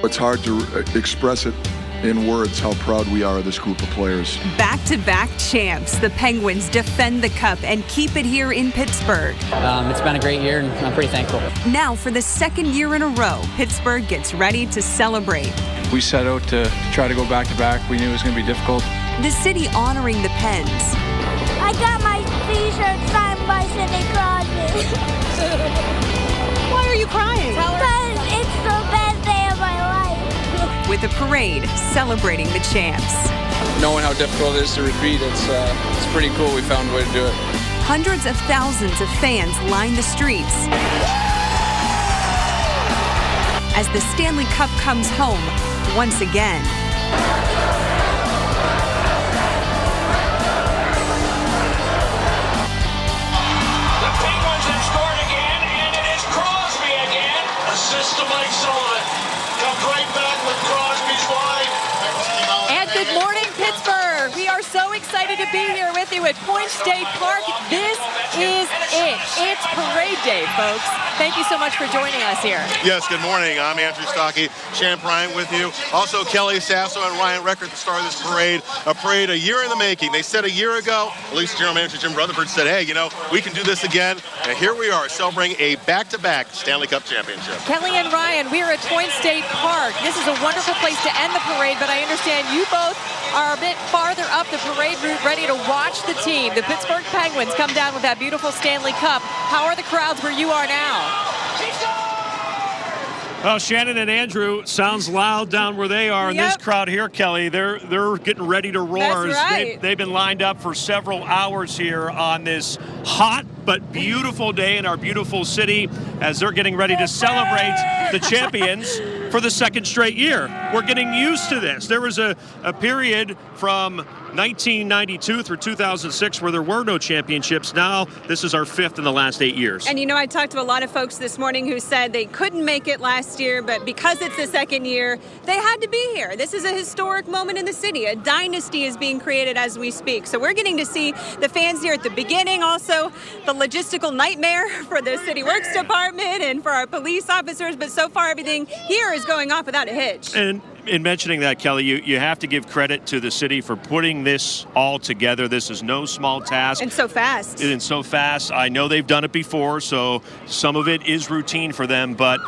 It's hard to express it in words how proud we are of this group of players. Back-to-back champs, the Penguins defend the cup and keep it here in Pittsburgh. It's been a great year, and I'm pretty thankful. Now, for the second year in a row, Pittsburgh gets ready to celebrate. We set out to try to go back-to-back. We knew it was going to be difficult. The city honoring the Pens. I got my t-shirt signed by Sidney Crosby. Why are you crying? Because it's the best day of my life. With a parade celebrating the champs. Knowing how difficult it is to repeat, it's pretty cool. We found a way to do it. Hundreds of thousands of fans line the streets as the Stanley Cup comes home once again. The Penguins have scored again, and it is Crosby again. Assist to Mike Sullivan. Comes right back with Crosby's line. And good morning, Pittsburgh. We are so excited to be here with you at Point State Park. This is it. It's parade day, folks. Thank you so much for joining us here. Yes, good morning. I'm Andrew Stockey, Champ Ryan with you. Also, Kelly Sasso and Ryan Recker at the start of this parade. A parade a year in the making. They said a year ago, at least General Manager Jim Rutherford said, hey, you know, we can do this again. And here we are celebrating a back-to-back Stanley Cup championship. Kelly and Ryan, we are at Point State Park. This is a wonderful place to end the parade, but I understand you both are a bit farther up the parade route, ready to watch the team, the Pittsburgh Penguins, come down with that beautiful Stanley Cup. How are the crowds where you are now? Well, Shannon and Andrew, sounds loud down where they are. And this crowd here, Kelly, they're getting ready to roar. That's right. They've been lined up for several hours here on this hot but beautiful day in our beautiful city as they're getting ready to celebrate the champions for the second straight year. We're getting used to this. There was a period from 1992 through 2006 where there were no championships. Now this is our fifth in the last 8 years. And you know, I talked to a lot of folks this morning who said they couldn't make it last year, but because it's the second year, they had to be here. This is a historic moment in the city. A dynasty is being created as we speak. So we're getting to see the fans here at the beginning, also the logistical nightmare for the City Works Department and for our police officers, but so far everything here is going off without a hitch. And in mentioning that, Kelly, you have to give credit to the city for putting this all together. This is no small task. And so fast. And so fast. I know they've done it before, so some of it is routine for them, but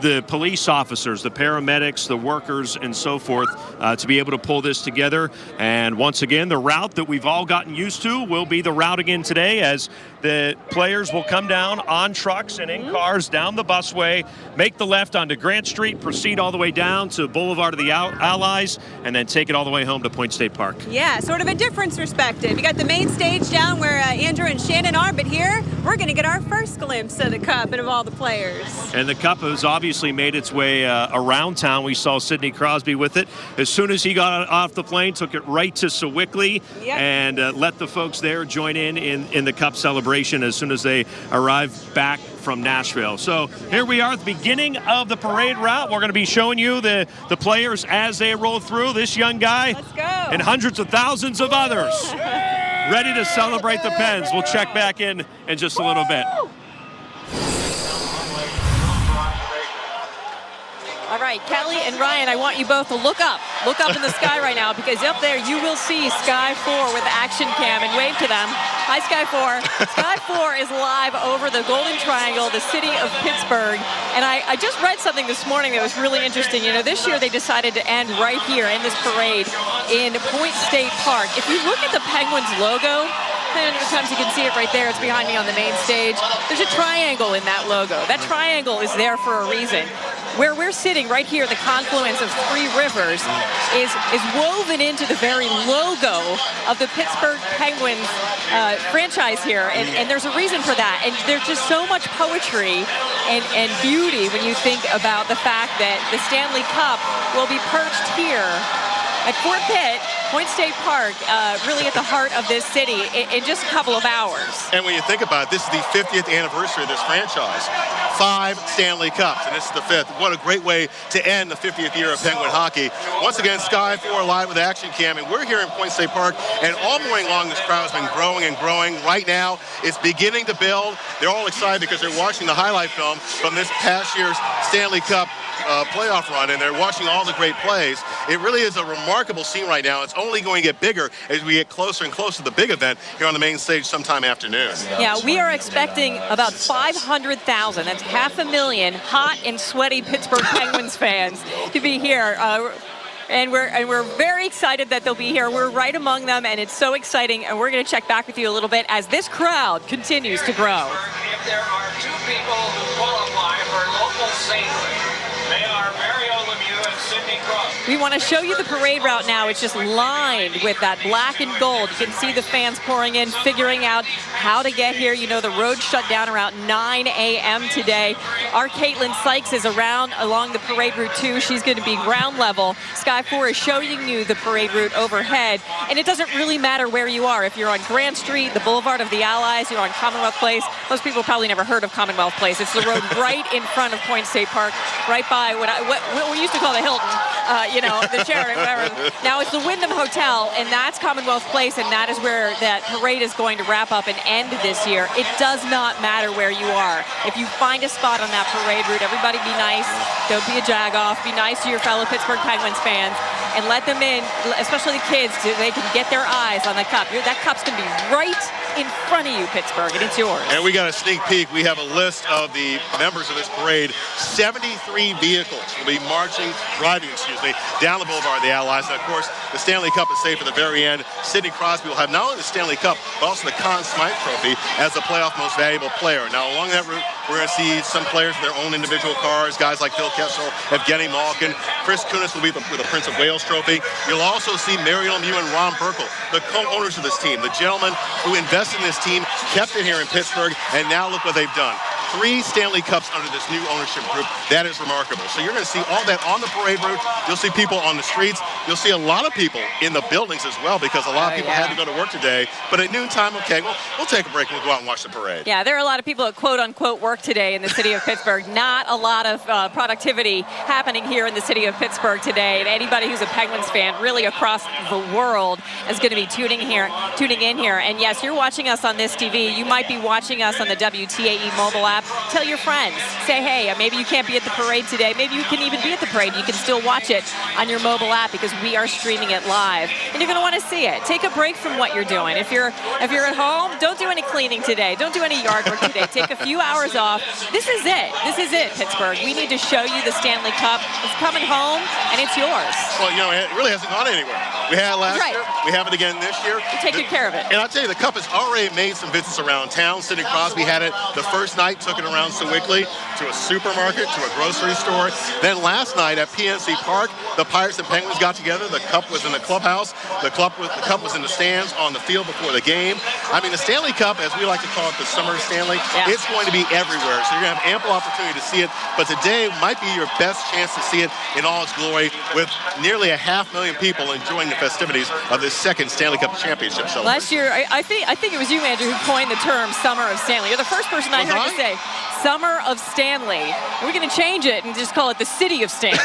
the police officers, the paramedics, the workers, and so forth, to be able to pull this together. And once again, the route that we've all gotten used to will be the route again today, as the players will come down on trucks and in cars down the busway, make the left onto Grant Street, proceed all the way down to Boulevard of the Allies, and then take it all the way home to Point State Park. Yeah, sort of a different perspective. You got the main stage down where Andrew and Shannon are, but here we're going to get our first glimpse of the Cup and of all the players. And the Cup has obviously made its way around town. We saw Sidney Crosby with it. As soon as he got off the plane, took it right to Sewickley and let the folks there join in the Cup celebration as soon as they arrived back from Nashville. So here we are at the beginning of the parade route. We're going to be showing you the players as they roll through. This young guy and hundreds of thousands of others ready to celebrate the Pens. We'll check back in just a little bit. All right, Kelly and Ryan, I want you both to look up in the sky right now, because up there you will see Sky 4 with Action Cam, and wave to them. Hi, Sky 4. Sky 4 is live over the Golden Triangle, the city of Pittsburgh. And I just read something this morning that was really interesting. You know, this year they decided to end right here in this parade in Point State Park. If you look at the Penguins logo, sometimes you can see it right there. It's behind me on the main stage. There's a triangle in that logo. That triangle is there for a reason. Where we're sitting right here, the confluence of three rivers is woven into the very logo of the Pittsburgh Penguins franchise here. And there's a reason for that. And there's just so much poetry and beauty when you think about the fact that the Stanley Cup will be perched here at Fort Pitt, Point State Park, really at the heart of this city in just a couple of hours. And when you think about it, this is the 50th anniversary of this franchise. 5 Stanley Cups, and this is the 5th. What a great way to end the 50th year of Penguin hockey. Once again, Sky 4 live with Action Cam, and we're here in Point State Park, and all morning long this crowd has been growing and growing. Right now, it's beginning to build. They're all excited because they're watching the highlight film from this past year's Stanley Cup playoff run, and they're watching all the great plays. It really is a remarkable scene right now. It's only going to get bigger as we get closer and closer to the big event here on the main stage sometime afternoon. Yeah, we are expecting about 500,000. That's 500,000 hot and sweaty Pittsburgh Penguins fans to be here. And we're very excited that they'll be here. We're right among them, and it's so exciting. And we're going to check back with you a little bit as this crowd continues to grow. If there are two people who qualify for local sainthood, they are Mario Lemieux and Sidney Crosby. We want to show you the parade route now. It's just lined with that black and gold. You can see the fans pouring in, figuring out how to get here. You know, the road shut down around 9 a.m. today. Our Caitlin Sykes is around along the parade route too. She's going to be ground level. Sky 4 is showing you the parade route overhead. And it doesn't really matter where you are. If you're on Grant Street, the Boulevard of the Allies, you're on Commonwealth Place. Most people probably never heard of Commonwealth Place. It's the road right in front of Point State Park, right by what we used to call the Hilton, you know, the Sheraton, whatever. Now it's the Wyndham Hotel, and that's Commonwealth Place, and that is where that parade is going to wrap up and end this year. It does not matter where you are. If you find a spot on that parade route, everybody be nice. Don't be a jag-off. Be nice to your fellow Pittsburgh Penguins fans, and let them in, especially the kids, so they can get their eyes on the cup. That cup's going to be right in front of you, Pittsburgh, and it's yours. And we got a sneak peek. We have a list of the members of this parade. 73 vehicles will be driving, down the Boulevard of the Allies. And of course, the Stanley Cup is saved for the very end. Sidney Crosby will have not only the Stanley Cup, but also the Conn Smythe Trophy as the playoff most valuable player. Now, along that route, we're going to see some players with their own individual cars, guys like Phil Kessel, Evgeny Malkin. Chris Kunis will be with the Prince of Wales Trophy. You'll also see Mario Lemieux and Ron Burkle, the co-owners of this team, the gentlemen who invested in this team, kept it here in Pittsburgh, and now look what they've done. 3 Stanley Cups under this new ownership group. That is remarkable. So you're going to see all that on the parade route. You'll see people on the streets. You'll see a lot of people in the buildings as well, because a lot of people had to go to work today. But at noontime, okay, we'll take a break and we'll go out and watch the parade. Yeah, there are a lot of people at quote-unquote work today in the city of Pittsburgh. Not a lot of productivity happening here in the city of Pittsburgh today. And anybody who's a Penguins fan really across the world is going to be tuning in here. And yes, you're watching us on this TV. You might be watching us on the WTAE mobile app. Tell your friends. Say, hey, maybe you can't be at the parade today. Maybe you can even be at the parade. You can still watch it on your mobile app because we are streaming it live. And you're going to want to see it. Take a break from what you're doing. If you're at home, don't do any cleaning today. Don't do any yard work today. Take a few hours off. This is it. This is it, Pittsburgh. We need to show you the Stanley Cup. It's coming home, and it's yours. Well, you know, it really hasn't gone anywhere. We had it last year. We have it again this year. We take good care of it. And I'll tell you, the Cup has already made some visits around town. Sidney Crosby had it the first night, took it around Sewickley to a supermarket, to a grocery store. Then last night at PNC Park, the Pirates and Penguins got together. The Cup was in the clubhouse. The Cup was in the stands on the field before the game. I mean, the Stanley Cup, as we like to call it, the Summer of Stanley, it's going to be everywhere. So you're going to have ample opportunity to see it. But today might be your best chance to see it in all its glory, with nearly 500,000 people enjoying the festivities of this second Stanley Cup championship celebration. Last year, I think it was you, Andrew, who coined the term Summer of Stanley. You're the first person I heard to say Summer of Stanley. We're going to change it and just call it the City of Stanley.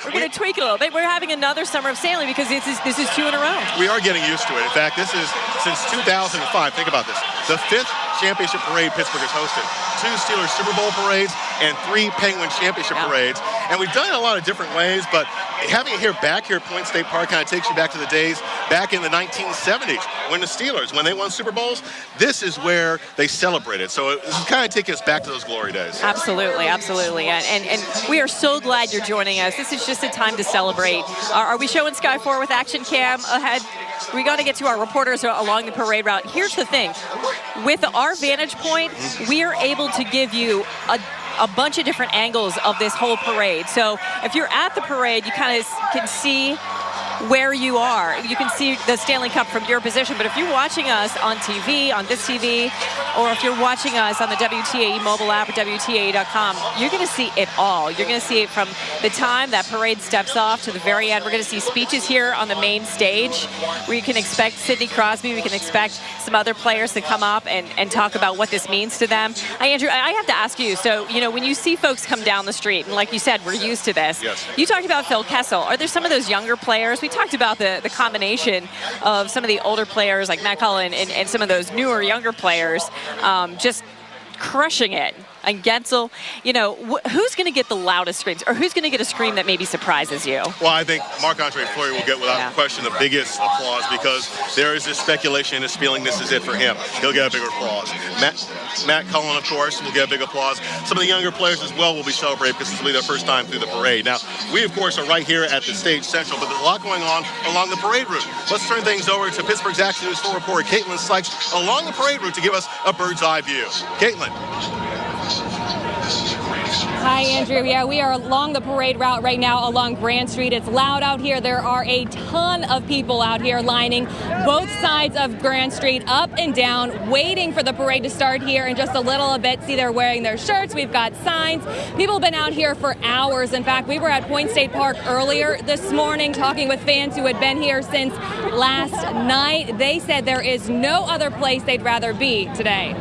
We're going to tweak it a little bit. We're having another Summer of Stanley because this is 2 in a row. We are getting used to it. In fact, this is since 2005. Think about this. The 5th championship parade Pittsburgh has hosted. 2 Steelers Super Bowl parades and 3 Penguin championship parades. And we've done it a lot of different ways, but having it back here at Point State Park kind of takes you back to the days back in the 1970s when the Steelers, when they won Super Bowls, this is where they celebrated. So this is kind of taking us back to those glory days. Absolutely, absolutely. And we are so glad you're joining us. This is just a time to celebrate. Are we showing Sky 4 with Action Cam ahead? We got to get to our reporters along the parade route. Here's the thing. With our vantage point, we are able to give you a bunch of different angles of this whole parade. So if you're at the parade, you kind of can see where you are. You can see the Stanley Cup from your position, but if you're watching us on TV, on this TV, or if you're watching us on the WTAE mobile app or WTAE.com, you're going to see it all. You're going to see it from the time that parade steps off to the very end. We're going to see speeches here on the main stage where you can expect Sidney Crosby. We can expect some other players to come up and talk about what this means to them. Andrew, I have to ask you, so, you know, when you see folks come down the street, and like you said, we're used to this. Yes. You talked about Phil Kessel. Are there some of those younger players? We talked about the combination of some of the older players like Matt Cullen and some of those newer, younger players just crushing it and Gensel. You know, who's going to get the loudest screams, or who's going to get a scream that maybe surprises you? Well, I think Marc-Andre Fleury will get, without question, the biggest applause, because there is this speculation, this feeling this is it for him. He'll get a bigger applause. Matt Cullen, of course, will get a big applause. Some of the younger players as well will be celebrated because this will be their first time through the parade. Now, we, of course, are right here at the stage central, but there's a lot going on along the parade route. Let's turn things over to Pittsburgh's Action News 4 reporter Caitlin Sykes along the parade route to give us a bird's eye view. Caitlin. Hi, Andrew. Yeah, we are along the parade route right now along Grand Street. It's loud out here. There are a ton of people out here lining both sides of Grand Street, up and down, waiting for the parade to start here in just a little bit. See, they're wearing their shirts. We've got signs. People have been out here for hours. In fact, we were at Point State Park earlier this morning talking with fans who had been here since last night. They said there is no other place they'd rather be today.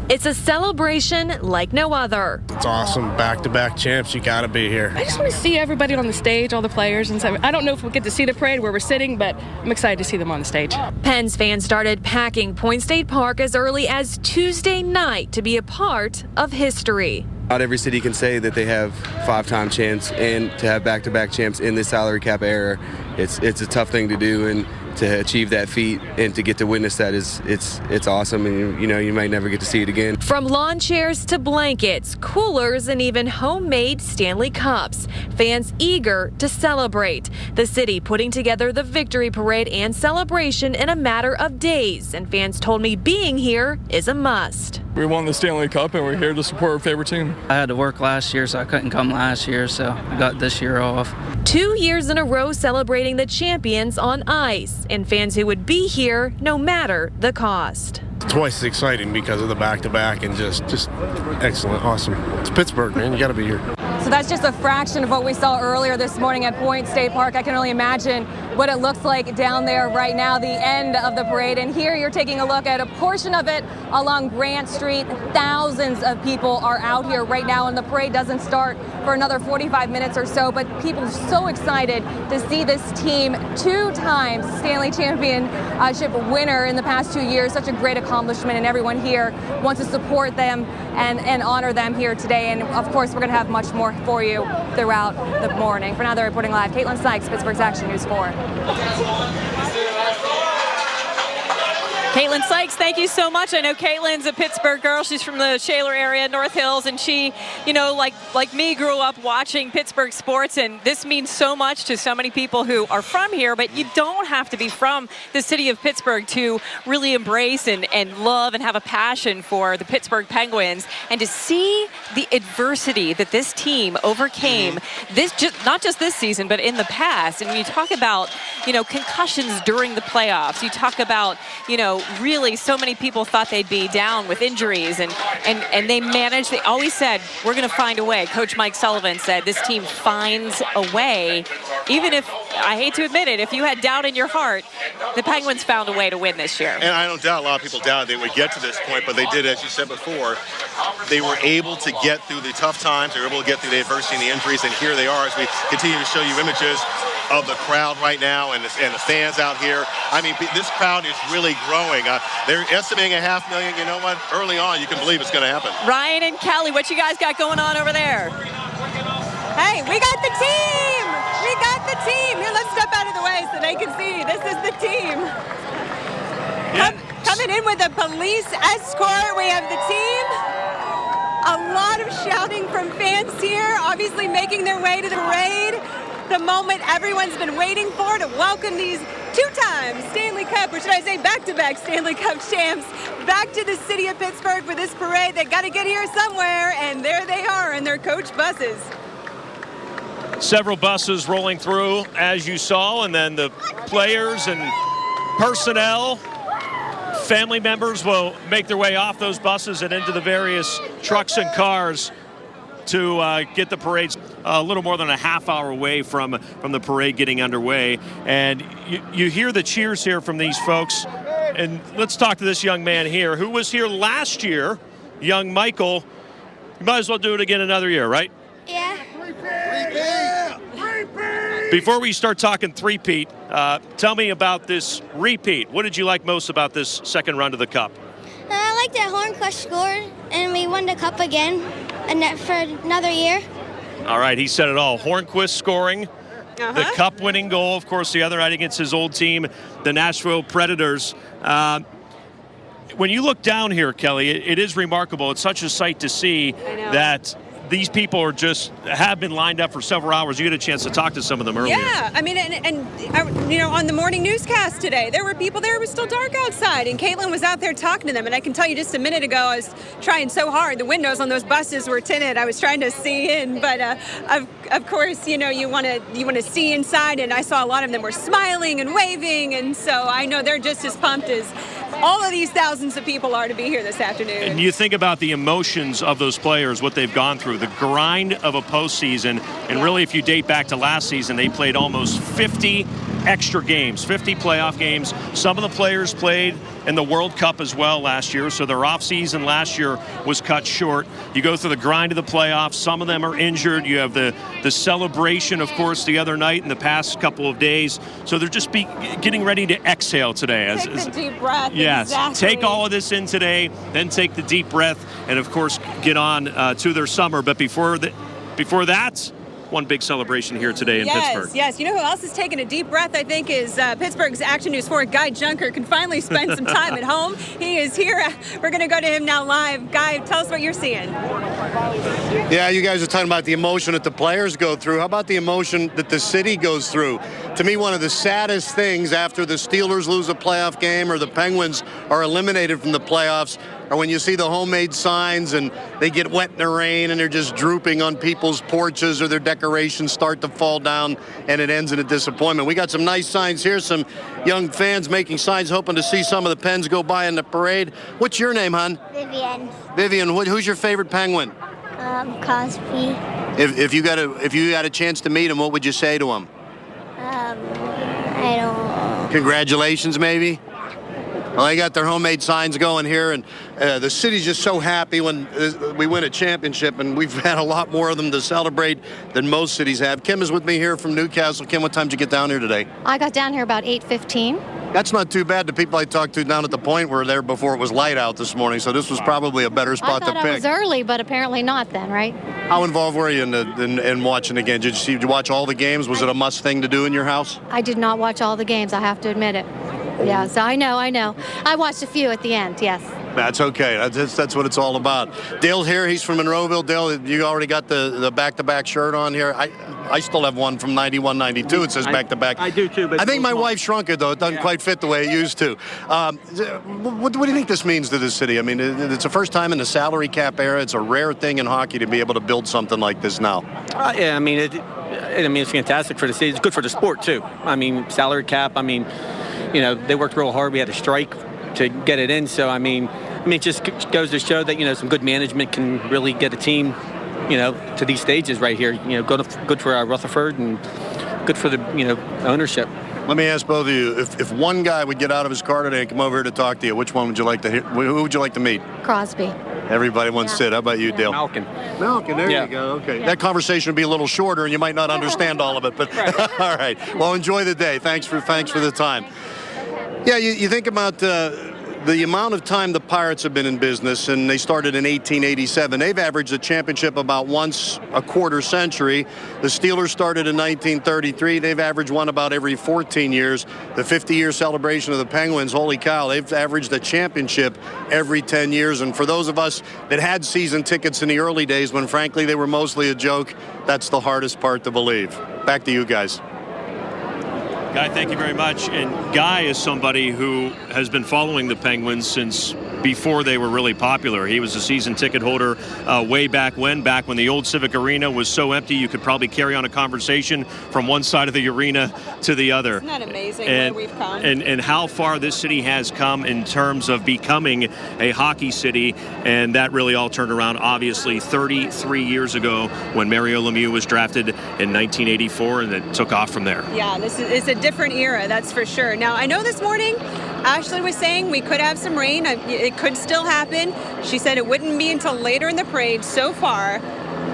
It's a celebration like no other. It's awesome. Back-to-back champs. You got to be here. I just want to see everybody on the stage, all the players. And so I don't know if we'll get to see the parade where we're sitting, but I'm excited to see them on the stage. Pens fans started packing Point State Park as early as Tuesday night to be a part of history. Not every city can say that they have 5-time champs, and to have back-to-back champs in this salary cap era, it's a tough thing to do, and to achieve that feat and to get to witness that it's awesome, and you know you might never get to see it again. From lawn chairs to blankets, coolers, and even homemade Stanley cups, fans eager to celebrate. The city putting together the victory parade and celebration in a matter of days, and fans told me being here is a must. We won the Stanley Cup, and we're here to support our favorite team. I had to work last year, so I couldn't come last year, so I got this year off. 2 years in a row celebrating the champions on ice, and fans who would be here no matter the cost. Twice as exciting because of the back-to-back, and just excellent, awesome. It's Pittsburgh, man. You got to be here. So that's just a fraction of what we saw earlier this morning at Point State Park. I can only imagine what it looks like down there right now, the end of the parade. And here you're taking a look at a portion of it along Grant Street. Thousands of people are out here right now, and the parade doesn't start for another 45 minutes or so. But people are so excited to see this team, 2 times Stanley Championship winner in the past 2 years. Such a great accomplishment, and everyone here wants to support them and honor them here today. And of course, we're going to have much more for you throughout the morning. For now, they're reporting live. Caitlin Sykes, Pittsburgh's Action News 4. Caitlin Sykes, thank you so much. I know Caitlin's a Pittsburgh girl. She's from the Shaler area, North Hills, and she, you know, like me, grew up watching Pittsburgh sports, and this means so much to so many people who are from here, but you don't have to be from the city of Pittsburgh to really embrace and love and have a passion for the Pittsburgh Penguins, and to see the adversity that this team overcame, not just this season, but in the past. And when you talk about, you know, concussions during the playoffs, you talk about, you know, really so many people thought they'd be down with injuries, and they managed. They always said, we're going to find a way. Coach Mike Sullivan said this team finds a way. Even if, I hate to admit it, if you had doubt in your heart, the Penguins found a way to win this year. And I don't doubt a lot of people doubted they would get to this point, but they did, as you said before. They were able to get through the tough times. They were able to get through the adversity and the injuries, and here they are as we continue to show you images of the crowd right now and the fans out here. I mean, this crowd is really growing. They're estimating 500,000. You know what? Early on, you can believe it's going to happen. Ryan and Kelly, what you guys got going on over there? Hey, we got the team! We got the team! Here, let's step out of the way so they can see. This is the team. Coming in with a police escort, we have the team. A lot of shouting from fans here, obviously making their way to the parade. The moment everyone's been waiting for to welcome these 2-time Stanley Cup, or should I say back-to-back Stanley Cup champs, back to the city of Pittsburgh for this parade. They got to get here somewhere, and there they are in their coach buses. Several buses rolling through, as you saw, and then the players and personnel, family members will make their way off those buses and into the various trucks and cars to get the parade a little more than a half hour away from the parade getting underway. And you hear the cheers here from these folks. And let's talk to this young man here who was here last year, young Michael. You might as well do it again another year, right? Yeah. Before we start talking three-peat, tell me about this repeat. What did you like most about this second run to the Cup? I like that Hornquist scored, and we won the cup again for another year. All right, he said it all. Hornquist scoring, the cup-winning goal, of course, the other night against his old team, the Nashville Predators. When you look down here, Kelly, it is remarkable. It's such a sight to see that these people have been lined up for several hours. You get a chance to talk to some of them earlier. Yeah, I mean, and you know, on the morning newscast today, there were people there. It was still dark outside, and Caitlin was out there talking to them. And I can tell you, just a minute ago, I was trying so hard. The windows on those buses were tinted. I was trying to see in, but of course, you know, you want to see inside. And I saw a lot of them were smiling and waving, and so I know they're just as pumped as all of these thousands of people are to be here this afternoon. And you think about the emotions of those players, what they've gone through, the grind of a postseason. And really, if you date back to last season, they played almost 50 extra games, 50 playoff games. Some of the players played in the World Cup as well last year, so their off season last year was cut short. You go through the grind of the playoffs. Some of them are injured. You have the celebration, of course, the other night in the past couple of days. So they're just getting ready to exhale today. Take the deep breath. Yes, exactly. Take all of this in today, then take the deep breath, and of course get on to their summer. But before that, one big celebration here today in Pittsburgh. Yes. You know who else is taking a deep breath, I think, is Pittsburgh's Action News 4, Guy Junker, can finally spend some time at home. He is here. We're going to go to him now live. Guy, tell us what you're seeing. Yeah, you guys are talking about the emotion that the players go through. How about the emotion that the city goes through? To me, one of the saddest things after the Steelers lose a playoff game or the Penguins are eliminated from the playoffs or when you see the homemade signs and they get wet in the rain and they're just drooping on people's porches or their decorations start to fall down and it ends in a disappointment. We got some nice signs here, some young fans making signs, hoping to see some of the Pens go by in the parade. What's your name, hon? Vivian. Vivian, who's your favorite Penguin? Crosby. If you got a chance to meet him, what would you say to him? I don't know. Congratulations, maybe? Well, they got their homemade signs going here, and the city's just so happy when we win a championship, and we've had a lot more of them to celebrate than most cities have. Kim is with me here from Newcastle. Kim, what time did you get down here today? I got down here about 8:15. That's not too bad. The people I talked to down at the point were there before it was light out this morning, so this was probably a better spot to pick. I thought I was early, but apparently not then, right? How involved were you in watching the game? Did you watch all the games? Was it a must thing to do in your house? I did not watch all the games, I have to admit it. Yeah, so I know. I watched a few at the end, yes. That's okay. That's what it's all about. Dale's here. He's from Monroeville. Dale, you already got the back-to-back shirt on here. I still have one from 91, 92. It says back-to-back. I do too. But I think my wife shrunk it, though. It doesn't quite fit the way it used to. What do you think this means to this city? I mean, it's the first time in the salary cap era. It's a rare thing in hockey to be able to build something like this now. Yeah, I mean, it's fantastic for the city. It's good for the sport, too. I mean, salary cap, you know, they worked real hard. We had a strike to get it in. So, I mean, it just goes to show that, you know, some good management can really get a team, you know, to these stages right here. You know, good for Rutherford and good for the, you know, ownership. Let me ask both of you, if one guy would get out of his car today and come over here to talk to you, which one would you like to hear? Who would you like to meet? Crosby. Everybody wants to sit. How about you, Dale? Malkin, there you go. Okay. Yeah. That conversation would be a little shorter, and you might not understand all of it, but all right. Well, enjoy the day. Thanks for the time. Yeah, you think about the amount of time the Pirates have been in business, and they started in 1887. They've averaged a championship about once a quarter century. The Steelers started in 1933. They've averaged one about every 14 years. The 50-year celebration of the Penguins, holy cow, they've averaged a championship every 10 years. And for those of us that had season tickets in the early days when, frankly, they were mostly a joke, that's the hardest part to believe. Back to you guys. Guy, thank you very much. And Guy is somebody who has been following the Penguins since before they were really popular. He was a season ticket holder way back when the old Civic Arena was so empty you could probably carry on a conversation from one side of the arena to the other. Isn't that amazing where we've come? And how far this city has come in terms of becoming a hockey city, and that really all turned around, obviously, 33 years ago when Mario Lemieux was drafted in 1984, and it took off from there. Yeah, it's a different era, that's for sure. Now, I know this morning Ashley was saying we could have some rain. It could still happen. She said it wouldn't be until later in the parade so far.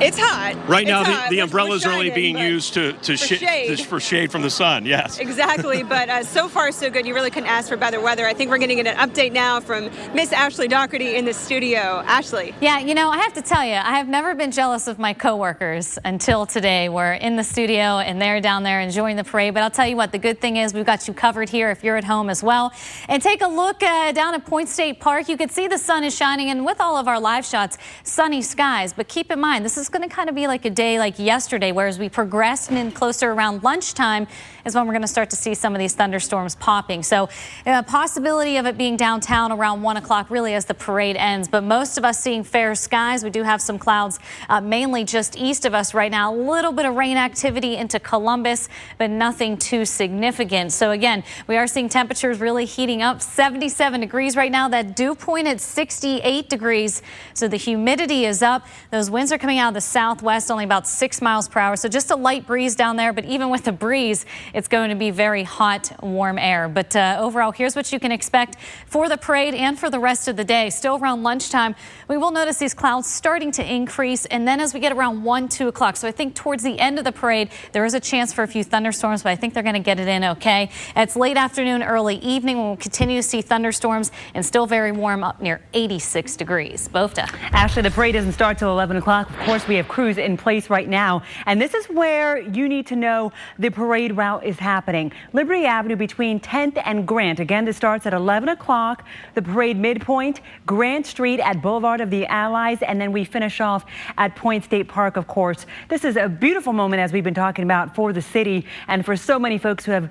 It's hot. Right now, It's hot. the We're umbrellas are only shining, being but used for shade from the sun. Yes. Exactly, but so far so good. You really couldn't ask for better weather. I think we're going to get an update now from Miss Ashley Doherty in the studio. Ashley. Yeah, you know, I have to tell you, I have never been jealous of my coworkers until today. We're in the studio and they're down there enjoying the parade. But I'll tell you what, the good thing is we've got you covered here if you're at home as well. And take a look down at Point State Park. You can see the sun is shining, and with all of our live shots, sunny skies. But keep in mind, this is going to kind of be like a day like yesterday, whereas we progress and in closer around lunchtime is when we're going to start to see some of these thunderstorms popping. So possibility of it being downtown around 1 o'clock really as the parade ends. But most of us seeing fair skies. We do have some clouds mainly just east of us right now. A little bit of rain activity into Columbus, but nothing too significant. So again, we are seeing temperatures really heating up. 77 degrees right now. That dew point at 68 degrees. So the humidity is up. Those winds are coming out of the southwest, only about 6 miles per hour. So just a light breeze down there. But even with the breeze, it's going to be very hot, warm air. But overall, here's what you can expect for the parade and for the rest of the day. Still around lunchtime, we will notice these clouds starting to increase. And then as we get around 1, 2 o'clock, so I think towards the end of the parade, there is a chance for a few thunderstorms, but I think they're going to get it in okay. It's late afternoon, early evening when we'll continue to see thunderstorms and still very warm up near 86 degrees. Bofta. Ashley, the parade doesn't start till 11 o'clock. Of course, we have crews in place right now. And this is where you need to know the parade route is happening. Liberty Avenue between 10th and Grant. Again, this starts at 11 o'clock. The parade midpoint, Grant Street at Boulevard of the Allies. And then we finish off at Point State Park, of course. This is a beautiful moment, as we've been talking about, for the city and for so many folks who have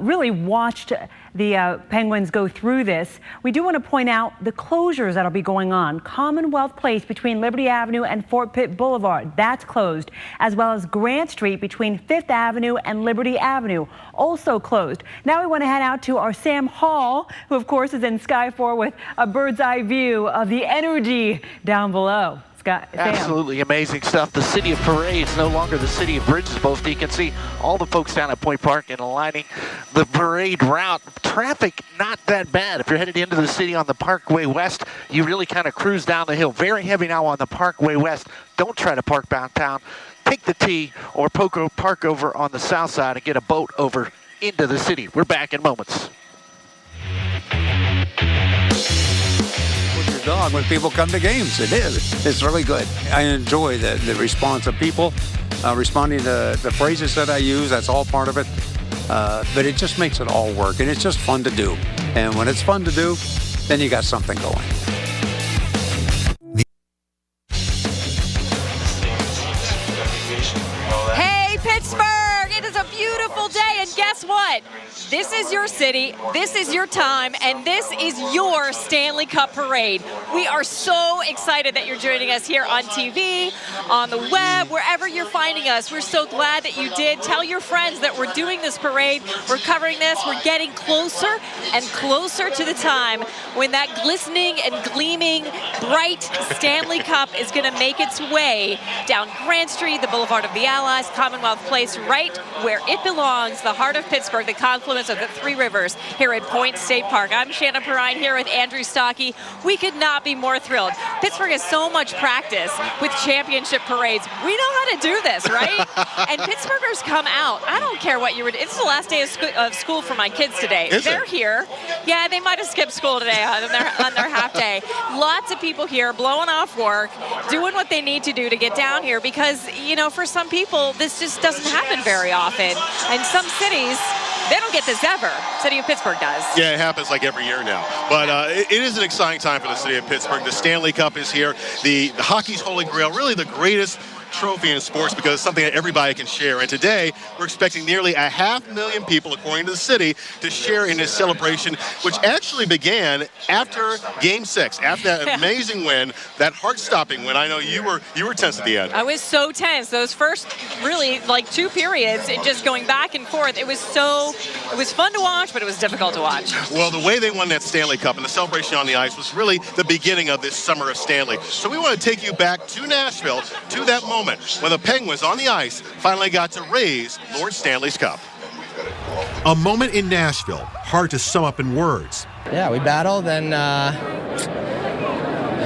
really watched the Penguins go through this. We do want to point out the closures that'll be going on. Commonwealth Place between Liberty Avenue and Fort Pitt Boulevard, that's closed, as well as Grant Street between 5th Avenue and Liberty Avenue, also closed. Now we want to head out to our Sam Hall, who of course is in Sky 4 with a bird's eye view of the energy down below. Absolutely amazing stuff. The city of parades, no longer the city of bridges. Both you can see all the folks down at Point Park and aligning the parade route. Traffic not that bad. If you're headed into the city on the Parkway West, you really kind of cruise down the hill. Very heavy now on the Parkway West. Don't try to park downtown. Take the T or park over on the south side and get a boat over into the city. We're back in moments. Dog when people come to games. It is. It's really good. I enjoy the response of people responding to the phrases that I use. That's all part of it. But it just makes it all work, and it's just fun to do. And when it's fun to do, then you got something going. Hey, Pittsburgh! It is a beautiful day, and guess what? This is your city, this is your time, and this is your Stanley Cup Parade. We are so excited that you're joining us here on TV, on the web, wherever you're finding us. We're so glad that you did. Tell your friends that we're doing this parade. We're covering this. We're getting closer and closer to the time when that glistening and gleaming, bright Stanley Cup is going to make its way down Grant Street, the Boulevard of the Allies, Commonwealth Place, right where it belongs, the heart of Pittsburgh, the confluence of the three rivers here at Point State Park. I'm Shannon Perrine here with Andrew Stockey. We could not be more thrilled. Pittsburgh has so much practice with championship parades. We know how to do this, right? And Pittsburghers come out. I don't care what you were doing. It's the last day of school for my kids today. They're here. Yeah, they might have skipped school today on their half day. Lots of people here blowing off work, doing what they need to do to get down here because, you know, for some people, this just doesn't happen very often. And some cities, they don't get this ever. City of Pittsburgh does. Yeah, it happens like every year now. But it is an exciting time for the city of Pittsburgh. The Stanley Cup is here. The hockey's holy grail, really the greatest trophy in sports because it's something that everybody can share. And today, we're expecting nearly 500,000 people, according to the city, to share in this celebration, which actually began after Game 6, after that amazing win, that heart-stopping win. I know you were tense at the end. I was so tense. Those first, really, like 2 periods, and just going back and forth. It was fun to watch, but it was difficult to watch. Well, the way they won that Stanley Cup and the celebration on the ice was really the beginning of this summer of Stanley. So we want to take you back to Nashville, to that moment when the Penguins on the ice finally got to raise Lord Stanley's Cup. A moment in Nashville, hard to sum up in words. Yeah, we battled and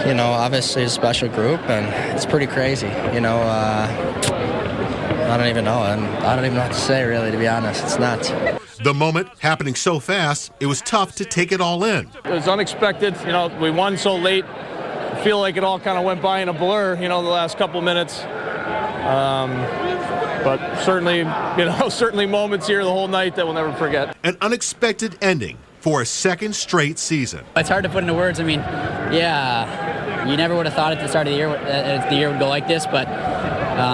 you know, obviously a special group, and it's pretty crazy. You know, I don't even know. I don't even know what to say, really, to be honest. It's nuts. The moment happening so fast, it was tough to take it all in. It was unexpected. You know, we won so late. I feel like it all kind of went by in a blur, you know, the last couple minutes. But certainly, you know, certainly moments here the whole night that we'll never forget. An unexpected ending for a second straight season. It's hard to put into words. I mean, yeah, you never would have thought at the start of the year would go like this, but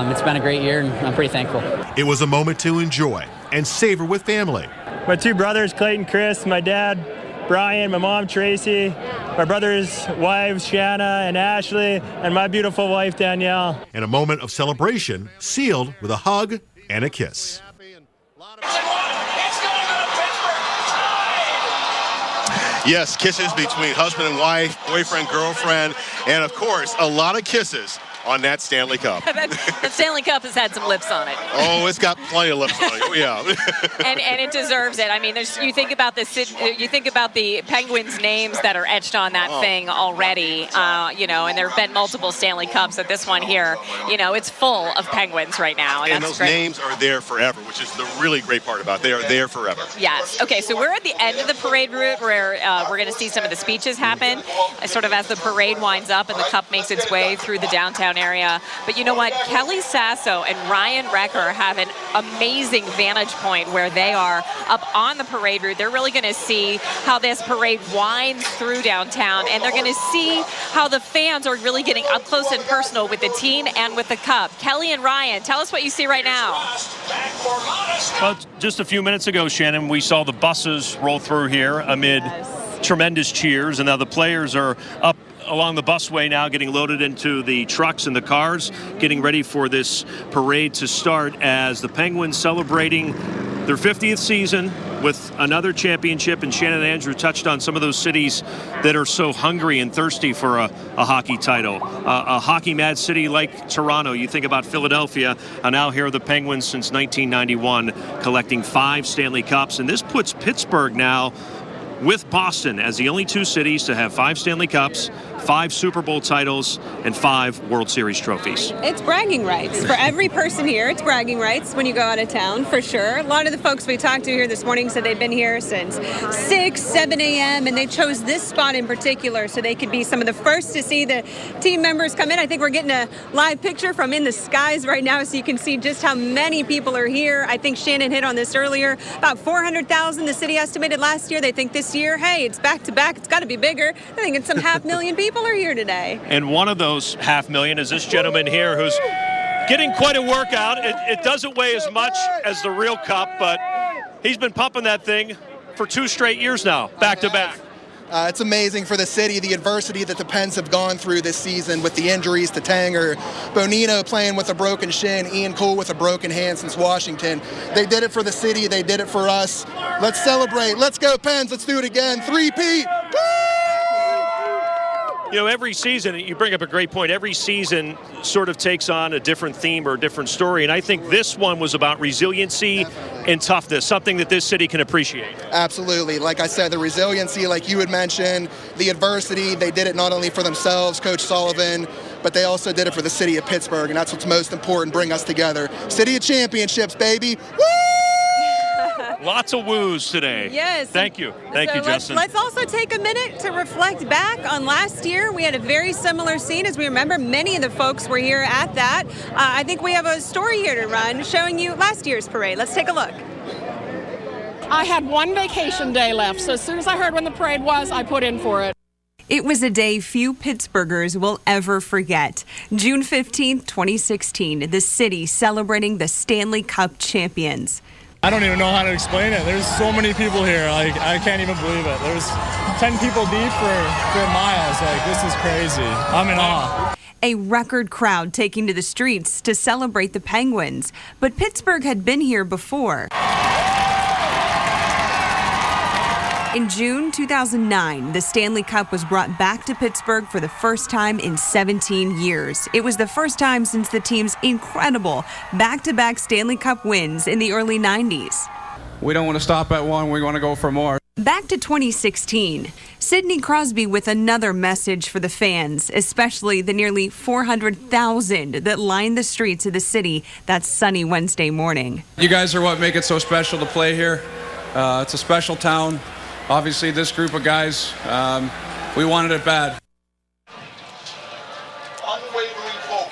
it's been a great year, and I'm pretty thankful. It was a moment to enjoy and savor with family. My two brothers, Clayton, Chris, my dad, Brian, my mom, Tracy, my brother's wives, Shanna and Ashley, and my beautiful wife, Danielle. And a moment of celebration sealed with a hug and a kiss. Yes, kisses between husband and wife, boyfriend, girlfriend, and of course, a lot of kisses on that Stanley Cup. That Stanley Cup has had some lips on it. Oh, it's got plenty of lips on it. Oh, yeah. and it deserves it. I mean, you think about the Penguins' names that are etched on that thing already. You know, and there have been multiple Stanley Cups. At this one here, you know, it's full of Penguins right now, and that's those great. names are there forever, which is the really great part about it. They are there forever. Yes. Okay, so we're at the end of the parade route where we're going to see some of the speeches happen, sort of as the parade winds up and the cup makes its way through the downtown area. But you know what? Kelly Sasso and Ryan Recker have an amazing vantage point where they are up on the parade route. They're really going to see how this parade winds through downtown, and they're going to see how the fans are really getting up close and personal with the team and with the cup. Kelly and Ryan, tell us what you see right now. Well, just a few minutes ago, Shannon, we saw the buses roll through here amid tremendous cheers, and now the players are up along the busway now, getting loaded into the trucks and the cars, getting ready for this parade to start as the Penguins celebrating their 50th season with another championship. And Shannon and Andrew touched on some of those cities that are so hungry and thirsty for a hockey title. A hockey mad city like Toronto. You think about Philadelphia, and now here are the Penguins since 1991 collecting 5 Stanley Cups. And this puts Pittsburgh now with Boston as the only two cities to have 5 Stanley Cups, 5 Super Bowl titles, and 5 World Series trophies. It's bragging rights. For every person here, it's bragging rights when you go out of town, for sure. A lot of the folks we talked to here this morning said they've been here since 6, 7 a.m., and they chose this spot in particular so they could be some of the first to see the team members come in. I think we're getting a live picture from in the skies right now so you can see just how many people are here. I think Shannon hit on this earlier. About 400,000 the city estimated last year. They think this year, hey, it's back-to-back. It's got to be bigger. I think it's some 500,000 people are here today. And one of those 500,000 is this gentleman here who's getting quite a workout. It doesn't weigh as much as the real cup, but he's been pumping that thing for 2 straight years now, back-to-back. It's amazing for the city, the adversity that the Pens have gone through this season with the injuries to Tanger, Bonino playing with a broken shin, Ian Cole with a broken hand since Washington. They did it for the city. They did it for us. Let's celebrate. Let's go, Pens. Let's do it again. 3-peat. You know, every season, you bring up a great point, every season sort of takes on a different theme or a different story, and I think this one was about resiliency and toughness, something that this city can appreciate. Absolutely. Like I said, the resiliency, like you had mentioned, the adversity, they did it not only for themselves, Coach Sullivan, but they also did it for the city of Pittsburgh, and that's what's most important, bring us together. City of championships, baby. Woo! Lots of woos today. Yes. Thank you. Thank you, Justin. Let's also take a minute to reflect back on last year. We had a very similar scene. As we remember, many of the folks were here at that. I think we have a story here to run showing you last year's parade. Let's take a look. I had 1 vacation day left, so as soon as I heard when the parade was, I put in for it. It was a day few Pittsburghers will ever forget. June 15th, 2016, the city celebrating the Stanley Cup champions. I don't even know how to explain it. There's so many people here. Like, I can't even believe it. There's 10 people deep for miles. Like, this is crazy. I'm in awe. A record crowd taking to the streets to celebrate the Penguins. But Pittsburgh had been here before. In June 2009, the Stanley Cup was brought back to Pittsburgh for the first time in 17 years. It was the first time since the team's incredible back-to-back Stanley Cup wins in the early 90s. We don't want to stop at 1. We want to go for more. Back to 2016. Sidney Crosby with another message for the fans, especially the nearly 400,000 that lined the streets of the city that sunny Wednesday morning. You guys are what make it so special to play here. It's a special town. Obviously, this group of guys, we wanted it bad.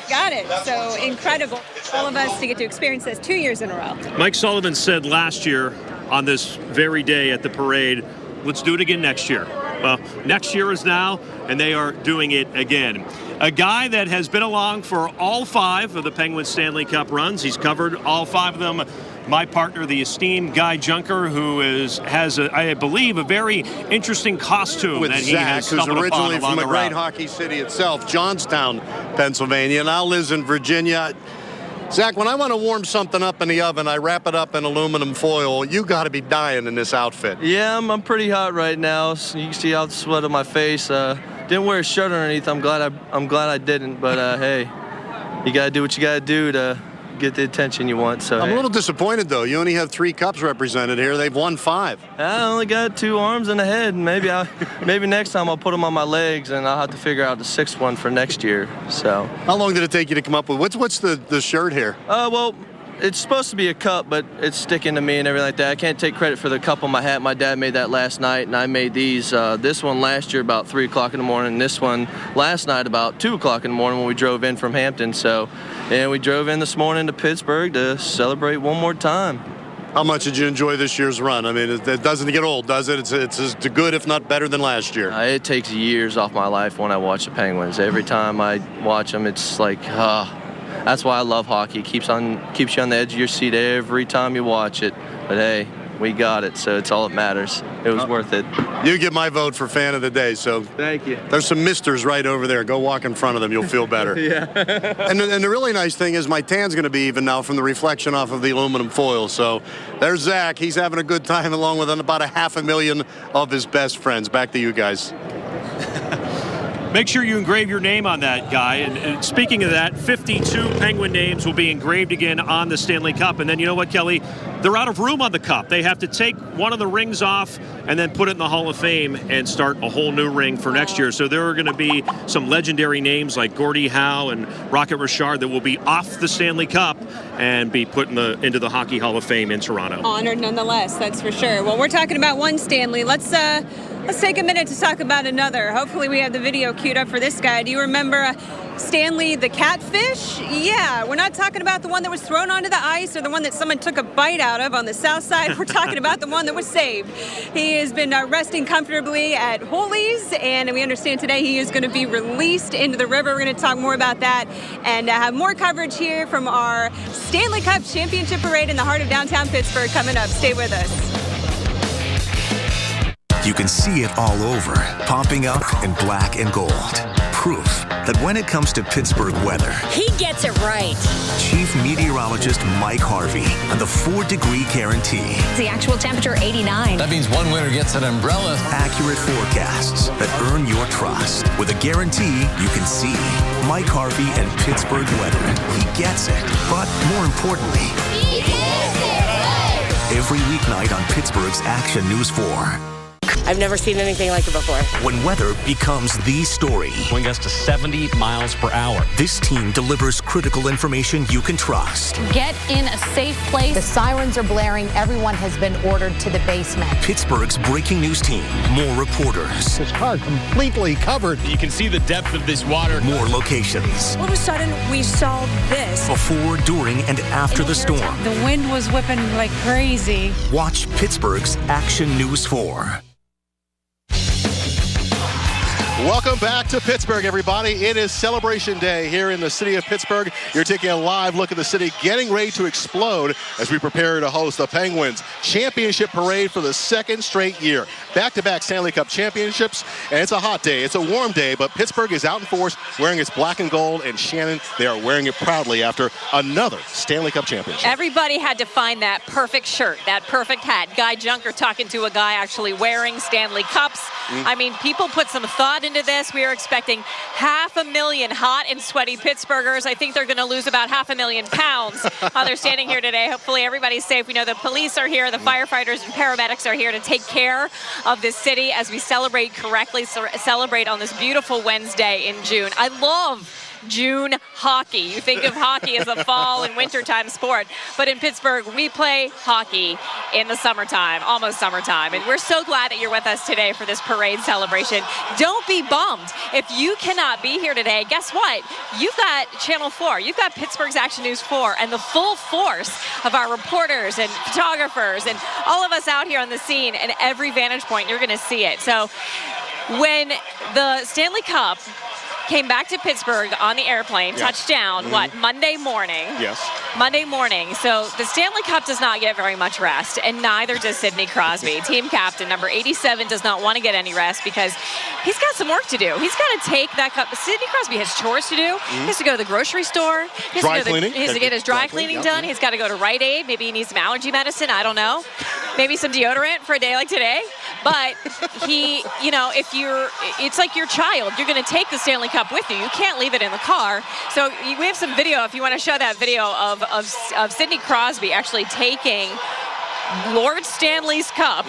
Got it. So incredible. All of us to get to experience this 2 years in a row. Mike Sullivan said last year on this very day at the parade, let's do it again next year. Well, next year is now, and they are doing it again. A guy that has been along for all 5 of the Penguins Stanley Cup runs. He's covered all 5 of them. My partner, the esteemed Guy Junker, who has, I believe, a very interesting costume with that he Zach, has who's stumbled upon originally along from the the great route. hockey city itself, Johnstown, Pennsylvania, now lives in Virginia. Zach, when I want to warm something up in the oven, I wrap it up in aluminum foil. You got to be dying in this outfit. Yeah, I'm pretty hot right now. So you can see all the sweat on my face. Didn't wear a shirt underneath. I'm glad I didn't. But hey, you gotta do what you gotta do to get the attention you want. So I'm hey. a little disappointed though. You only have 3 cups represented here. They've won 5. I only got 2 arms and a head. Maybe next time I'll put them on my legs, and I'll have to figure out the 6th one for next year. So. How long did it take you to come up with? What's the shirt here? Well, it's supposed to be a cup, but it's sticking to me and everything like that. I can't take credit for the cup on my hat. My dad made that last night, and I made these. This one last year about 3 o'clock in the morning, and this one last night about 2 o'clock in the morning when we drove in from Hampton. So, and we drove in this morning to Pittsburgh to celebrate one more time. How much did you enjoy this year's run? I mean, it doesn't get old, does it? It's as good, if not better, than last year. It takes years off my life when I watch the Penguins. Every time I watch them, it's like, that's why I love hockey. It keeps you on the edge of your seat every time you watch it. But hey, we got it, so it's all that matters. It was worth it. You get my vote for fan of the day, so thank you. There's some misters right over there. Go walk in front of them. You'll feel better. Yeah. and the really nice thing is my tan's going to be even now from the reflection off of the aluminum foil. So there's Zach. He's having a good time along with about 500,000 of his best friends. Back to you guys. Make sure you engrave your name on that, Guy. And speaking of that, 52 Penguin names will be engraved again on the Stanley Cup. And then you know what, Kelly? They're out of room on the cup. They have to take one of the rings off and then put it in the Hall of Fame and start a whole new ring for next year. So there are going to be some legendary names like Gordie Howe and Rocket Richard that will be off the Stanley Cup and be put into the Hockey Hall of Fame in Toronto. Honored nonetheless, that's for sure. Well, we're talking about one Stanley. Let's take a minute to talk about another. Hopefully we have the video queued up for this guy. Do you remember Stanley the catfish? Yeah, we're not talking about the one that was thrown onto the ice or the one that someone took a bite out of on the south side. We're talking about the one that was saved. He has been resting comfortably at Holy's, and we understand today he is going to be released into the river. We're going to talk more about that and have more coverage here from our Stanley Cup Championship Parade in the heart of downtown Pittsburgh coming up. Stay with us. You can see it all over, popping up in black and gold. Proof that when it comes to Pittsburgh weather, he gets it right. Chief Meteorologist Mike Harvey on the 4-degree guarantee. The actual temperature 89. That means one winner gets an umbrella. Accurate forecasts that earn your trust. With a guarantee you can see. Mike Harvey and Pittsburgh weather. He gets it. But more importantly, he gives it right. Every weeknight on Pittsburgh's Action News 4. I've never seen anything like it before. When weather becomes the story. Wind gusts to 70 miles per hour. This team delivers critical information you can trust. Get in a safe place. The sirens are blaring. Everyone has been ordered to the basement. Pittsburgh's breaking news team. More reporters. This car completely covered. You can see the depth of this water. More locations. All of a sudden, we saw this. Before, during, and after the storm. The wind was whipping like crazy. Watch Pittsburgh's Action News 4. Welcome back to Pittsburgh, everybody. It is Celebration Day here in the city of Pittsburgh. You're taking a live look at the city getting ready to explode as we prepare to host the Penguins Championship Parade for the 2nd straight year. Back-to-back Stanley Cup championships, and it's a hot day. It's a warm day, but Pittsburgh is out in force wearing its black and gold, and Shannon, they are wearing it proudly after another Stanley Cup championship. Everybody had to find that perfect shirt, that perfect hat. Guy Junker talking to a guy actually wearing Stanley Cups. I mean, people put some thought into this. We are expecting 500,000 hot and sweaty Pittsburghers. I think they're going to lose about 500,000 pounds while they're standing here today. Hopefully everybody's safe. We know the police are here, the firefighters and paramedics are here to take care of this city as we celebrate correctly, celebrate on this beautiful Wednesday in June. I love June hockey. You think of hockey as a fall and wintertime sport, but in Pittsburgh, we play hockey in the summertime, almost summertime. And we're so glad that you're with us today for this parade celebration. Don't be bummed. If you cannot be here today, guess what? You've got Channel 4. You've got Pittsburgh's Action News 4 and the full force of our reporters and photographers and all of us out here on the scene, and every vantage point, you're going to see it. So when the Stanley Cup came back to Pittsburgh on the airplane, touchdown, Monday morning? Yes. Monday morning. So the Stanley Cup does not get very much rest, and neither does Sidney Crosby. Team captain, number 87, does not want to get any rest because he's got some work to do. He's got to take that cup. Sidney Crosby has chores to do. He has to go to the grocery store. He has to get his dry cleaning done. He's got to go to Rite Aid. Maybe he needs some allergy medicine. I don't know. Maybe some deodorant for a day like today. But he, you know, it's like your child. You're going to take the Stanley Cup with you. You can't leave it in the car. So we have some video, if you want to show that video of Sidney Crosby actually taking Lord Stanley's cup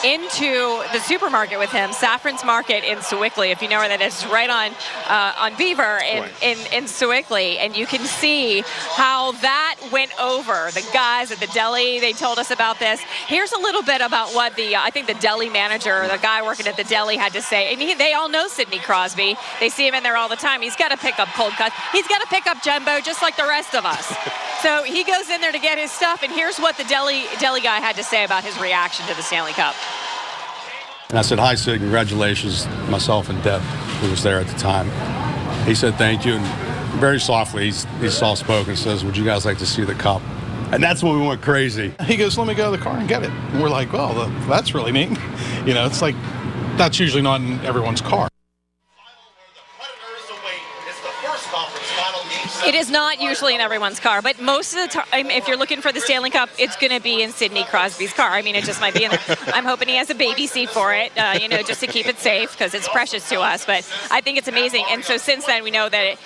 into the supermarket with him, Saffron's Market in Sewickley. If you know where that is, right on Beaver in Sewickley. And you can see how that went over. The guys at the deli, they told us about this. Here's a little bit about what I think the deli manager, the guy working at the deli, had to say. And they all know Sidney Crosby. They see him in there all the time. He's got to pick up cold cuts. He's got to pick up jumbo just like the rest of us. So he goes in there to get his stuff, and here's what the deli guy had to say about his reaction to the Stanley Cup. And I said, "Hi, Sid, congratulations," myself and Deb, who was there at the time. He said, "Thank you," and very softly, he's soft-spoken, says, "Would you guys like to see the cup?" And that's when we went crazy. He goes, "Let me go to the car and get it." And we're like, "Well, that's really neat." You know, it's like, that's usually not in everyone's car. It is not usually in everyone's car, but most of the time, if you're looking for the Stanley Cup, it's going to be in Sidney Crosby's car. I mean, it just might be in there. I'm hoping he has a baby seat for it, just to keep it safe because it's precious to us. But I think it's amazing. And so since then, we know that,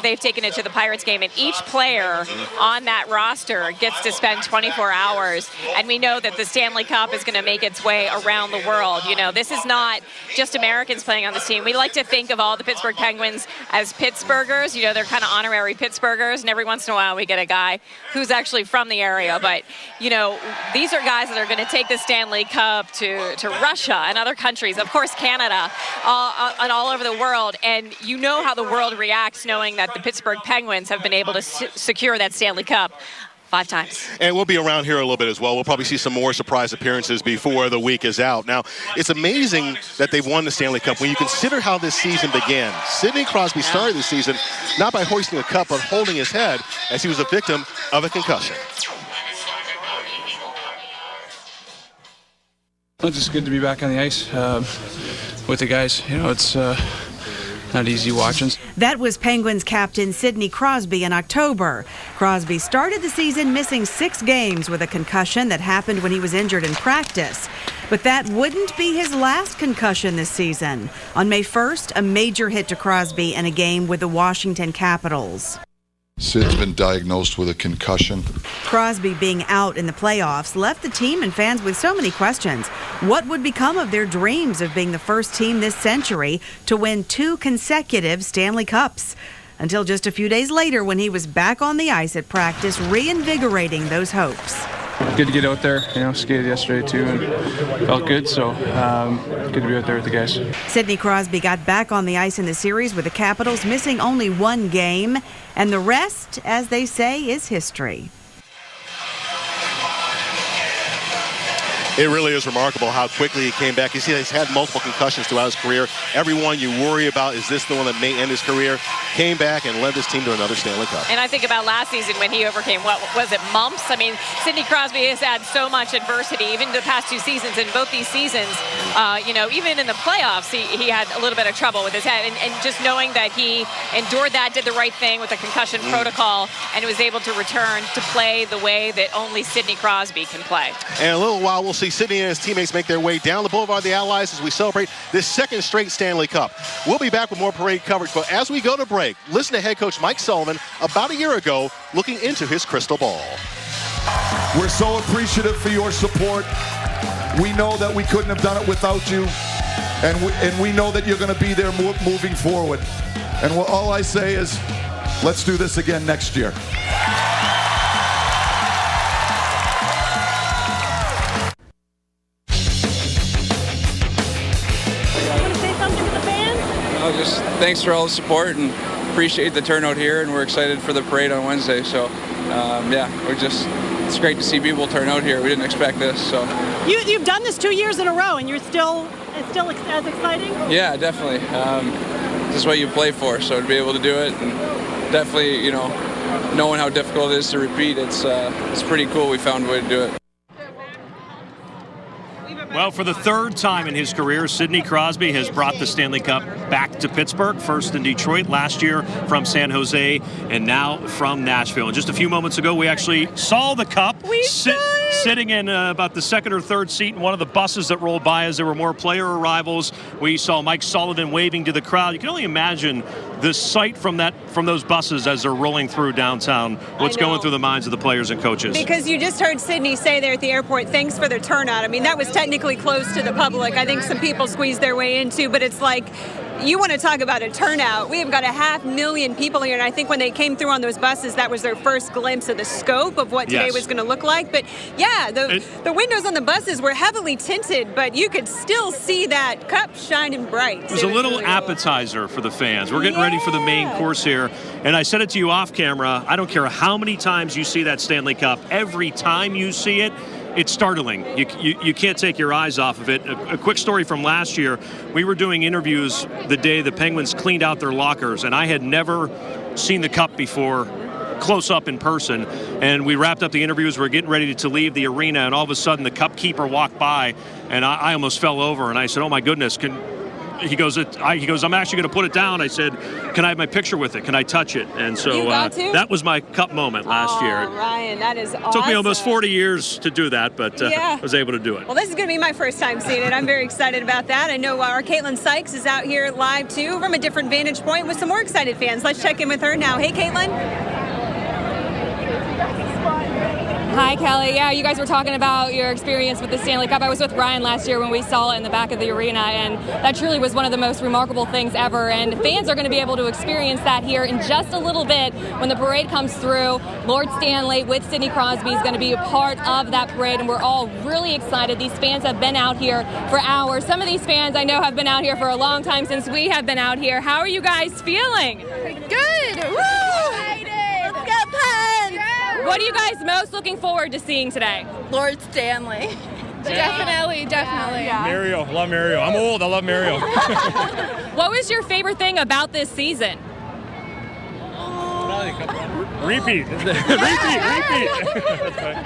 they've taken it to the Pirates game, and each player on that roster gets to spend 24 hours. And we know that the Stanley Cup is going to make its way around the world. This is not just Americans playing on this team. We like to think of all the Pittsburgh Penguins as Pittsburghers. They're kind of honorary Pittsburghers, and every once in a while we get a guy who's actually from the area. But, these are guys that are going to take the Stanley Cup to Russia and other countries, of course, Canada, and all over the world. And you know how the world reacts knowing that the Pittsburgh Penguins have been able to secure that Stanley Cup 5 times. And we'll be around here a little bit as well. We'll probably see some more surprise appearances before the week is out. Now, it's amazing that they've won the Stanley Cup. When you consider how this season began, Sidney Crosby started the season not by hoisting a cup, but holding his head as he was a victim of a concussion. It's just good to be back on the ice with the guys. It's not easy watching. That was Penguins captain Sidney Crosby in October. Crosby started the season missing 6 games with a concussion that happened when he was injured in practice. But that wouldn't be his last concussion this season. On May 1st, a major hit to Crosby in a game with the Washington Capitals. Sid's been diagnosed with a concussion. Crosby being out in the playoffs left the team and fans with so many questions. What would become of their dreams of being the first team this century to win 2 consecutive Stanley Cups? Until just a few days later when he was back on the ice at practice, reinvigorating those hopes. Good to get out there, skated yesterday too, and felt good, so good to be out there with the guys. Sidney Crosby got back on the ice in the series with the Capitals, missing only 1 game, and the rest, as they say, is history. It really is remarkable how quickly he came back. You see, he's had multiple concussions throughout his career. Every one you worry about, is this the one that may end his career? Came back and led this team to another Stanley Cup. And I think about last season when he overcame, what was it, mumps? I mean, Sidney Crosby has had so much adversity, even the past 2 seasons. In both these seasons, even in the playoffs, he had a little bit of trouble with his head. And just knowing that he endured that, did the right thing with the concussion protocol, and was able to return to play the way that only Sidney Crosby can play. And in a little while, we'll see quickly Sidney and his teammates make their way down the Boulevard of the Allies as we celebrate this second straight Stanley Cup. We'll be back with more parade coverage, but as we go to break, listen to head coach Mike Sullivan about a year ago looking into his crystal ball. We're so appreciative for your support. We know that we couldn't have done it without you, and we know that you're going to be there moving forward. And all I say is, let's do this again next year. Just thanks for all the support and appreciate the turnout here, and we're excited for the parade on Wednesday. So, it's great to see people turn out here. We didn't expect this. So you've done this 2 years in a row, and it's still as exciting? Yeah, definitely. This is what you play for, so to be able to do it, and definitely, knowing how difficult it is to repeat, it's pretty cool. We found a way to do it. Well, for the third time in his career, Sidney Crosby has brought the Stanley Cup back to Pittsburgh, first in Detroit, last year from San Jose, and now from Nashville. And just a few moments ago, we actually saw the Cup sitting in about the second or third seat in one of the buses that rolled by as there were more player arrivals. We saw Mike Sullivan waving to the crowd. You can only imagine the sight from those buses as they're rolling through downtown, what's going through the minds of the players and coaches. Because you just heard Sidney say there at the airport, thanks for the turnout. I mean, that was technically close to the public. I think some people squeezed their way into, but it's like, you want to talk about a turnout. We have got 500,000 people here, and I think when they came through on those buses, that was their first glimpse of the scope of what today was going to look like. But yeah, the windows on the buses were heavily tinted, but you could still see that cup shining bright. It was a little really appetizer for the fans. We're getting ready for the main course here, and I said it to you off camera, I don't care how many times you see that Stanley Cup, every time you see it, it's startling. You can't take your eyes off of it. A quick story from last year, we were doing interviews the day the Penguins cleaned out their lockers, and I had never seen the Cup before close up in person, and we wrapped up the interviews. We're getting ready to leave the arena, and all of a sudden the Cup keeper walked by, and I almost fell over, and I said, oh my goodness, he goes, I'm actually going to put it down. I said, can I have my picture with it? Can I touch it? And so that was my Cup moment last year. Ryan, that is awesome. It took me almost 40 years to do that, but I was able to do it. Well, this is going to be my first time seeing it. I'm very excited about that. I know our Caitlin Sykes is out here live, too, from a different vantage point with some more excited fans. Let's check in with her now. Hey, Caitlin. Hi, Kelly. Yeah, you guys were talking about your experience with the Stanley Cup. I was with Ryan last year when we saw it in the back of the arena, and that truly was one of the most remarkable things ever. And fans are going to be able to experience that here in just a little bit when the parade comes through. Lord Stanley with Sidney Crosby is going to be a part of that parade, and we're all really excited. These fans have been out here for hours. Some of these fans I know have been out here for a long time since we have been out here. How are you guys feeling? Good. Woo! Excited. Let's get pumped. Yeah. What are you guys most looking forward to seeing today? Lord Stanley. Definitely. Yeah. Mario. I love Mario. I'm old. I love Mario. What was your favorite thing about this season? Repeat.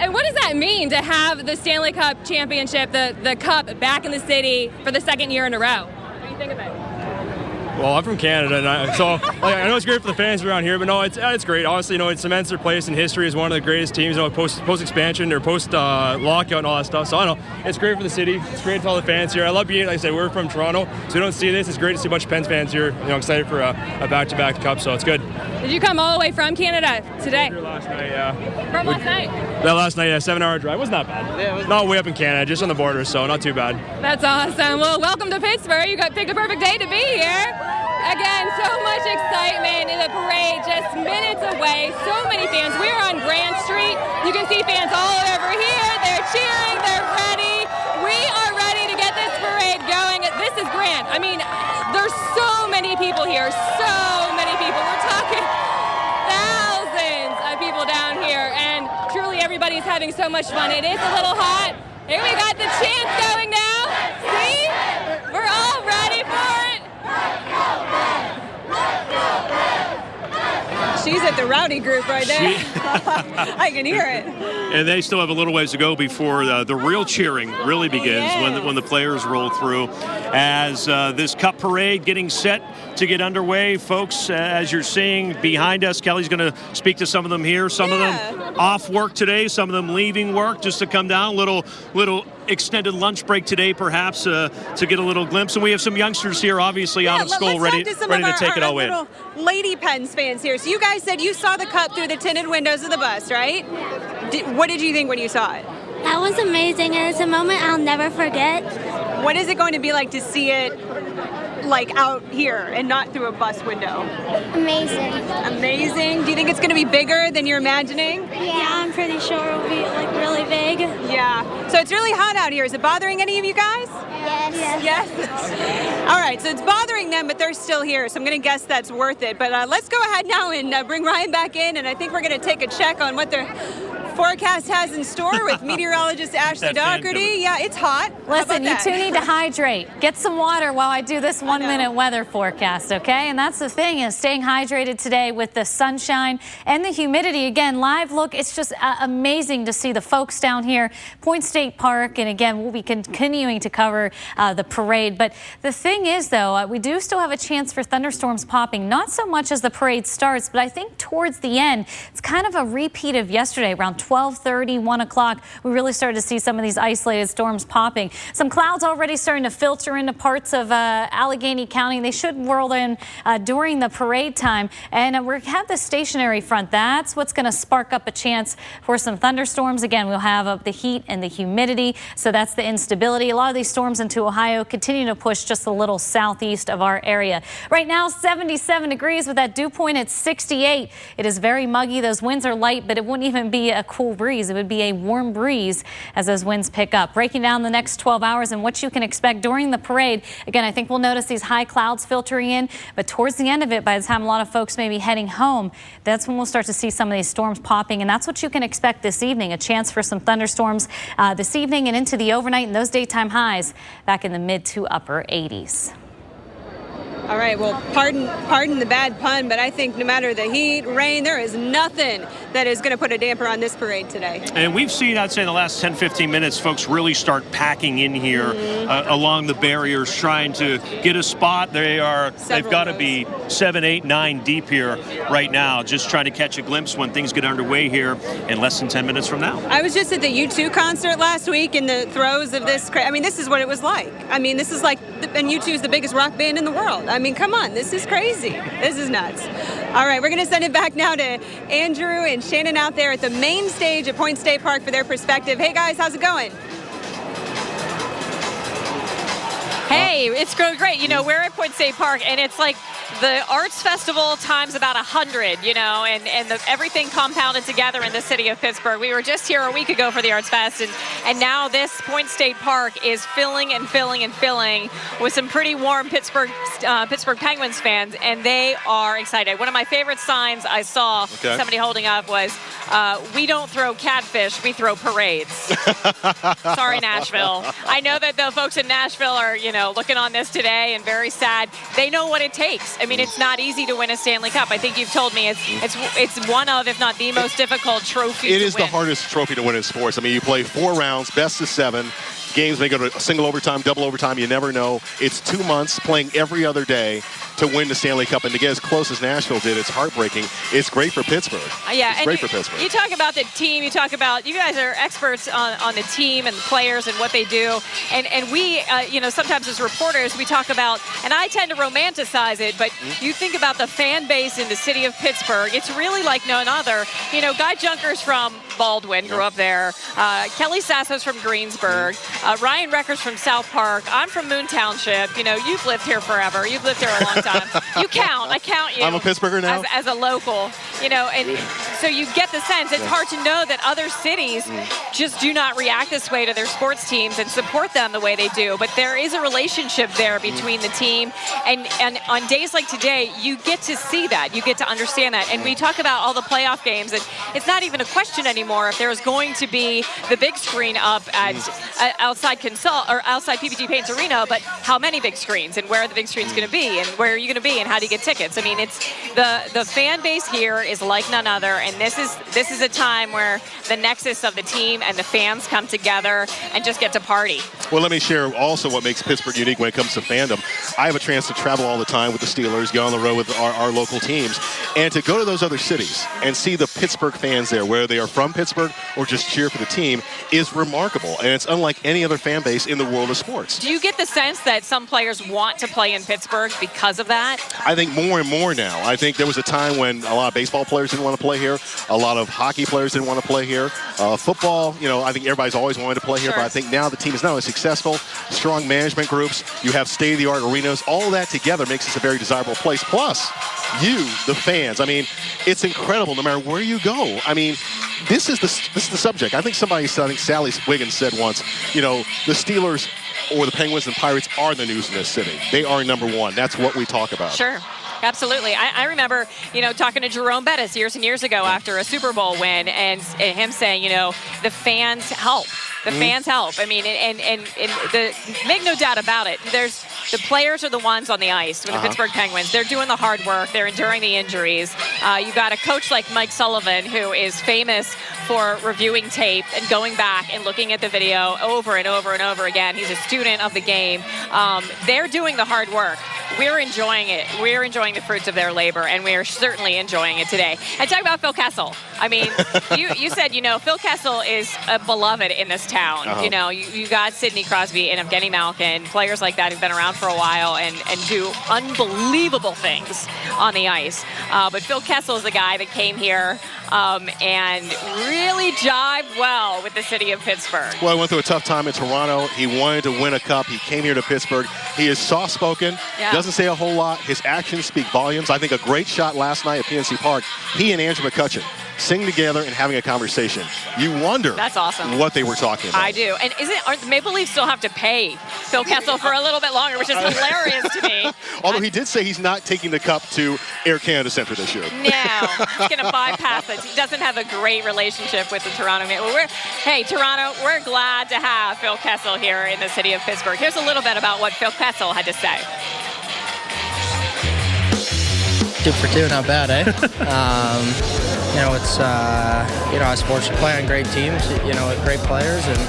And what does that mean to have the Stanley Cup championship, the cup back in the city for the second year in a row? What do you think of it? Well, I'm from Canada, and I know it's great for the fans around here, but no, it's great. Obviously, it cements their place in history as one of the greatest teams, post expansion or post lockout and all that stuff. So I don't know, it's great for the city. It's great to all the fans here. I love being, like I said, we're from Toronto, so we don't see this. It's great to see a bunch of Pens fans here. Excited for a back-to-back cup, so it's good. Did you come all the way from Canada today? Here last night, yeah. From last night? Yeah, last night, 7-hour drive. It wasn't that bad. Yeah, it was not way up in Canada, just on the border, so not too bad. That's awesome. Well, welcome to Pittsburgh. You picked a perfect day to be here. Again, so much excitement in the parade, just minutes away. So many fans. We're on Grand Street. You can see fans all over here. They're cheering. They're ready. We are ready to get this parade going. This is grand. I mean, there's so many people here. So many people. We're talking thousands of people down here, and truly everybody's having so much fun. It is a little hot. Here we got the chants going now. See? We're all ready for it. She's at the rowdy group right there. I can hear it. And they still have a little ways to go before the real cheering really begins when the players roll through. As this Cup parade getting set to get underway, folks, as you're seeing behind us, Kelly's going to speak to some of them here. Some of them off work today, some of them leaving work just to come down. Little extended lunch break today, perhaps, to get a little glimpse. And we have some youngsters here, obviously, out of school, ready to take it all in. Little Lady Pens fans here. So you guys said you saw the cup through the tinted windows of the bus, right? What did you think when you saw it? That was amazing, and it's a moment I'll never forget. What is it going to be like to see it like out here and not through a bus window? Amazing. Amazing? Do you think it's going to be bigger than you're imagining? Yeah, I'm pretty sure it'll be like really big. Yeah. So it's really hot out here. Is it bothering any of you guys? Yes. Yes? All right, so it's bothering them, but they're still here, so I'm going to guess that's worth it. But let's go ahead now and bring Ryan back in, and I think we're going to take a check on what their forecast has in store with meteorologist Ashley Doherty. Yeah, it's hot. Listen, you two need to hydrate. Get some water while I do this 1 minute weather forecast, okay? And that's the thing, is staying hydrated today with the sunshine and the humidity. Again, live look, it's just amazing to see the folks down here, Point State Park. And again, we'll be continuing to cover the parade. But the thing is, though, we do still have a chance for thunderstorms popping, not so much as the parade starts, but I think towards the end, it's kind of a repeat of yesterday, around 12:30, 1 o'clock, we really started to see some of these isolated storms popping. Some clouds already starting to filter into parts of Allegheny County. They should whirl in during the parade time. And we have the stationary front. That's what's going to spark up a chance for some thunderstorms. Again, we'll have the heat and the humidity, so that's the instability. A lot of these storms into Ohio continue to push just a little southeast of our area. Right now, 77 degrees with that dew point at 68. It is very muggy. Those winds are light, but it wouldn't even be a cool breeze. It would be a warm breeze as those winds pick up. Breaking down the next 12 hours and what you can expect during the parade. Again, I think we'll notice these high clouds filtering in, but towards the end of it, by the time a lot of folks may be heading home, that's when we'll start to see some of these storms popping, and that's what you can expect this evening. A chance for some thunderstorms this evening and into the overnight, and those daytime highs back in the mid to upper 80s. All right, well, pardon the bad pun, but I think no matter the heat, rain, there is nothing that is going to put a damper on this parade today. And we've seen, I'd say, in the last 10, 15 minutes, folks really start packing in here along the barriers, trying to get a spot. They've got to be 7, 8, 9 deep here right now, just trying to catch a glimpse when things get underway here in less than 10 minutes from now. I was just at the U2 concert last week in the throes of this. I mean, this is what it was like. I mean, this is like, and U2 is the biggest rock band in the world. I mean, come on, this is crazy. This is nuts. All right, we're going to send it back now to Andrew and Shannon out there at the main stage at Point State Park for their perspective. Hey, guys, how's it going? Hey, it's going great. You know, we're at Point State Park, and it's like the Arts Festival times about 100, you know, and everything compounded together in the city of Pittsburgh. We were just here a week ago for the Arts Fest, and now this Point State Park is filling and filling and filling with some pretty warm Pittsburgh Penguins fans, and they are excited. One of my favorite signs I saw somebody holding up was, we don't throw catfish, we throw parades. Sorry, Nashville. I know that the folks in Nashville are, you know, looking on this today and very sad. They know what it takes. I mean, it's not easy to win a Stanley Cup. I think you've told me it's one of, if not the most difficult trophy to win. It is the hardest trophy to win in sports. I mean, you play 4 rounds, best of 7. Games may go to single overtime, double overtime. You never know. It's 2 months playing every other day to win the Stanley Cup. And to get as close as Nashville did, it's heartbreaking. It's great for Pittsburgh. Yeah, it's great for Pittsburgh. You talk about the team. You talk about, you guys are experts on the team and the players and what they do. And we, you know, sometimes as reporters, we talk about, and I tend to romanticize it, but you think about the fan base in the city of Pittsburgh. It's really like none other. You know, Guy Junker's from Baldwin, grew up there. Kelly Sasso's from Greensburg. Ryan Recker's from South Park. I'm from Moon Township. You know, you've lived here forever. You've lived here a long time. You count. I count you. I'm a Pittsburgher now. As a local. You know, and so you get the sense. It's hard to know that other cities just do not react this way to their sports teams and support them the way they do. But there is a relationship there between the team. And on days like today, you get to see that. You get to understand that. And we talk about all the playoff games. And it's not even a question anymore if there's going to be the big screen up at outside PPG Paints Arena, but how many big screens and where are the big screens going to be and where are you going to be and how do you get tickets? I mean, it's the fan base here is like none other, and this is a time where the nexus of the team and the fans come together and just get to party. Well, let me share also what makes Pittsburgh unique when it comes to fandom. I have a chance to travel all the time with the Steelers, get on the road with our local teams, And to go to those other cities and see the Pittsburgh fans there, whether they are from Pittsburgh or just cheer for the team, is remarkable. And it's unlike any other fan base in the world of sports. Do you get the sense that some players want to play in Pittsburgh because of that? I think more and more now. I think there was a time when a lot of baseball players didn't want to play here. A lot of hockey players didn't want to play here. Football, I think everybody's always wanted to play here. Sure. But I think now the team is not only successful, strong management groups, you have state-of-the-art arenas. All that together makes this a very desirable place. Plus, you, the fans. I mean, it's incredible no matter where you go. I mean, this is the subject. I think Sally Wiggins said once, the Steelers or the Penguins and Pirates are the news in this city. They are number one. That's what we talk about. Sure. Absolutely. I remember, talking to Jerome Bettis years and years ago after a Super Bowl win and him saying, the fans help. The fans help. I mean, and make no doubt about it. The players are the ones on the ice with the Pittsburgh Penguins. They're doing the hard work. They're enduring the injuries. You got a coach like Mike Sullivan, who is famous for reviewing tape and going back and looking at the video over and over and over again. He's a student of the game. They're doing the hard work. We're enjoying it. We're enjoying the fruits of their labor, and we are certainly enjoying it today. And talk about Phil Kessel. I mean, you said, Phil Kessel is a beloved in this town. You got Sidney Crosby and Evgeny Malkin, players like that who've been around for a while and do unbelievable things on the ice. But Phil Kessel is the guy that came here and really jived well with the city of Pittsburgh. Well, he went through a tough time in Toronto. He wanted to win a cup. He came here to Pittsburgh. He is soft-spoken, doesn't say a whole lot. His actions speak volumes. I think a great shot last night at PNC Park. He and Andrew McCutcheon sing together and having a conversation. You wonder That's awesome. What they were talking about. I do. And aren't the Maple Leafs still have to pay Phil Kessel for a little bit longer, which is hilarious to me. Although he did say he's not taking the cup to Air Canada Centre this year. No, he's going to bypass it. He doesn't have a great relationship with the Toronto Maple Leafs. Hey, Toronto, we're glad to have Phil Kessel here in the city of Pittsburgh. Here's a little bit about what Phil Kessel had to say. 2 for 2, not bad, eh? It's, I was fortunate to play on great teams, with great players, and,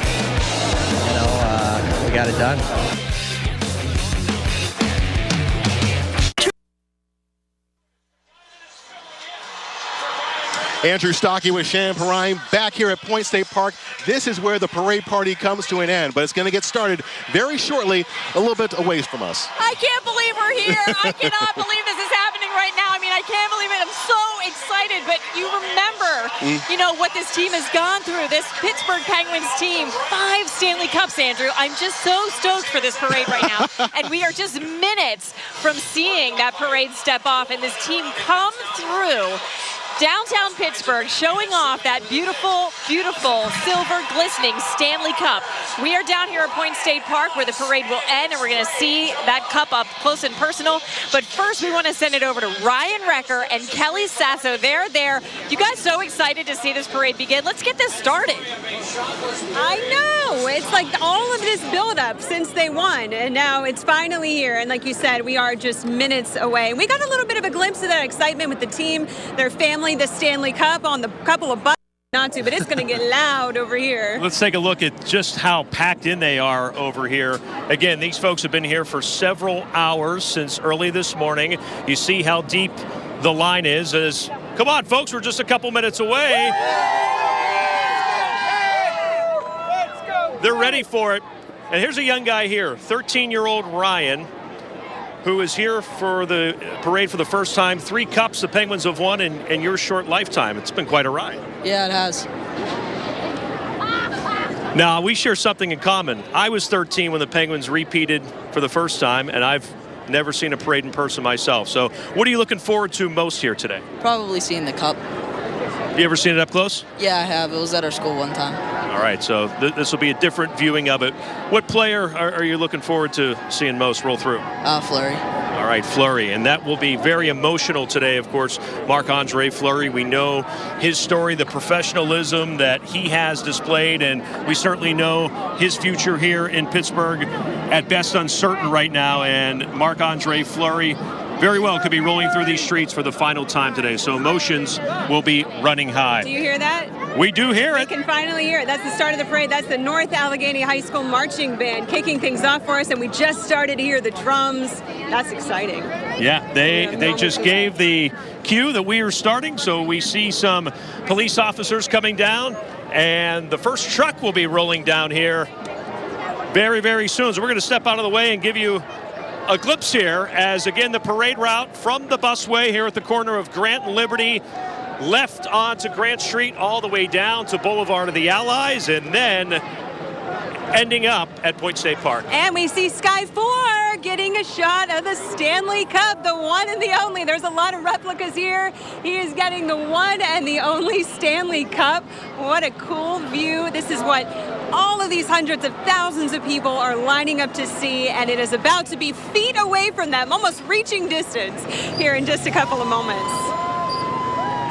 we got it done. Andrew Stockey with Shannon Perrine back here at Point State Park. This is where the parade party comes to an end, but it's going to get started very shortly, a little bit away from us. I can't believe we're here. I cannot believe this is happening right now. I mean, I can't believe it. I'm so excited, but you remember, what this team has gone through. This Pittsburgh Penguins team, 5 Stanley Cups, Andrew. I'm just so stoked for this parade right now. And we are just minutes from seeing that parade step off and this team come through downtown Pittsburgh, showing off that beautiful, beautiful, silver glistening Stanley Cup. We are down here at Point State Park where the parade will end, and we're going to see that cup up close and personal. But first, we want to send it over to Ryan Recker and Kelly Sasso. They're there. You guys so excited to see this parade begin? Let's get this started. I know. It's like all of this buildup since they won, and now it's finally here. And like you said, we are just minutes away. We got a little bit of a glimpse of that excitement with the team, their family, the Stanley Cup on the couple of buttons. Not to, but it's going to get loud over here. Let's take a look at just how packed in they are over here. Again, these folks have been here for several hours since early this morning. You see how deep the line is. Come on, folks, we're just a couple minutes away. They're ready for it. And here's a young guy here, 13-year-old Ryan, who is here for the parade for the first time. 3 cups the Penguins have won in your short lifetime. It's been quite a ride. Yeah, it has. Now, we share something in common. I was 13 when the Penguins repeated for the first time, and I've never seen a parade in person myself. So what are you looking forward to most here today? Probably seeing the cup. You ever seen it up close? Yeah, I have. It was at our school one time. All right, so this will be a different viewing of it. What player are you looking forward to seeing most roll through? Fleury. All right, Fleury, and that will be very emotional today, of course. Marc-Andre Fleury, we know his story, the professionalism that he has displayed, and we certainly know his future here in Pittsburgh, at best uncertain right now, and Marc-Andre Fleury very well could be rolling through these streets for the final time today, so emotions will be running high. Do you hear that? We do hear it. We can finally hear it. That's the start of the parade. That's the North Allegheny High School Marching Band kicking things off for us, and we just started to hear the drums. That's exciting. Yeah, they just gave the cue that we are starting, so we see some police officers coming down, and the first truck will be rolling down here very, very soon. So we're going to step out of the way and give you a glimpse here as, again, the parade route from the busway here at the corner of Grant and Liberty, left onto Grant Street all the way down to Boulevard of the Allies, and then ending up at Point State Park. And we see Sky 4 getting a shot of the Stanley Cup, the one and the only. There's a lot of replicas here. He is getting the one and the only Stanley Cup. What a cool view. This is what all of these hundreds of thousands of people are lining up to see, and it is about to be feet away from them, almost reaching distance here in just a couple of moments.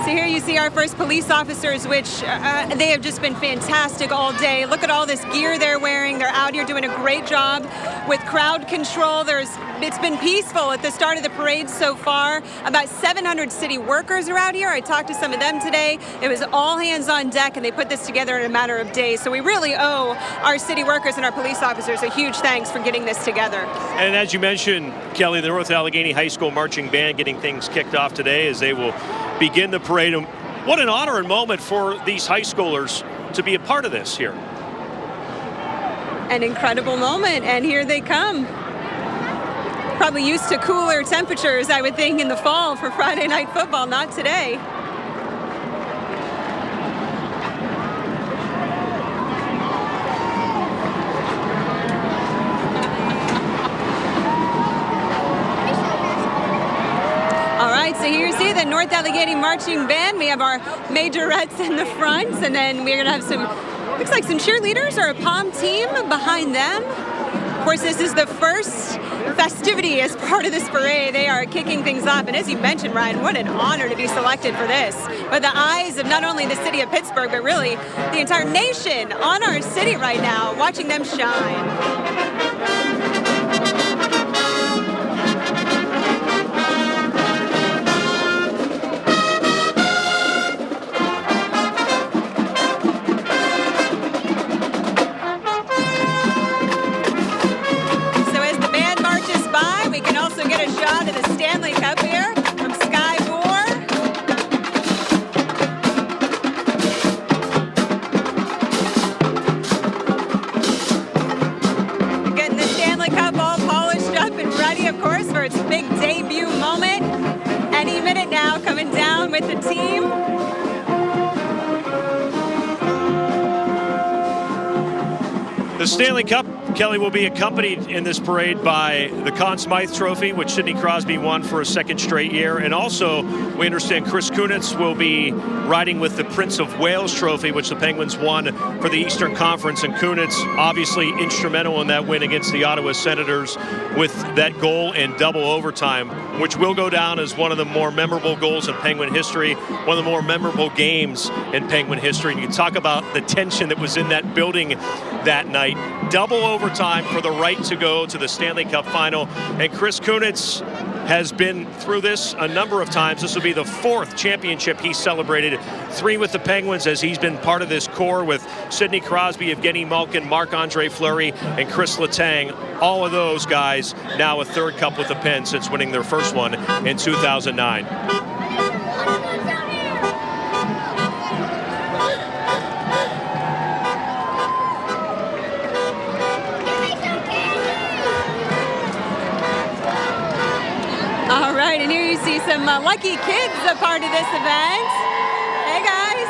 So here you see our first police officers, which they have just been fantastic all day. Look at all this gear they're wearing. They're out here doing a great job with crowd control. It's been peaceful at the start of the parade so far. About 700 city workers are out here. I talked to some of them today. It was all hands on deck, and they put this together in a matter of days. So we really owe our city workers and our police officers a huge thanks for getting this together. And as you mentioned, Kelly, the North Allegheny High School Marching Band getting things kicked off today as they will begin the parade. And what an honor and moment for these high schoolers to be a part of this here. An incredible moment, and here they come. Probably used to cooler temperatures, I would think, in the fall for Friday night football, not today. All right, so here you see the North Allegheny Marching Band. We have our majorettes in the front, and then we're going to have some, looks like some cheerleaders or a pom team behind them. Of course, this is the first festivity as part of this parade. They are kicking things off, and as you mentioned, Ryan, what an honor to be selected for this. With the eyes of not only the city of Pittsburgh, but really the entire nation on our city right now, watching them shine. Stanley Cup here from Sky 4. Getting the Stanley Cup all polished up and ready, of course, for its big debut moment. Any minute now, coming down with the team. The Stanley Cup, Kelly, will be accompanied in this parade by the Conn Smythe Trophy, which Sidney Crosby won for a second straight year. And also, we understand Chris Kunitz will be riding with the Prince of Wales Trophy, which the Penguins won for the Eastern Conference. And Kunitz, obviously instrumental in that win against the Ottawa Senators with that goal in double overtime, which will go down as one of the more memorable goals in Penguin history, one of the more memorable games in Penguin history. And you talk about the tension that was in that building that night. Double overtime for the right to go to the Stanley Cup final. And Chris Kunitz has been through this a number of times. This will be the fourth championship he's celebrated. 3 with the Penguins, as he's been part of this core with Sidney Crosby, Evgeny Malkin, Marc-Andre Fleury, and Chris Letang. All of those guys now a third cup with the Pens since winning their first one in 2009. All right, and here you see some lucky kids a part of this event. Hey, guys.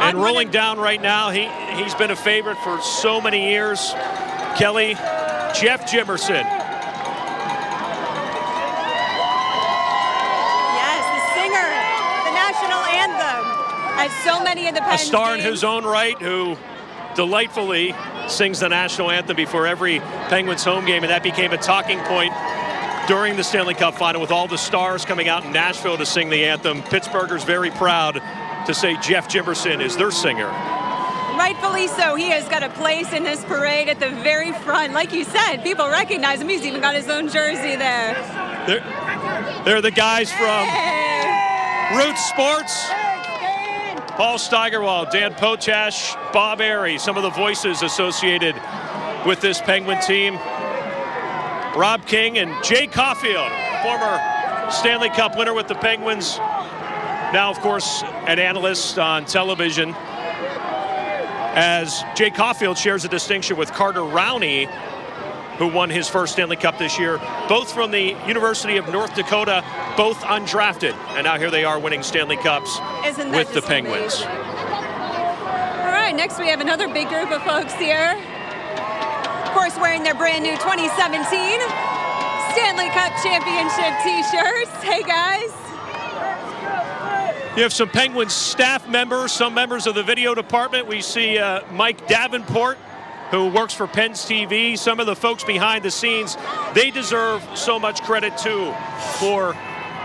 And rolling down right now, he's been a favorite for so many years. Kelly, Jeff Jimerson. Yes, the singer, the national anthem, as so many of the Pens A star games. in his own right, who delightfully sings the national anthem before every Penguins home game, and that became a talking point during the Stanley Cup final with all the stars coming out in Nashville to sing the anthem. Pittsburghers very proud to say Jeff Jimerson is their singer. Rightfully so. He has got a place in this parade at the very front. Like you said, people recognize him. He's even got his own jersey there. They're the guys from Root Sports. Paul Steigerwald, Dan Potash, Bob Airy, some of the voices associated with this Penguin team. Rob King and Jay Caulfield, former Stanley Cup winner with the Penguins. Now, of course, an analyst on television, as Jay Caulfield shares a distinction with Carter Rowney, who won his first Stanley Cup this year, both from the University of North Dakota, both undrafted. And now here they are winning Stanley Cups with the Penguins. Amazing? All right, next we have another big group of folks here. Of course, wearing their brand new 2017 Stanley Cup Championship t-shirts. Hey, guys. You have some Penguins staff members, some members of the video department. We see Mike Davenport, who works for Pens TV. Some of the folks behind the scenes, they deserve so much credit too for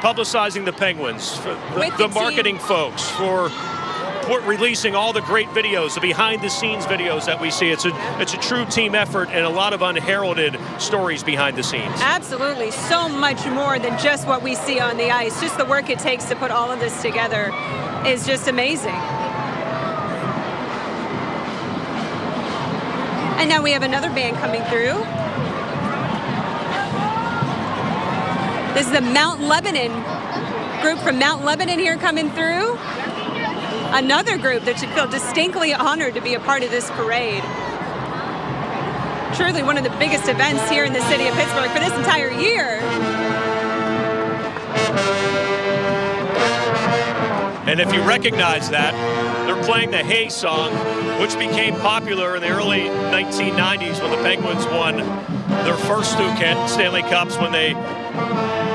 publicizing the Penguins, for the marketing folks, for releasing all the great videos, the behind-the-scenes videos that we see. It's a true team effort and a lot of unheralded stories behind the scenes. Absolutely. So much more than just what we see on the ice. Just the work it takes to put all of this together is just amazing. And now we have another band coming through. This is the Mount Lebanon group from Mount Lebanon here coming through. Another group that should feel distinctly honored to be a part of this parade. Truly one of the biggest events here in the city of Pittsburgh for this entire year. And if you recognize that, they're playing the Hey song, which became popular in the early 1990s when the Penguins won their first two Stanley Cups when they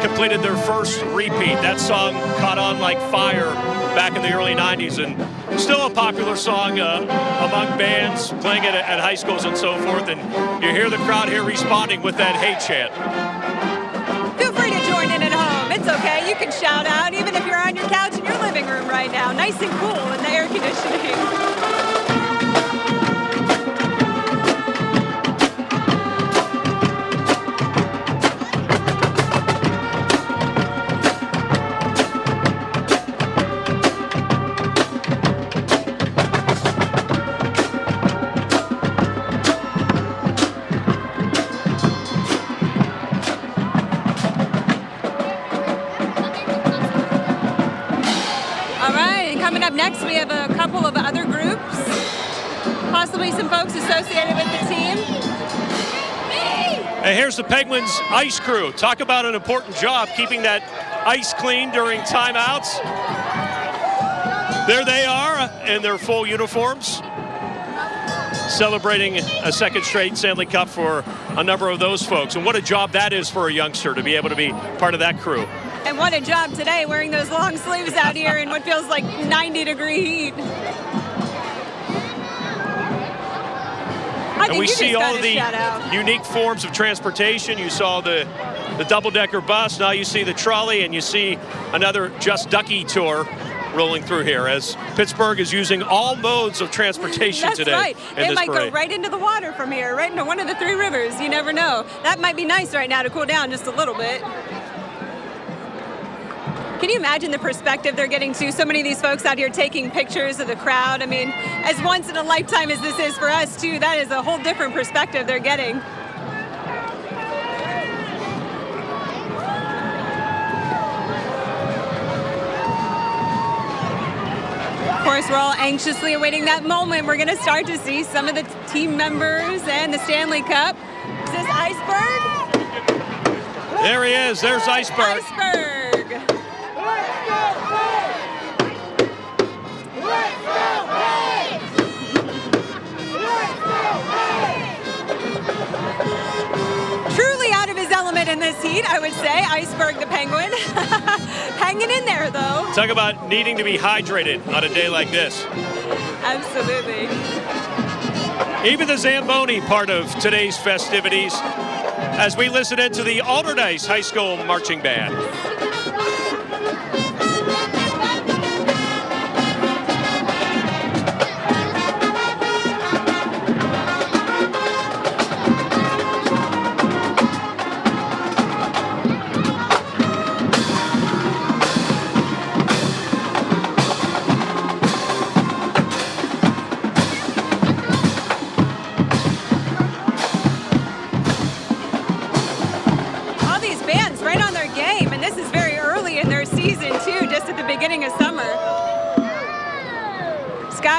completed their first repeat. That song caught on like fire back in the early 90s, and still a popular song among bands, playing it at high schools and so forth. And you hear the crowd here responding with that Hey chant. Feel free to join in at home. It's okay. You can shout out even if you're on your couch in your living room right now. Nice and cool in the air conditioning. Next, we have a couple of other groups, possibly some folks associated with the team. And here's the Penguins ice crew. Talk about an important job, keeping that ice clean during timeouts. There they are in their full uniforms, celebrating a second straight Stanley Cup for a number of those folks. And what a job that is for a youngster to be able to be part of that crew. And what a job today wearing those long sleeves out here in what feels like 90-degree heat. And we see all of the unique forms of transportation. You saw the double-decker bus. Now you see the trolley, and you see another Just Ducky tour rolling through here as Pittsburgh is using all modes of transportation today. That's right. They might go right into the water from here, right into one of the three rivers. You never know. That might be nice right now to cool down just a little bit. Can you imagine the perspective they're getting to? So many of these folks out here taking pictures of the crowd. I mean, as once in a lifetime as this is for us, too, that is a whole different perspective they're getting. Of course, we're all anxiously awaiting that moment. We're going to start to see some of the team members and the Stanley Cup. Is this Iceberg? There he is. There's Iceberg. Iceberg. Truly out of his element in this heat, I would say. Iceberg the Penguin. Hanging in there, though. Talk about needing to be hydrated on a day like this. Absolutely. Even the Zamboni part of today's festivities as we listen into the Alderdice High School Marching Band.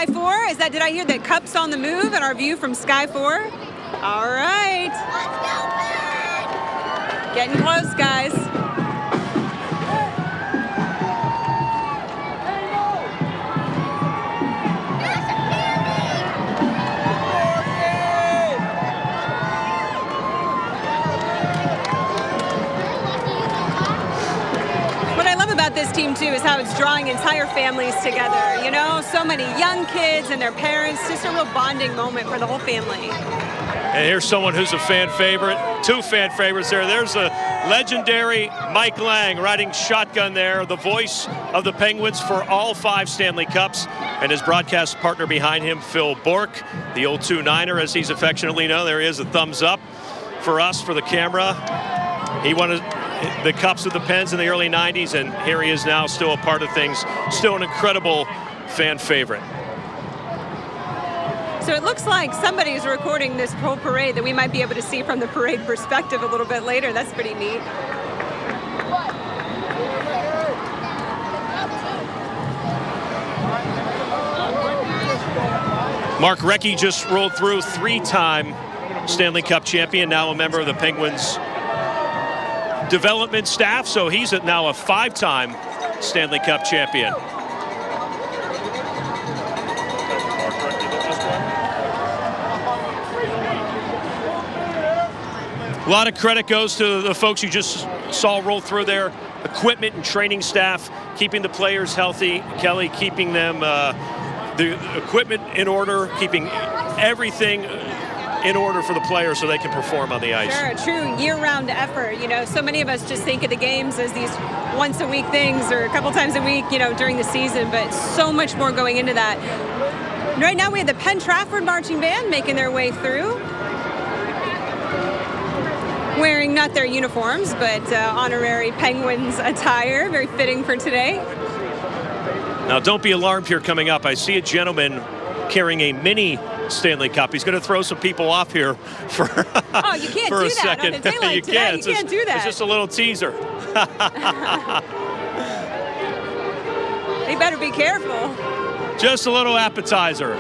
Sky 4, did I hear that Cup's on the move and our view from Sky 4? All right. Getting close, guys. About this team too is how it's drawing entire families together. You know, so many young kids and their parents, just a real bonding moment for the whole family. And here's someone who's a fan favorite. 2 fan favorites there. There's a legendary Mike Lang riding shotgun there, the voice of the Penguins for all 5 Stanley Cups, and his broadcast partner behind him, Phil Bourque, the old 2-9er, as he's affectionately known. There he is, a thumbs up for us, for the camera. He wanted the Cups with the Pens in the early 90s, and here he is now, still a part of things, still an incredible fan favorite. So it looks like somebody is recording this whole parade that we might be able to see from the parade perspective a little bit later. That's pretty neat. Mark Recchi just rolled through, 3-time Stanley Cup champion, now a member of the Penguins development staff, so he's now a 5-time Stanley Cup champion. A lot of credit goes to the folks you just saw roll through there, equipment and training staff, keeping the players healthy, Kelly, keeping them the equipment in order, keeping everything in order for the players so they can perform on the ice. Sure, a true year-round effort. You know, so many of us just think of the games as these once-a-week things or a couple times a week, you know, during the season, but so much more going into that. Right now we have the Penn Trafford Marching Band making their way through, wearing not their uniforms, but honorary Penguins attire, very fitting for today. Now, don't be alarmed here coming up. I see a gentleman carrying a mini Stanley Cup. He's going to throw some people off here for, oh, you can't for do a that second. on a day like today. You can't do that. It's just a little teaser. They better be careful. Just a little appetizer.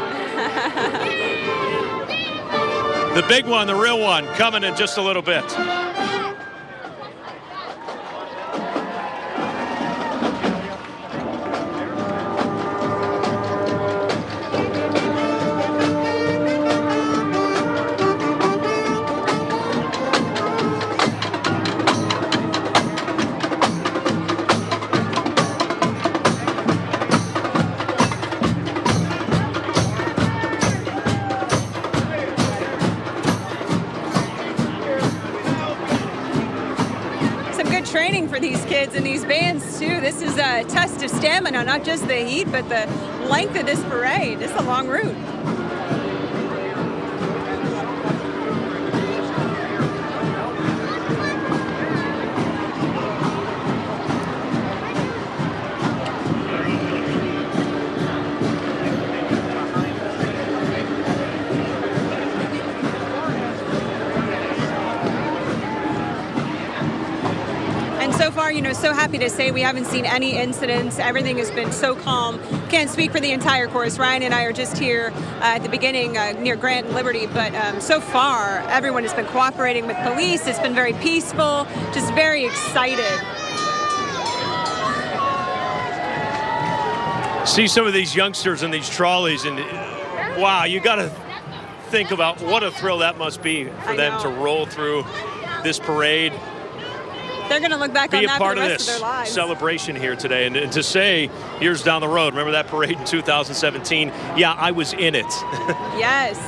The big one, the real one, coming in just a little bit. Training for these kids and these bands too. This is a test of stamina, not just the heat, but the length of this parade. It's a long route. So far, you know, so happy to say we haven't seen any incidents. Everything has been so calm. Can't speak for the entire course. Ryan and I are just here at the beginning near Grant and Liberty, but so far, everyone has been cooperating with police. It's been very peaceful, just very excited. See some of these youngsters in these trolleys, and wow, you got to think about what a thrill that must be for them to roll through this parade. They're going to look back on that for the rest of their lives. Celebration here today, and to say years down the road, remember that parade in 2017? Yeah, I was in it. Yes.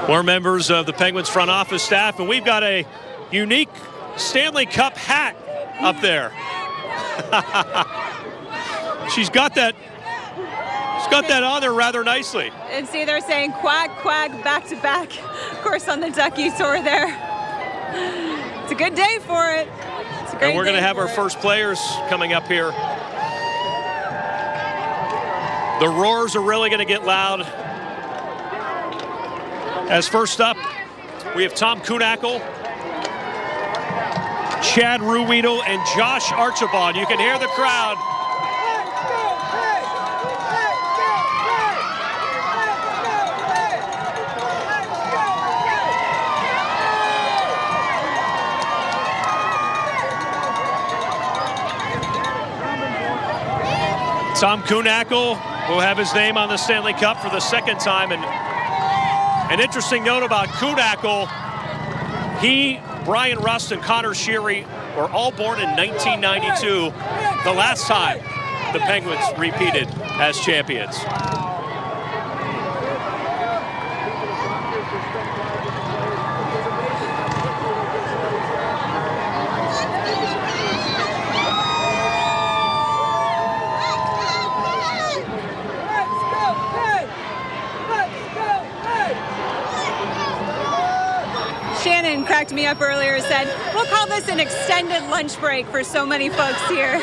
More members of the Penguins front office staff, and we've got a unique Stanley Cup hat up there. She's got that on there rather nicely. And see, they're saying quack, quack, back to back. Of course, on the Ducky tour there. It's a good day for it. It's a great and we're going to have our it. first players coming up here. The roars are really going to get loud. As first up, we have Tom Kuhnackel, Chad Ruweedle, and Josh Archibald. You can hear the crowd. Tom Kuhnackel will have his name on the Stanley Cup for the second time. And an interesting note about Kuhnackel, he, Brian Rust, and Connor Sheary were all born in 1992, the last time the Penguins repeated as champions. Shannon cracked me up earlier, said, we'll call this an extended lunch break for so many folks here.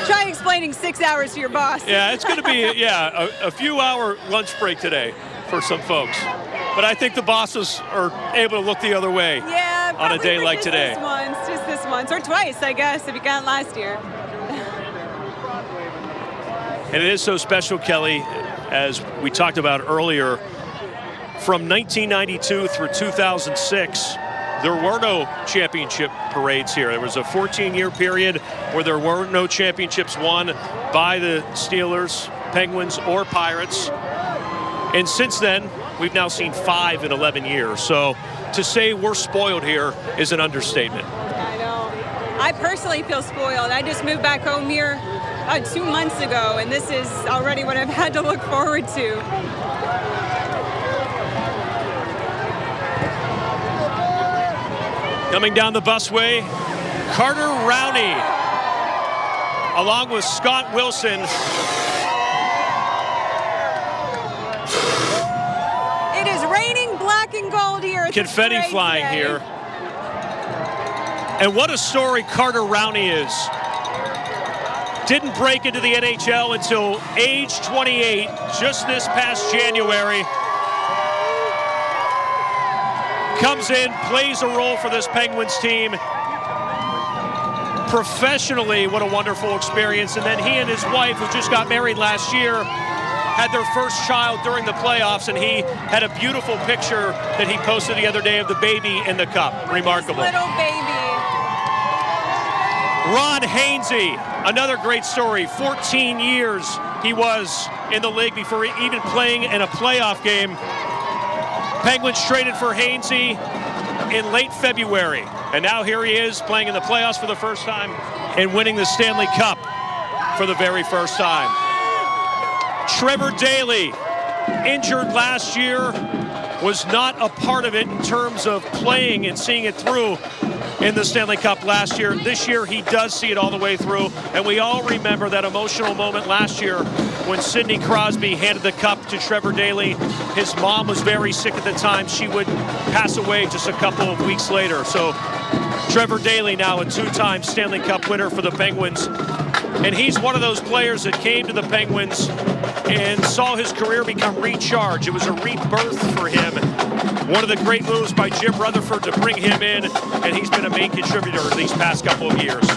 Try explaining 6 hours to your boss. Yeah, it's going to be, a few-hour lunch break today for some folks. But I think the bosses are able to look the other way on a day like today. Just this once, or twice, I guess, if you count last year. And it is so special, Kelly, as we talked about earlier. From 1992 through 2006, there were no championship parades here. There was a 14-year period where there were no championships won by the Steelers, Penguins, or Pirates. And since then, we've now seen 5 in 11 years. So to say we're spoiled here is an understatement. I know. I personally feel spoiled. I just moved back home here 2 months ago, and this is already what I've had to look forward to. Coming down the busway, Carter Rowney, along with Scott Wilson. It is raining black and gold here. Confetti flying here. And what a story Carter Rowney is. Didn't break into the NHL until age 28, just this past January. Comes in, plays a role for this Penguins team. Professionally, what a wonderful experience. And then he and his wife, who just got married last year, had their first child during the playoffs, and he had a beautiful picture that he posted the other day of the baby in the cup. Remarkable. Little baby. Ron Hainsey, another great story. 14 years he was in the league before even playing in a playoff game. Penguins traded for Hainsey in late February, and now here he is playing in the playoffs for the first time and winning the Stanley Cup for the very first time. Trevor Daley, injured last year, was not a part of it in terms of playing and seeing it through in the Stanley Cup last year. This year, he does see it all the way through, and we all remember that emotional moment last year when Sidney Crosby handed the cup to Trevor Daley. His mom was very sick at the time. She would pass away just a couple of weeks later. So Trevor Daley, now a 2-time Stanley Cup winner for the Penguins. And he's one of those players that came to the Penguins and saw his career become recharged. It was a rebirth for him. One of the great moves by Jim Rutherford to bring him in, and he's been a main contributor these past couple of years.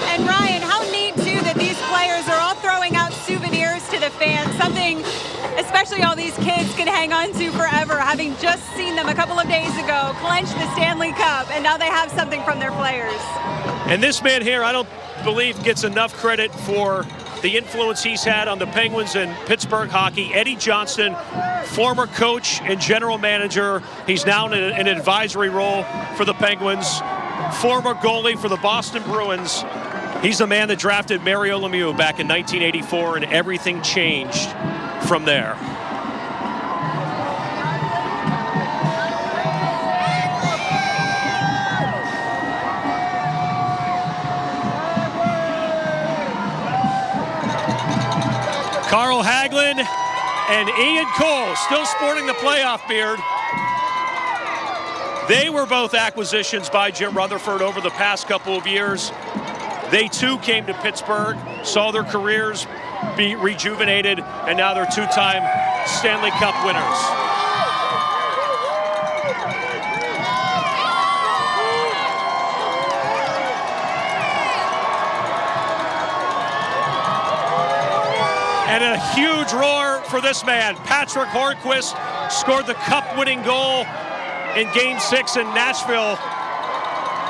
And Ryan, how neat too that these players are all throwing out souvenirs to the fans, something especially all these kids can hang on to forever, having just seen them a couple of days ago clinch the Stanley Cup, and now they have something from their players. And this man here, I don't believe gets enough credit for the influence he's had on the Penguins and Pittsburgh hockey. Eddie Johnston, former coach and general manager. He's now in an advisory role for the Penguins. Former goalie for the Boston Bruins. He's the man that drafted Mario Lemieux back in 1984, and everything changed from there. Carl Hagelin and Ian Cole still sporting the playoff beard. They were both acquisitions by Jim Rutherford over the past couple of years. They too came to Pittsburgh, saw their careers be rejuvenated, and now they're two-time Stanley Cup winners. And a huge roar for this man. Patrick Hornquist scored the cup-winning goal in Game 6 in Nashville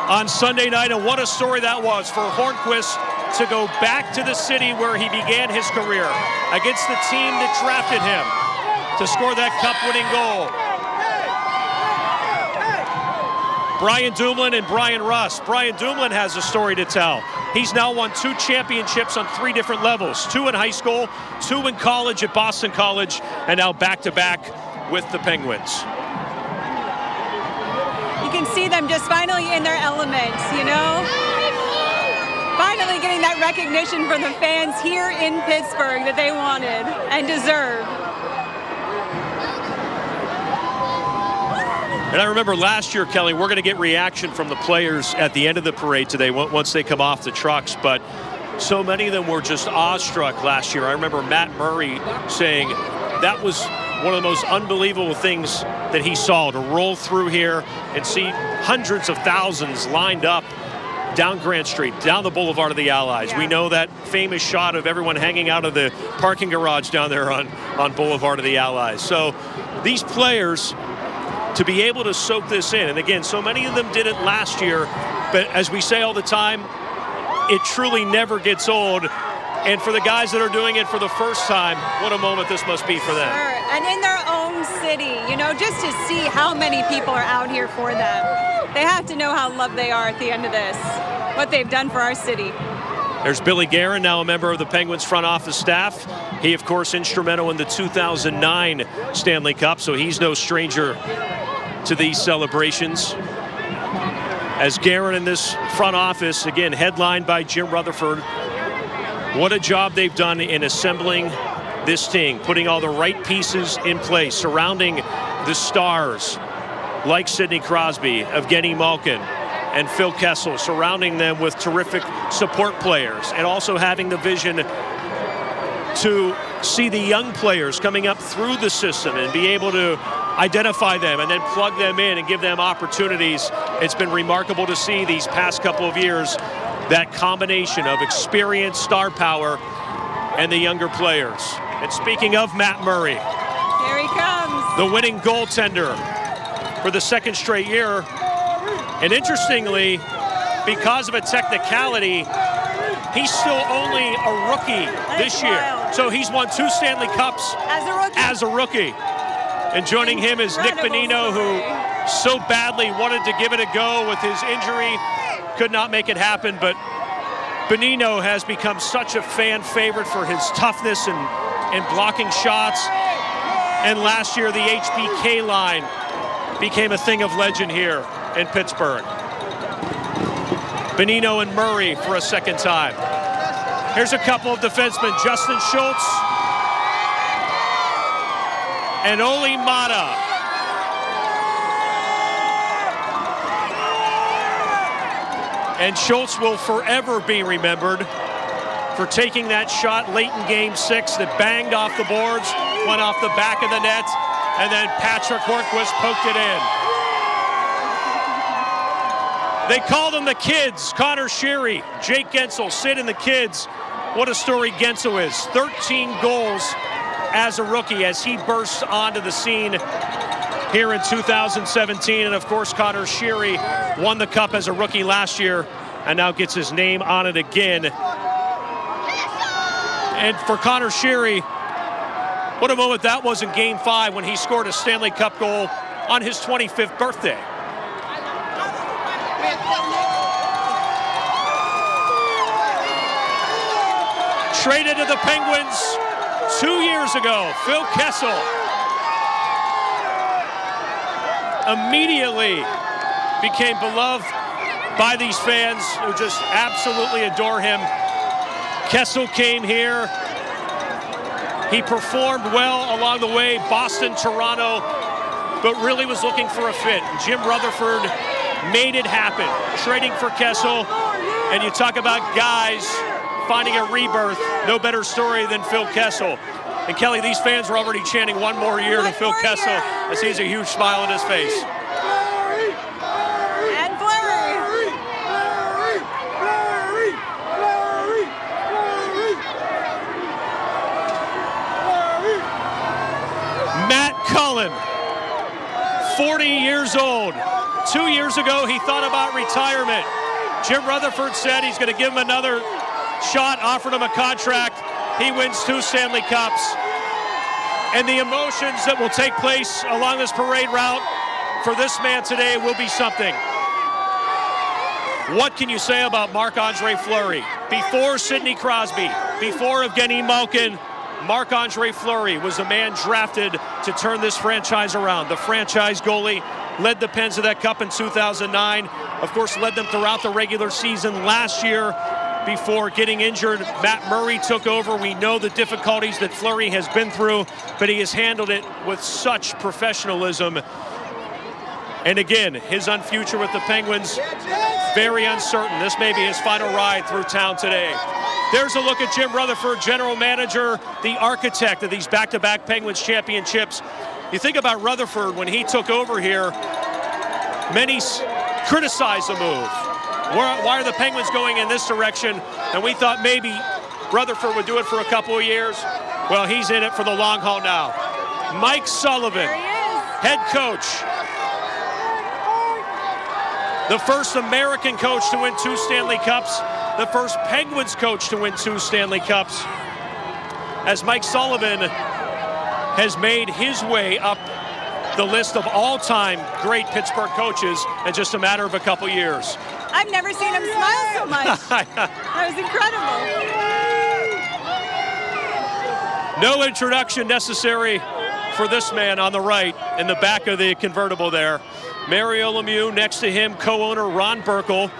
on Sunday night, and what a story that was for Hornquist to go back to the city where he began his career against the team that drafted him to score that cup-winning goal. Brian Dumoulin and Brian Rust. Brian Dumoulin has a story to tell. He's now won 2 championships on 3 different levels, 2 in high school, 2 in college at Boston College, and now back-to-back with the Penguins. You can see them just finally in their element, you know? Finally getting that recognition from the fans here in Pittsburgh that they wanted and deserve. And I remember last year, Kelly, we're going to get reaction from the players at the end of the parade today once they come off the trucks, but so many of them were just awestruck last year. I remember Matt Murray saying that was one of the most unbelievable things that he saw, to roll through here and see hundreds of thousands lined up down Grant Street, down the Boulevard of the Allies. We know that famous shot of everyone hanging out of the parking garage down there on Boulevard of the Allies. So these players, to be able to soak this in, and again, so many of them did it last year, but as we say all the time, it truly never gets old. And for the guys that are doing it for the first time, what a moment this must be for them. Sure. And in their own city, you know, just to see how many people are out here for them. They have to know how loved they are at the end of this, what they've done for our city. There's Billy Guerin, now a member of the Penguins front office staff. He, of course, instrumental in the 2009 Stanley Cup, so he's no stranger to these celebrations. As Guerin in this front office, again, headlined by Jim Rutherford, what a job they've done in assembling this team, putting all the right pieces in place, surrounding the stars like Sidney Crosby, Evgeny Malkin, and Phil Kessel, surrounding them with terrific support players, and also having the vision to see the young players coming up through the system and be able to identify them and then plug them in and give them opportunities. It's been remarkable to see these past couple of years that combination of experience, star power, and the younger players. And speaking of Matt Murray, here he comes, the winning goaltender for the 2nd straight year. And interestingly, because of a technicality, he's still only a rookie this year. So he's won 2 Stanley Cups as a rookie. And joining him is Nick Bonino, who so badly wanted to give it a go with his injury. Could not make it happen, but Bonino has become such a fan favorite for his toughness and blocking shots. And last year, the HBK line became a thing of legend here in Pittsburgh. Bonino and Murray for a second time. Here's a couple of defensemen, Justin Schultz and Oli Mata. And Schultz will forever be remembered for taking that shot late in Game 6 that banged off the boards, went off the back of the net, and then Patrick Hornquist poked it in. They called them the kids. Connor Sheary, Jake Gensel, Sid and the kids. What a story Gensel is. 13 goals as a rookie as he bursts onto the scene here in 2017. And of course, Connor Sheary won the cup as a rookie last year and now gets his name on it again. And for Connor Sheary, what a moment that was in Game 5 when he scored a Stanley Cup goal on his 25th birthday. Traded to the Penguins 2 years ago, Phil Kessel immediately became beloved by these fans who just absolutely adore him. Kessel came here. He performed well along the way. Boston, Toronto, but really was looking for a fit. Jim Rutherford made it happen, trading for Kessel. And you talk about guys finding a rebirth, no better story than Phil Kessel. And Kelly, these fans were already chanting one more year to Phil Kessel as he has a huge smile on his face. And Fleury. Matt Cullen, 40 years old. 2 years ago, he thought about retirement. Jim Rutherford said he's going to give him another shot, offered him a contract. He wins 2 Stanley Cups. And the emotions that will take place along this parade route for this man today will be something. What can you say about Marc-Andre Fleury? Before Sidney Crosby, before Evgeny Malkin, Marc-Andre Fleury was the man drafted to turn this franchise around. The franchise goalie, led the Pens to that cup in 2009. Of course, led them throughout the regular season last year before getting injured. Matt Murray took over. We know the difficulties that Fleury has been through, but he has handled it with such professionalism. And again, his future with the Penguins, very uncertain. This may be his final ride through town today. There's a look at Jim Rutherford, general manager, the architect of these back-to-back Penguins championships. You think about Rutherford when he took over here, many criticized the move. Why are the Penguins going in this direction? And we thought maybe Rutherford would do it for a couple of years. Well, he's in it for the long haul now. Mike Sullivan, head coach. The first American coach to win 2 Stanley Cups. The first Penguins coach to win 2 Stanley Cups. As Mike Sullivan has made his way up the list of all-time great Pittsburgh coaches in just a matter of a couple years. I've never seen him smile so much. That was incredible. No introduction necessary for this man on the right in the back of the convertible there. Mario Lemieux next to him, co-owner Ron Burkle,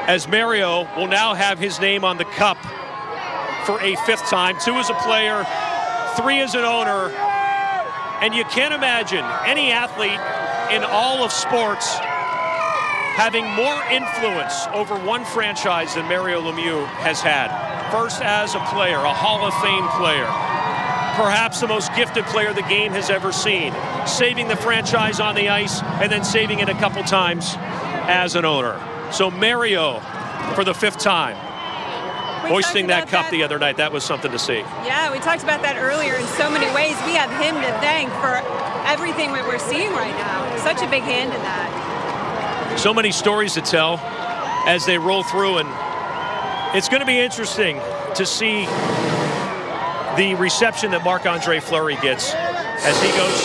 as Mario will now have his name on the cup for a 5th time. 2 as a player, 3 as an owner. And you can't imagine any athlete in all of sports having more influence over one franchise than Mario Lemieux has had. First as a player, a Hall of Fame player, perhaps the most gifted player the game has ever seen, saving the franchise on the ice and then saving it a couple times as an owner. So Mario for the 5th time, hoisting that cup the other night. That was something to see. Yeah, we talked about that earlier in so many ways. We have him to thank for everything that we're seeing right now. Such a big hand in that. So many stories to tell as they roll through, and it's going to be interesting to see the reception that Marc-Andre Fleury gets as he goes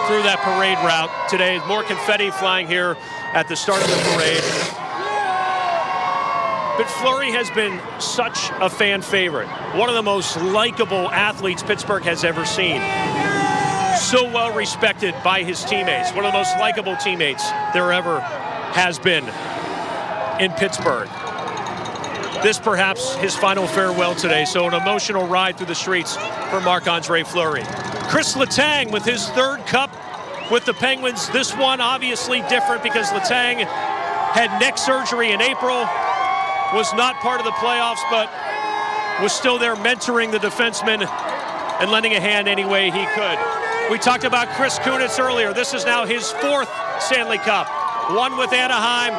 through that parade route today. More confetti flying here at the start of the parade. But Fleury has been such a fan favorite. One of the most likable athletes Pittsburgh has ever seen. So well respected by his teammates. One of the most likable teammates there ever has been in Pittsburgh. This perhaps his final farewell today. So an emotional ride through the streets for Marc-Andre Fleury. Chris Letang with his 3rd cup with the Penguins. This one obviously different because Letang had neck surgery in April. Was not part of the playoffs, but was still there mentoring the defenseman and lending a hand any way he could. We talked about Chris Kunitz earlier. This is now his 4th Stanley Cup. 1 with Anaheim,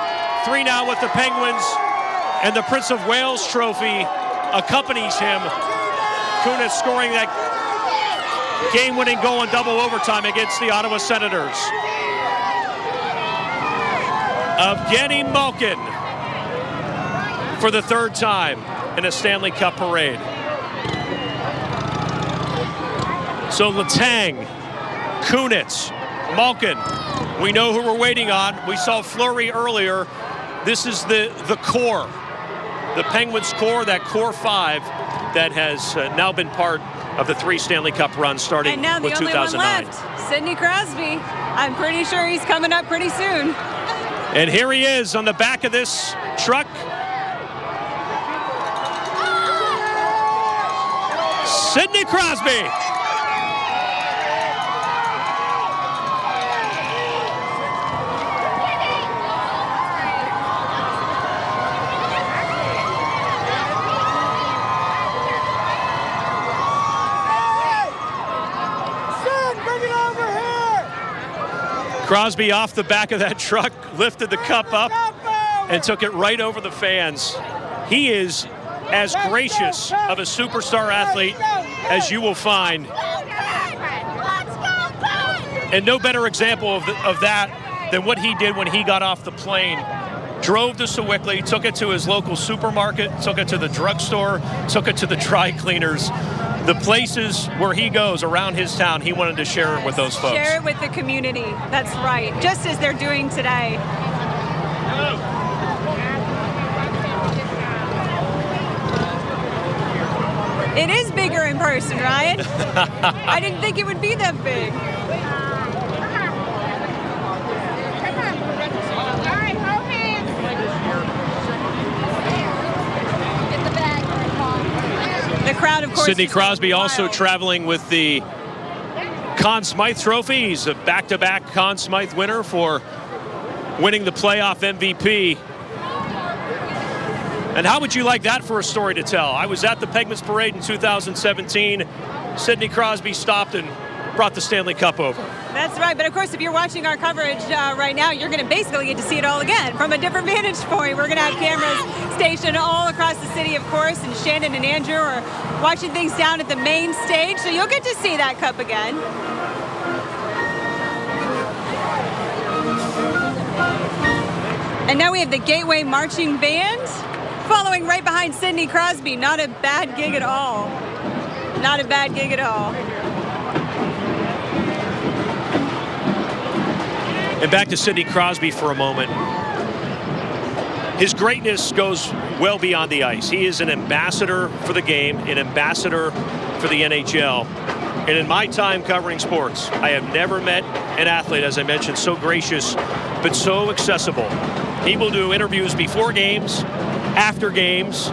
3 now with the Penguins, and the Prince of Wales trophy accompanies him. Kunitz scoring that game-winning goal in double overtime against the Ottawa Senators. Evgeny Malkin for the 3rd time in a Stanley Cup parade. So Letang, Kunitz, Malkin, we know who we're waiting on. We saw Fleury earlier. This is the core, the Penguins core, that core 5 that has now been part of the 3 Stanley Cup runs starting and now with the only 2009. one left, Sidney Crosby. I'm pretty sure he's coming up pretty soon. And here he is on the back of this truck. Sidney Crosby. Crosby off the back of that truck, lifted the cup up and took it right over the fans. He is as gracious of a superstar athlete as you will find. And no better example of that than what he did when he got off the plane. Drove to Sewickley, took it to his local supermarket, took it to the drugstore, took it to the dry cleaners. The places where he goes around his town, he wanted to share it with those folks. Share it with the community. That's right. Just as they're doing today. It is bigger in person, Ryan. I didn't think it would be that big. The crowd, of course. Sidney Crosby also traveling with the Conn Smythe Trophy. He's a back-to-back Conn Smythe winner for winning the playoff MVP. And how would you like that for a story to tell? I was at the Penguins Parade in 2017. Sidney Crosby stopped and brought the Stanley Cup over. That's right, but of course, if you're watching our coverage right now, you're going to basically get to see it all again from a different vantage point. We're going to have cameras stationed all across the city, of course, and Shannon and Andrew are watching things down at the main stage, so you'll get to see that cup again. And now we have the Gateway Marching Band following right behind Sidney Crosby. Not a bad gig at all. Not a bad gig at all. And back to Sidney Crosby for a moment. His greatness goes well beyond the ice. He is an ambassador for the game, an ambassador for the NHL. And in my time covering sports, I have never met an athlete, as I mentioned, so gracious, but so accessible. He will do interviews before games, after games,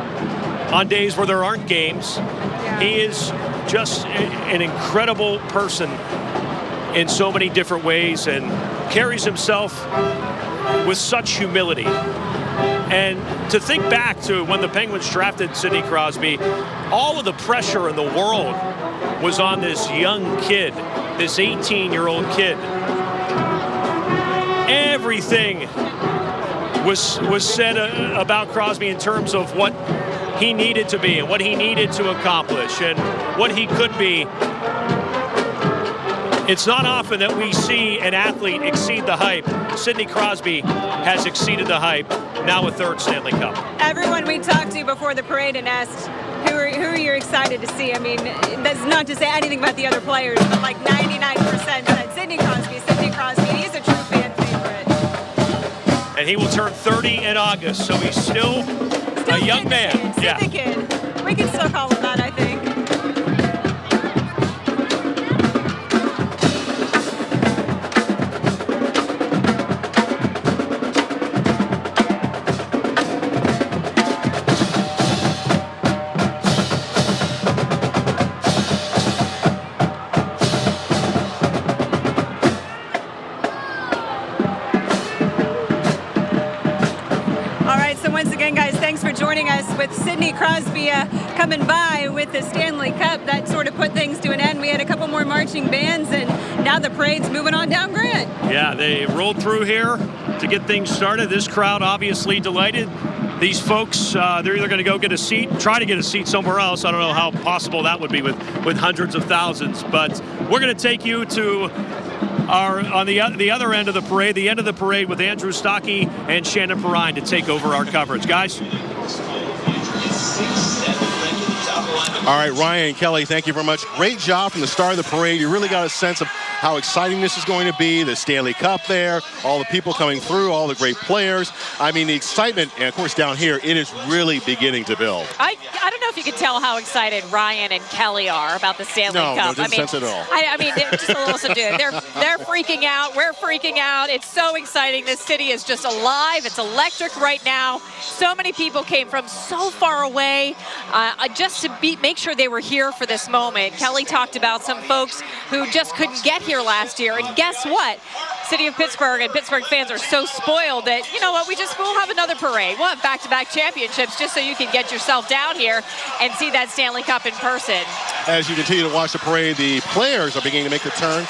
on days where there aren't games. He is just an incredible person in so many different ways and carries himself with such humility. And to think back to when the Penguins drafted Sidney Crosby, all of the pressure in the world was on this young kid, this 18-year-old kid. Everything was said about Crosby in terms of what he needed to be and what he needed to accomplish and what he could be. It's not often that we see an athlete exceed the hype. Sidney Crosby has exceeded the hype, now a third Stanley Cup. Everyone we talked to before the parade and asked who are you excited to see. I mean, that's not to say anything about the other players, but like 99% said Sidney Crosby, Sidney Crosby. He's a true fan favorite. And he will turn 30 in August, so he's still a young man. Still the kid. We can still call him that, I think. Joining us with Sidney Crosby coming by with the Stanley Cup. That sort of put things to an end. We had a couple more marching bands, and now the parade's moving on down Grant. Yeah, they rolled through here to get things started. This crowd obviously delighted. These folks, they're either going to go get a seat, try to get a seat somewhere else. I don't know how possible that would be with hundreds of thousands, but we're going to take you to on the other end of the parade, the end of the parade with Andrew Stockey and Shannon Perrine to take over our coverage. Guys? All right, Ryan, Kelly, thank you very much. Great job from the start of the parade. You really got a sense of how exciting this is going to be. The Stanley Cup there, all the people coming through, all the great players. I mean, the excitement, and of course down here, it is really beginning to build. I don't know if you can tell how excited Ryan and Kelly are about the Stanley Cup. No, didn't sense at all. I mean, they're just a little subdued. They're freaking out. We're freaking out. It's so exciting. This city is just alive. It's electric right now. So many people came from so far away just to make sure they were here for this moment. Kelly talked about some folks who just couldn't get here last year. And guess what? City of Pittsburgh and Pittsburgh fans are so spoiled that, you know what, we'll have another parade. We'll have back-to-back championships just so you can get yourself down here and see that Stanley Cup in person. As you continue to watch the parade, the players are beginning to make the turn.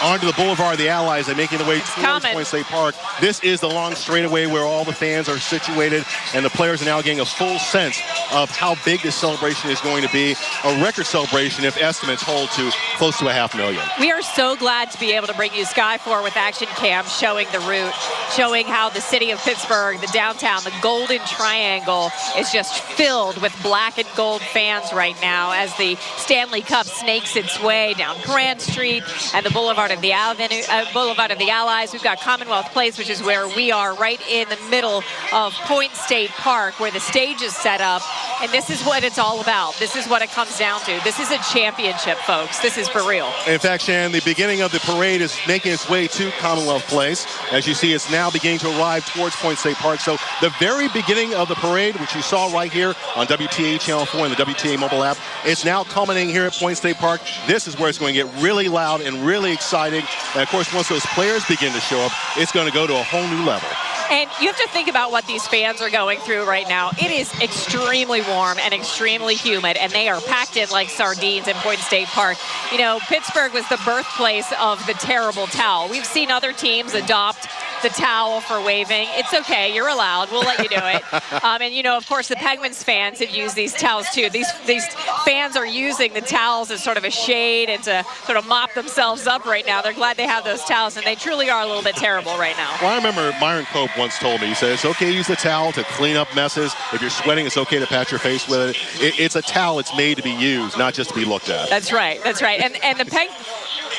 onto the Boulevard of the Allies and making their way towards Point State Park. This is the long straightaway where all the fans are situated, and the players are now getting a full sense of how big this celebration is going to be. A record celebration if estimates hold to close to 500,000. We are so glad to be able to bring you Sky 4 with Action Cam showing the route, showing how the city of Pittsburgh, the downtown, the Golden Triangle is just filled with black and gold fans right now as the Stanley Cup snakes its way down Grand Street and the Boulevard of the Allies. We've got Commonwealth Place, which is where we are, right in the middle of Point State Park, where the stage is set up. And this is what it's all about. This is what it comes down to. This is a championship, folks. This is for real. In fact, Shannon, the beginning of the parade is making its way to Commonwealth Place. As you see, it's now beginning to arrive towards Point State Park. So the very beginning of the parade, which you saw right here on WTAE Channel 4 and the WTAE mobile app, it's now culminating here at Point State Park. This is where it's going to get really loud and really exciting. And, of course, once those players begin to show up, it's going to go to a whole new level. And you have to think about what these fans are going through right now. It is extremely warm and extremely humid, and they are packed in like sardines in Point State Park. You know, Pittsburgh was the birthplace of the terrible towel. We've seen other teams adopt the towel for waving. It's okay, you're allowed. We'll let you do it. And you know, of course, the Penguins fans have used these towels too. These fans are using the towels as sort of a shade and to sort of mop themselves up right now. They're glad they have those towels, and they truly are a little bit terrible right now. Well, I remember Myron Cope once told me, he said, it's okay to use the towel to clean up messes. If you're sweating, it's okay to pat your face with it. It's a towel. It's made to be used, not just to be looked at. That's right. That's right.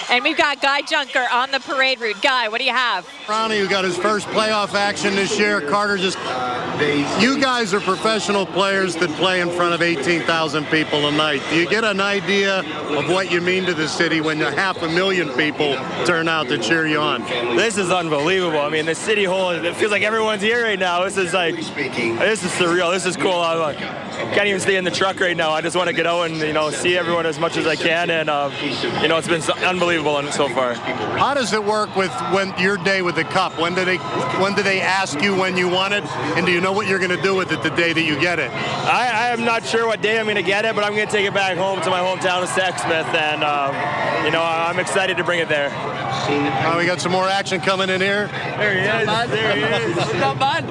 And we've got Guy Junker on the parade route. Guy, what do you have? Ronnie, who got his first playoff action this year. Carter just... You guys are professional players that play in front of 18,000 people a night. Do you get an idea of what you mean to the city when 500,000 people turn out to cheer you on? This is unbelievable. I mean, the city hall, it feels like everyone's here right now. This is surreal. This is cool. I can't even stay in the truck right now. I just want to get out and, see everyone as much as I can. And, it's been unbelievable so far. How does it work with your day with the cup? When do they ask you when you want it? And do you know what you're going to do with it the day that you get it? I am not sure what day I'm going to get it, but I'm going to take it back home to my hometown of Sexsmith. And, I'm excited to bring it there. We got some more action coming in here. There he is. There he is. What's up, bud?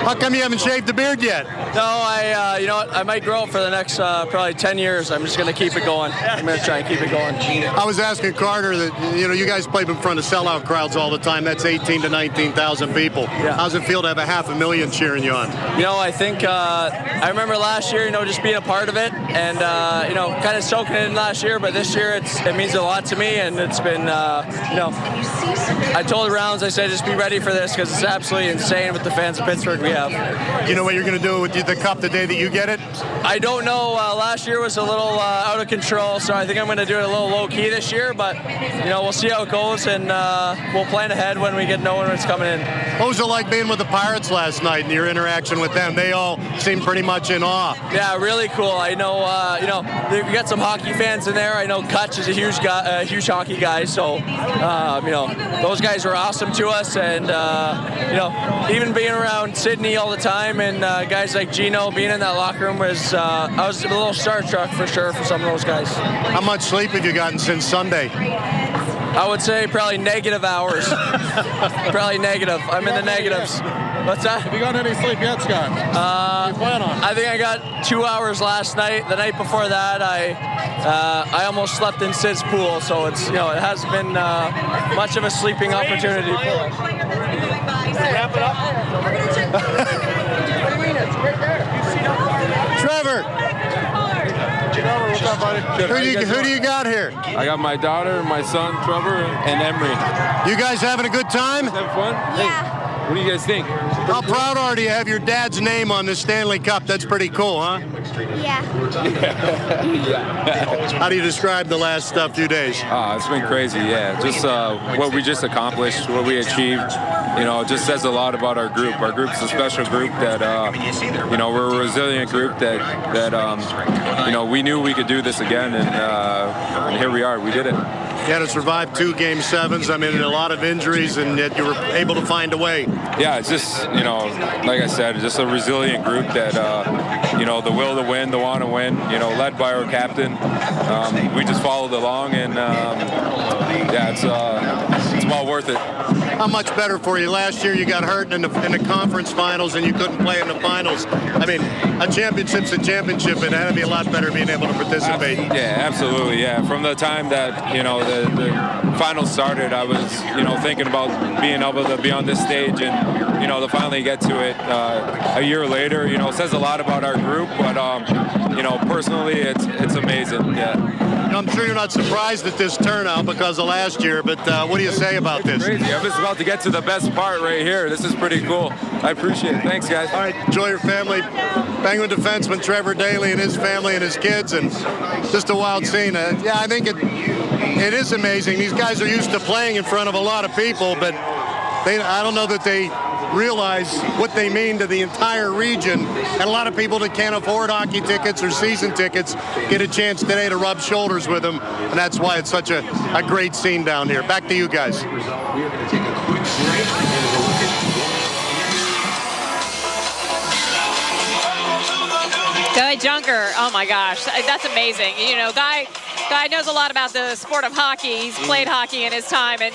How come you haven't shaved the beard yet? No, I might grow it for the next probably 10 years. I'm just going to keep it going. I'm going to try and keep it going. I was asking Carter that, you guys play in front of sellout crowds all the time. That's 18 to 19,000 people. Yeah. How's it feel to have 500,000 cheering you on? I think I remember last year, just being a part of it and, kind of soaking it in last year. But this year it means a lot to me. And it's been, I told the rounds, I said, just be ready for this because it's absolutely insane with the fans of Pittsburgh we have. Do you know what you're going to do with the cup the day that you get it? I don't know. Last year was a little out of control, so I think I'm going to do it a little low-key this year, but, we'll see how it goes, and we'll plan ahead when we get knowing when it's coming in. What was it like being with the Pirates last night and your interaction with them? They all seemed pretty much in awe. Yeah, really cool. I know, we got some hockey fans in there. I know Kutch is a huge hockey guy, so, those guys were awesome to us, and, even being around Sydney all the time and guys like Gino being in that locker room was, I was a little starstruck for sure for some of those guys. How much sleep have you gotten since Sunday? I would say probably negative hours. Probably negative. I'm in the negatives. What's that? Have you gotten any sleep yet, Scott? What do you plan on? I think I got 2 hours last night. The night before that, I almost slept in Sid's pool, so it's it hasn't been much of a sleeping opportunity for us. Wrap it up. Trevor. What's up, buddy? Who do you got here? I got my daughter, my son, Trevor, and Emery. You guys having a good time? Having fun? Yeah. Hey, what do you guys think? How proud are you to have your dad's name on the Stanley Cup? That's pretty cool, huh? Yeah. How do you describe the last few days? It's been crazy, yeah. Just what we just accomplished, what we achieved, just says a lot about our group. Our group's a special group that, we're a resilient group that we knew we could do this again, and here we are. We did it. You had to survive 2 Game 7s. I mean, a lot of injuries, and yet you were able to find a way. Yeah, it's just, you know, like I said, just a resilient group that, you know, the will to win, the want to win, you know, led by our captain. We just followed along, and yeah, it's well worth it. How much better for you? Last year you got hurt in the conference finals and you couldn't play in the finals. I mean, a championship's a championship, and that'd be a lot better being able to participate. Yeah, absolutely. Yeah, from the time that, you know, the finals started, I was, you know, thinking about being able to be on this stage, and, you know, to finally get to it a year later, you know, it says a lot about our group, but, you know, personally, it's amazing. Yeah. I'm sure you're not surprised at this turnout because of last year, but what do you say about this? Crazy. I'm just about to get to the best part right here. This is pretty cool. I appreciate it. Thanks, guys. All right, enjoy your family. Penguin defenseman Trevor Daly and his family and his kids, and just a wild scene. Yeah, I think it is amazing. These guys are used to playing in front of a lot of people, but I don't know that they realize what they mean to the entire region, and a lot of people that can't afford hockey tickets or season tickets get a chance today to rub shoulders with them, and that's why it's such a great scene down here. Back to you guys. Guy Junker, oh my gosh, that's amazing. You know, Guy knows a lot about the sport of hockey. He's played hockey in his time, and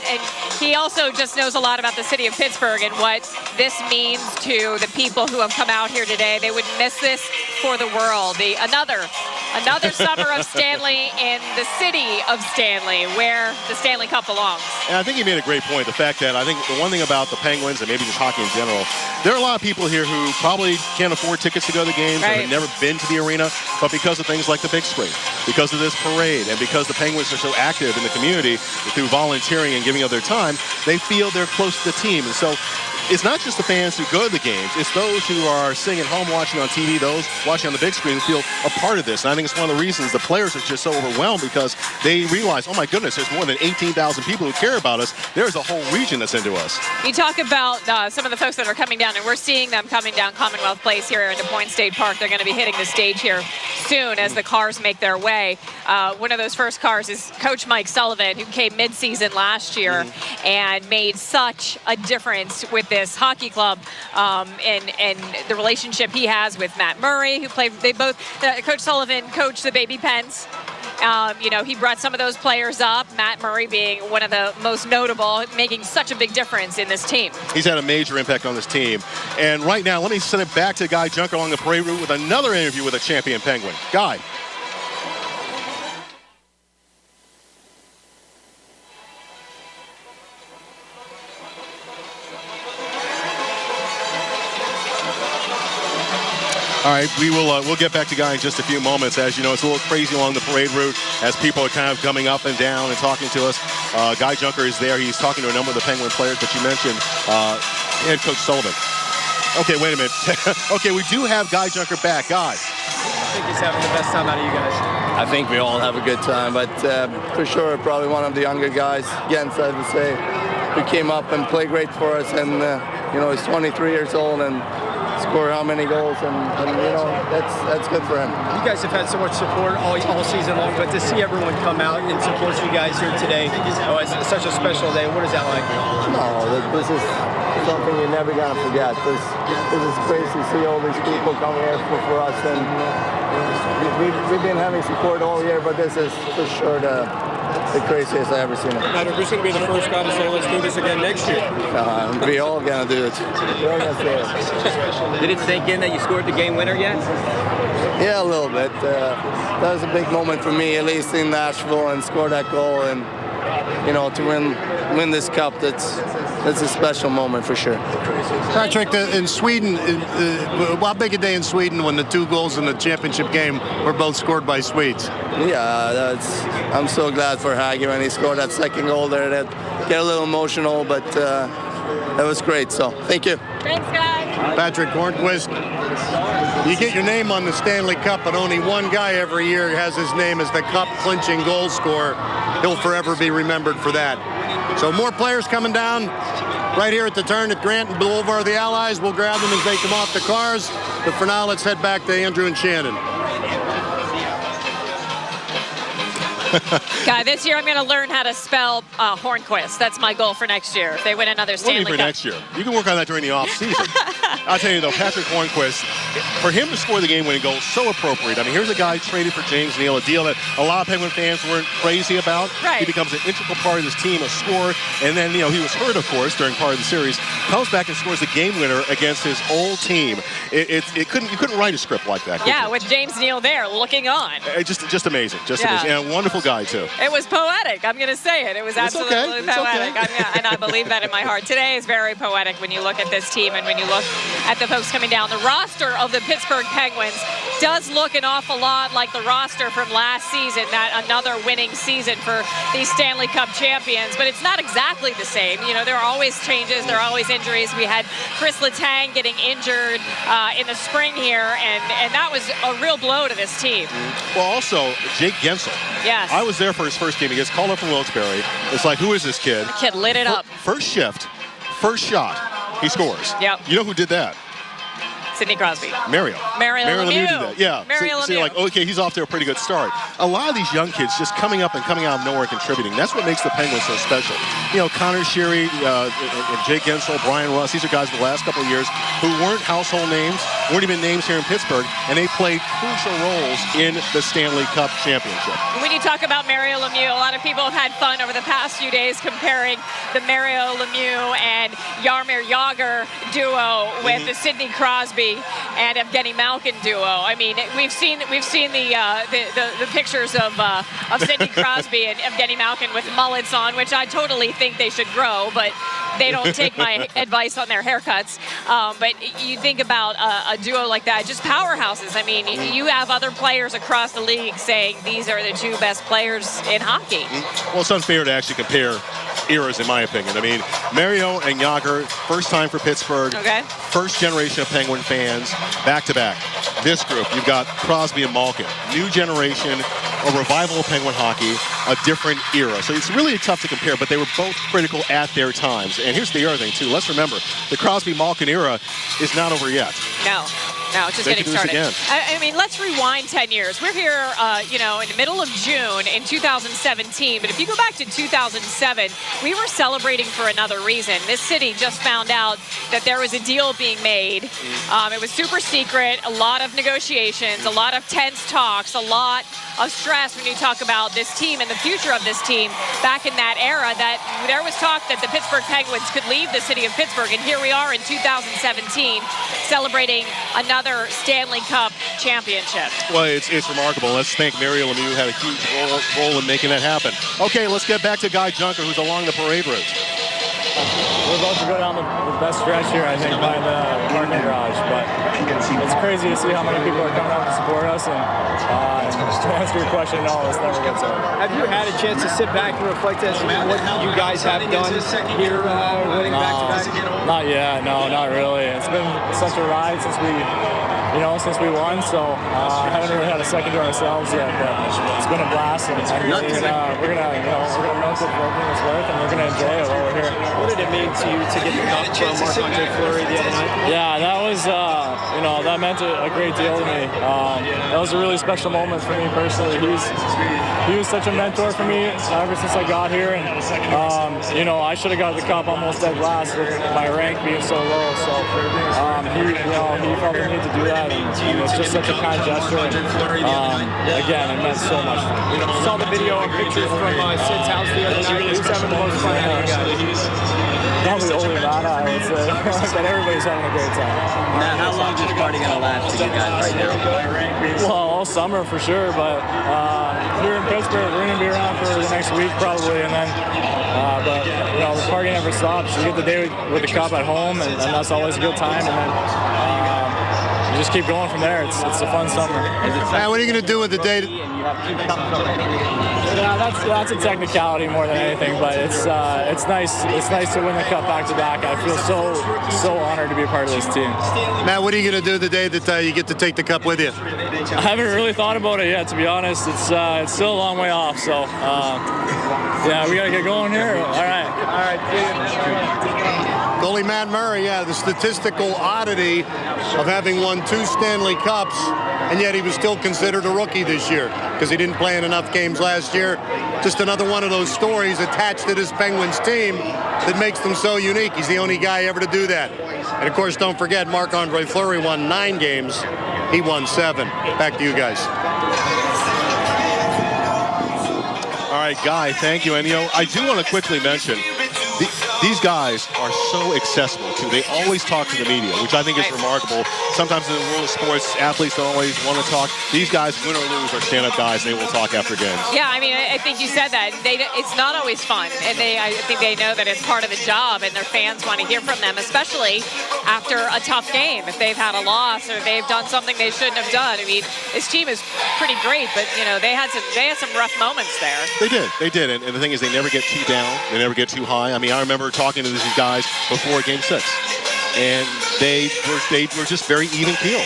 he also just knows a lot about the city of Pittsburgh and what this means to the people who have come out here today. They would miss this for the world. Another summer of Stanley in the city of Stanley, where the Stanley Cup belongs. And I think he made a great point, the fact that I think the one thing about the Penguins, and maybe just hockey in general, there are a lot of people here who probably can't afford tickets to go to the games, right, or have never been to the arena, but because of things like the big screen, because of this parade, and because the Penguins are so active in the community through volunteering and giving of their time, they feel they're close to the team. And so it's not just the fans who go to the games, it's those who are sitting at home watching on TV, those watching on the big screen who feel a part of this. And I think it's one of the reasons the players are just so overwhelmed, because they realize, oh my goodness, there's more than 18,000 people who care about us. There's a whole region that's into us. You talk about some of the folks that are coming down, and we're seeing them coming down Commonwealth Place here in Des Moines State Park. They're going to be hitting the stage here soon as the cars make their way. One of those first cars is Coach Mike Sullivan, who came mid-season last year and made such a difference with this hockey club, and the relationship he has with Matt Murray, who played. They both, Coach Sullivan coached the Baby Pens. You know, he brought some of those players up, Matt Murray being one of the most notable, making such a big difference in this team. He's had a major impact on this team. And right now, let me send it back to Guy Junker along the parade route with another interview with a champion Penguin. Guy. All right, we'll get back to Guy in just a few moments. As you know, it's a little crazy along the parade route as people are kind of coming up and down and talking to us. Guy Junker is there. He's talking to a number of the Penguin players, but you mentioned head coach Sullivan. Okay, wait a minute. Okay, we do have Guy Junker back. Guy. I think he's having the best time out of you guys. I think we all have a good time, but for sure, probably one of the younger guys, Jens, I would say, who came up and played great for us. And, you know, he's 23 years old and score how many goals, and you know, that's good for him. You guys have had so much support all season long, but to see everyone come out and support you guys here today, it's such a special day. What is that like? No, this is something you're never gonna forget. This is crazy to see all these people coming here for us, and we've been having support all year, but this is for sure the craziest I've ever seen it. Now, who's going to be the first guy to say, let's do this again next year? We all going to do it. We're all going to do it. Did it sink in that you scored the game winner yet? Yeah, a little bit. That was a big moment for me, at least in Nashville, and score that goal. And, you know, to win this cup, that's a special moment for sure. Patrick, in Sweden, how big a day in Sweden when the 2 goals in the championship game were both scored by Swedes? Yeah, I'm so glad for Hagi when he scored that second goal there. That get a little emotional, but that was great. So thank you. Thanks, guys. Patrick Hornquist, you get your name on the Stanley Cup, but only one guy every year has his name as the cup-clinching goal scorer. He'll forever be remembered for that. So more players coming down right here at the turn at Grant and Boulevard of the Allies. We'll grab them as they come off the cars. But for now, let's head back to Andrew and Shannon. God, this year I'm going to learn how to spell Hornquist. That's my goal for next year. If they win another Stanley Cup. Next year. You can work on that during the off season. I'll tell you though, Patrick Hornquist, for him to score the game-winning goal, so appropriate. I mean, here's a guy traded for James Neal, a deal that a lot of Penguin fans weren't crazy about. Right. He becomes an integral part of this team, a scorer, and then he was hurt, of course, during part of the series. Comes back and scores the game winner against his old team. You couldn't write a script like that. Yeah, with James Neal there looking on. Just amazing, amazing, and a wonderful guy too. It was poetic. I'm going to say it. It was absolutely poetic. Okay. And I believe that in my heart. Today is very poetic when you look at this team and when you look at the folks coming down. The roster of the Pittsburgh Penguins does look an awful lot like the roster from last season, that another winning season for these Stanley Cup champions. But it's not exactly the same. You know, there are always changes. There are always injuries. We had Chris Letang getting injured in the spring here, and that was a real blow to this team. Well, also, Jake Gensel. Yes. I was there for his first game. He gets called up from Wilkes-Barre. It's like, who is this kid? The kid lit it up. First shift, first shot, he scores. Yep. You know who did that? Sidney Crosby. Mario Lemieux did that. Yeah. Mario Lemieux. So you're like, okay, he's off to a pretty good start. A lot of these young kids just coming up and coming out of nowhere contributing. That's what makes the Penguins so special. You know, Connor Sheary, and Jake Gensel, Brian Russ, these are guys the last couple of years who weren't household names, weren't even names here in Pittsburgh, and they played crucial roles in the Stanley Cup championship. When you talk about Mario Lemieux, a lot of people have had fun over the past few days comparing the Mario Lemieux and Jaromir Jagr duo with the Sidney Crosby and Evgeny Malkin duo. I mean, we've seen the pictures of Sidney Crosby and Evgeny Malkin with mullets on, which I totally think they should grow, but they don't take my advice on their haircuts. But you think about a duo like that, just powerhouses. I mean, you have other players across the league saying these are the two best players in hockey. Well, it's unfair to actually compare eras, in my opinion. I mean, Mario and Jagr, first time for Pittsburgh. Okay. First generation of Penguin fans, back-to-back. This group, you've got Crosby and Malkin. New generation, a revival of Penguin hockey, a different era. So it's really tough to compare, but they were both critical at their times. And here's the other thing, too. Let's remember, the Crosby-Malkin era is not over yet. No, it's just getting started. I mean, let's rewind 10 years. We're here, in the middle of June in 2017. But if you go back to 2007, we were celebrating for another reason. This city just found out that there was a deal being made. It was super secret, a lot of negotiations, a lot of tense talks, a lot of stress when you talk about this team and the future of this team back in that era, that there was talk that the Pittsburgh Penguins could leave the city of Pittsburgh. And here we are in 2017 celebrating another Stanley Cup championship. Well, it's remarkable. Let's thank Mario Lemieux, had a huge role in making that happen. Okay, let's get back to Guy Junker, who's along the parade route. We're about to go down the best stretch here, I think, by the parking garage. But it's crazy to see how many people are coming out to support us. And to answer your question, no, this never gets old. Have you had a chance to sit back and reflect as to what you guys have done here, winning back-to-back? Not yet. No, not really. It's been such a ride since we won. So haven't really had a second to ourselves yet. But it's been a blast, and we're gonna milk it for everything it's worth, and we're gonna enjoy it while we're here. What did it mean to you to get the cup from Marc-Andre Fleury the other night? Yeah, that was, that meant a great deal to me. That was a really special moment for me personally. He was such a mentor for me ever since I got here, and I should have got the cup almost dead last with my rank being so low. So he felt the need to do that, and it's just such a kind gesture. And, again, it meant so much to me. Saw the video and pictures from Sid's house the other night. Who's having the most fun out of you guys? Probably only Lana, I would say. But everybody's having a great time. Now, how long is this party going to last for you guys right now? Well, all summer for sure, but here in Pittsburgh, we're going to be around for the next week probably, and then, the party never stops. You get the day with the cup at home, and that's always a good time, and then you just keep going from there. It's a fun summer. Man, what are you going to do with the day? Yeah, that's a technicality more than anything, but it's nice. It's nice to win the cup back to back. I feel so honored to be a part of this team. Matt, what are you going to do the day that you get to take the cup with you? I haven't really thought about it yet, to be honest. It's still a long way off, so we got to get going here. All right. Goalie Matt Murray, the statistical oddity of having won 2 Stanley Cups and yet he was still considered a rookie this year because he didn't play in enough games last year. Just another one of those stories attached to this Penguins team that makes them so unique. He's the only guy ever to do that. And, of course, don't forget, Marc-Andre Fleury won 9 games. He won 7. Back to you guys. All right, Guy, thank you. And, I do want to quickly mention, these guys are so accessible, too. They always talk to the media, which I think is remarkable. Sometimes in the world of sports, athletes don't always want to talk. These guys, win or lose, are stand-up guys, and they will talk after games. Yeah, I mean, I think you said that. It's not always fun, and I think they know that it's part of the job, and their fans want to hear from them, especially after a tough game. If they've had a loss or they've done something they shouldn't have done. I mean, this team is pretty great, but, they had some rough moments there. They did. And the thing is, they never get too down. They never get too high. I mean, I remember talking to these guys before Game 6, and they were just very even keeled.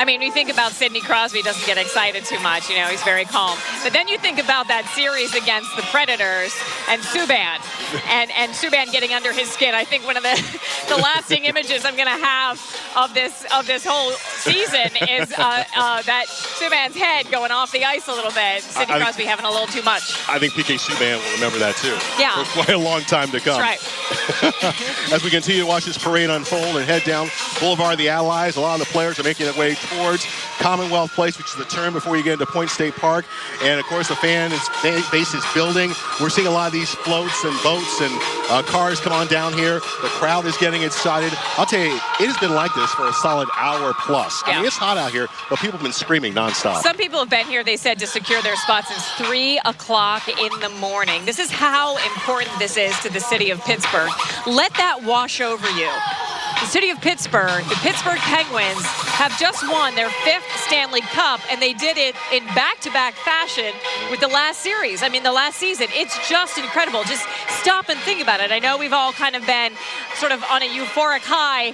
I mean, we think about Sidney Crosby doesn't get excited too much. He's very calm. But then you think about that series against the Predators and Subban, and Subban getting under his skin. I think one of the lasting images I'm going to have of this whole season is that Subban's head going off the ice a little bit. Sidney Crosby having a little too much. I think PK Subban will remember that too. Yeah. For quite a long time to come. That's right. As we continue to watch this parade unfold and head down Boulevard of the Allies, a lot of the players are making their way towards Commonwealth Place, which is the turn before you get into Point State Park. And, of course, the base is building. We're seeing a lot of these floats and boats and cars come on down here. The crowd is getting excited. I'll tell you, it has been like this for a solid hour plus. Yeah. I mean, it's hot out here, but people have been screaming nonstop. Some people have been here, they said, to secure their spots since 3 o'clock in the morning. This is how important this is to the city of Pittsburgh. Let that wash over you. The city of Pittsburgh, the Pittsburgh Penguins, have just won their 5th Stanley Cup, and they did it in back-to-back fashion with the last series. I mean, the last season. It's just incredible. Just stop and think about it. I know we've all kind of been sort of on a euphoric high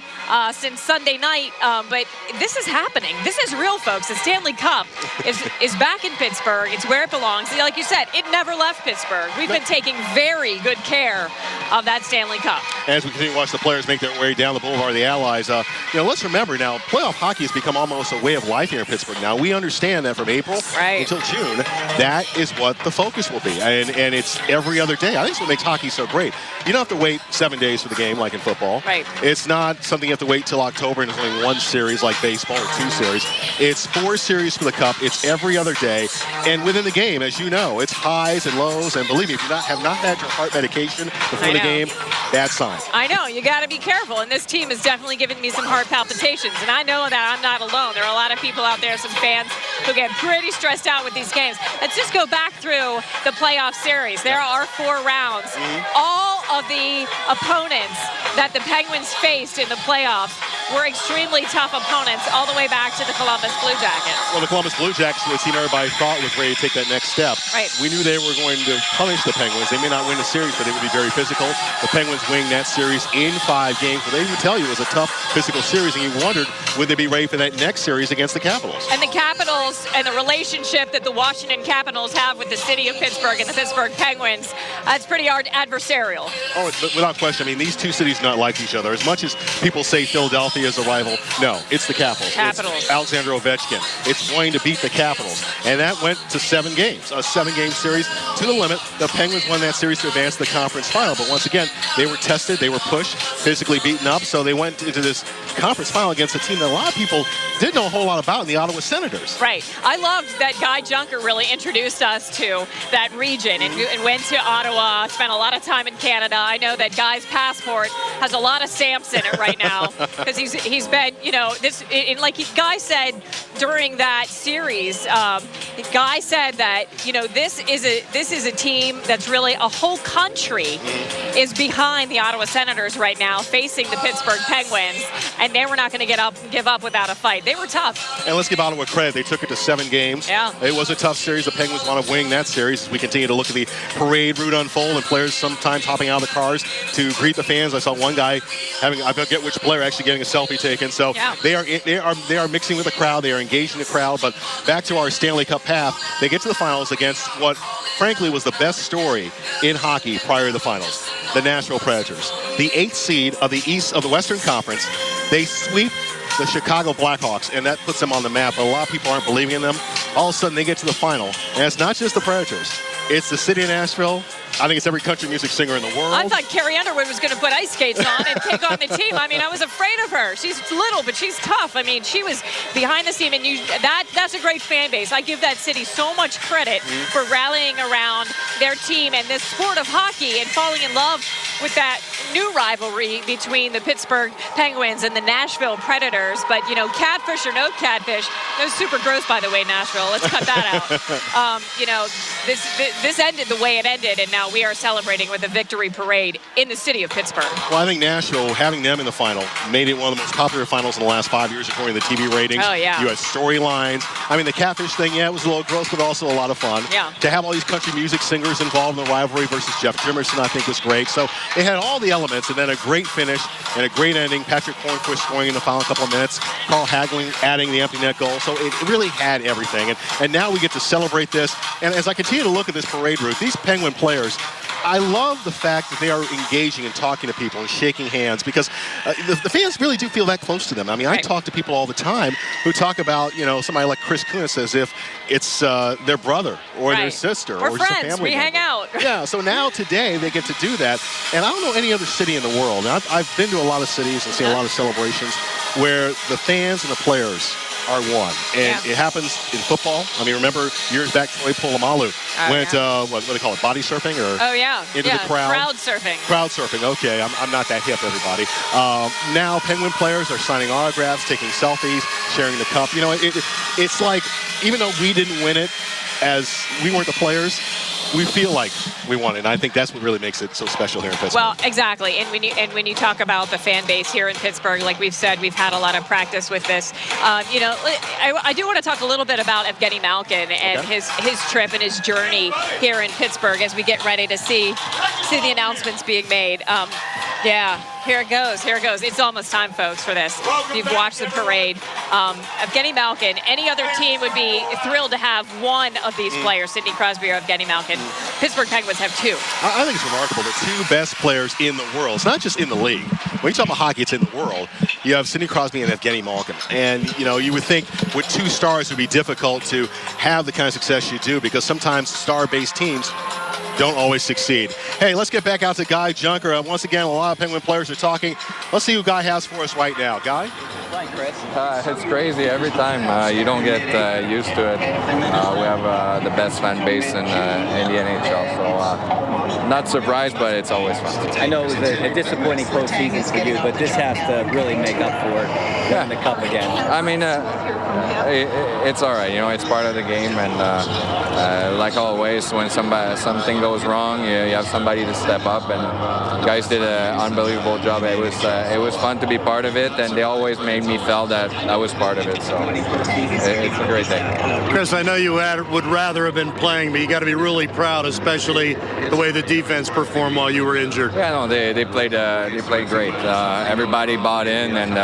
since Sunday night, but this is happening. This is real, folks. The Stanley Cup is back in Pittsburgh. It's where it belongs. Like you said, it never left Pittsburgh. We've been taking very good care of that Stanley Cup. As we continue to watch the players make their way down the Boulevard of the Allies, let's remember now, playoff hockey has become almost a way of life here in Pittsburgh. Now, we understand that from April until June, that is what the focus will be. And it's every other day. I think it's what makes hockey so great. You don't have to wait 7 days for the game like in football. Right. It's not something you have to wait till October and there's only 1 series like baseball or 2 series. It's 4 series for the Cup. It's every other day. And within the game, as you know, it's highs and lows. And believe me, if you have not had your heart medication before the game, bad sign. I know. You got to be careful. And this team has definitely given me some heart palpitations. And I know that I'm not alone. There are a lot of people out there, some fans, who get pretty stressed out with these games. Let's just go back through the playoff series. There are 4 rounds. All of the opponents that the Penguins faced in the playoffs were extremely tough opponents all the way back to the Columbus Blue Jackets. Well, the Columbus Blue Jackets were the team everybody thought was ready to take that next step. Right. We knew they were going to punish the Penguins. They may not win the series, but they would be very physical. The Penguins winning that series in 5 games. Well, they would tell you it was a tough physical series, and you wondered, would they be ready for that next series against the Capitals? And the Capitals and the relationship that the Washington Capitals have with the city of Pittsburgh and the Pittsburgh Penguins, it's pretty adversarial. Oh, without question. I mean, these two cities do not like each other. As much as people say Philadelphia is a rival, no, it's the Capitals. It's Alexander Ovechkin. It's going to beat the Capitals. And that went to 7 games, a 7-game series to the limit. The Penguins won that series to advance to the conference final. But once again, they were tested, they were pushed, physically beaten up. So they went into this conference final against a team that a lot of people didn't know a whole lot about in the Ottawa Senators. Right. I loved that Guy Junker really introduced us to that region and went to Ottawa, spent a lot of time in Canada. I know that Guy's passport has a lot of stamps in it right now because he's been, like Guy said during that series, Guy said that, this is a team that's really a whole country is behind the Ottawa Senators right now, facing the Pittsburgh Penguins, and they were not going to give up without a fight. They were tough. And let's give Ottawa credit. They took it to 7 games. Yeah. It was a tough series. The Penguins wound up winning that series as we continue to look at the parade route unfold and players sometimes hopping out of the cars to greet the fans. I saw one guy I forget which player actually getting a selfie taken. So they are mixing with the crowd. They are engaging the crowd. But back to our Stanley Cup path, they get to the finals against what, frankly, was the best story in hockey prior to the finals, the Nashville Predators. The 8th seed of the Western Conference. They sweep the Chicago Blackhawks, and that puts them on the map. But a lot of people aren't believing in them. All of a sudden, they get to the final, and it's not just the Predators. It's the city of Nashville. I think it's every country music singer in the world. I thought Carrie Underwood was going to put ice skates on and take on the team. I mean, I was afraid of her. She's little, but she's tough. I mean, she was behind the scene, and that's a great fan base. I give that city so much credit for rallying around their team and this sport of hockey and falling in love with that new rivalry between the Pittsburgh Penguins and the Nashville Predators. But, you know, catfish or no catfish, that was super gross, by the way, Nashville. Let's cut that out. You know, this ended the way it ended, and now we are celebrating with a victory parade in the city of Pittsburgh. Well, I think Nashville, having them in the final, made it one of the most popular finals in the last 5 years, according to the TV ratings. Oh, yeah. You had storylines. I mean, the catfish thing, yeah, it was a little gross, but also a lot of fun. Yeah. To have all these country music singers involved in the rivalry versus Jeff Jimerson, I think was great. So it had all the elements, and then a great finish and a great ending. Patrick Hornquist scoring in the final couple of minutes. Carl Hagelin adding the empty net goal. So it really had everything. And now we get to celebrate this. And as I continue to look at this parade route, these Penguin players, I love the fact that they are engaging and talking to people and shaking hands, because the fans really do feel that close to them. I mean, I talk to people all the time who talk about, you know, somebody like Chris Kunitz as if it's their brother or their sister or We're just friends. a family We member. hang out. Yeah, so now today they get to do that. And I don't know any other city in the world. And I've been to a lot of cities and seen a lot of celebrations where the fans and the players are one. And it happens in football. I mean, remember years back, Troy Polamalu went, what do they call it, body surfing? Or into the crowd? Crowd surfing. Crowd surfing, okay. I'm not that hip, everybody. Now Penguin players are signing autographs, taking selfies, sharing the cup. You know, it's like, even though we didn't win it, as we weren't the players, we feel like we won it. And I think that's what really makes it so special here in Pittsburgh. Well, exactly. And when you talk about the fan base here in Pittsburgh, like we've said, we've had a lot of practice with this. You know, I do want to talk a little bit about Evgeny Malkin and his trip and his journey here in Pittsburgh as we get ready to see the announcements being made. Yeah, here it goes. Here it goes. It's almost time, folks, for this. If you've watched the parade, Evgeny Malkin, any other team would be thrilled to have one of these players, Sidney Crosby or Evgeny Malkin. Pittsburgh Penguins have two. I think it's remarkable. The two best players in the world. It's not just in the league. When you talk about hockey, it's in the world. You have Sidney Crosby and Evgeny Malkin. And, you know, you would think with two stars it would be difficult to have the kind of success you do, because sometimes star-based teams don't always succeed. Hey, let's get back out to Guy Junker. Once again, a lot of Penguin players are talking. Let's see who Guy has for us right now. Guy? It's crazy every time. You don't get used to it. We have the best fan base in the NHL, so not surprised, but it's always fun. I know it was a disappointing postseason for you, but this has to really make up for winning the cup again. I mean, it's all right. You know, it's part of the game, and like always, when something goes wrong, you have somebody to step up, and guys did an unbelievable job. It was fun to be part of it, and they always made me feel that I was part of it, so it's a great day. Chris, I know you would rather have been playing, but you got to be really proud, especially the way the defense performed while you were injured. Yeah, no, they played great. Everybody bought in, and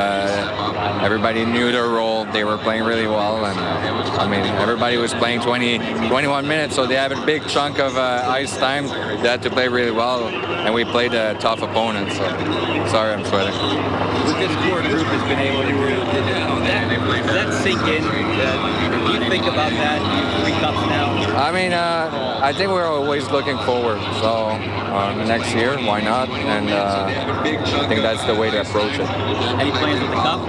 everybody knew their role. They were playing really well, and I mean, everybody was playing 21 minutes, so they have a big chunk of ice time. They had to play really well, and we played a tough opponent, so sorry I'm sweating. With this core group has been able to does that sink in? Do you think about that? 3 cups now? I mean, I think we're always looking forward, so next year, why not? And I think that's the way to approach it. Any plans with the cup?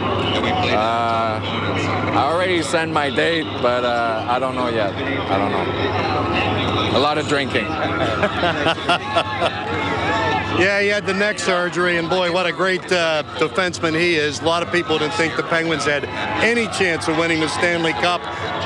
I already sent my date, but I don't know yet. I don't know. A lot of drinking. Yeah, he had the neck surgery, and boy, what a great defenseman he is. A lot of people didn't think the Penguins had any chance of winning the Stanley Cup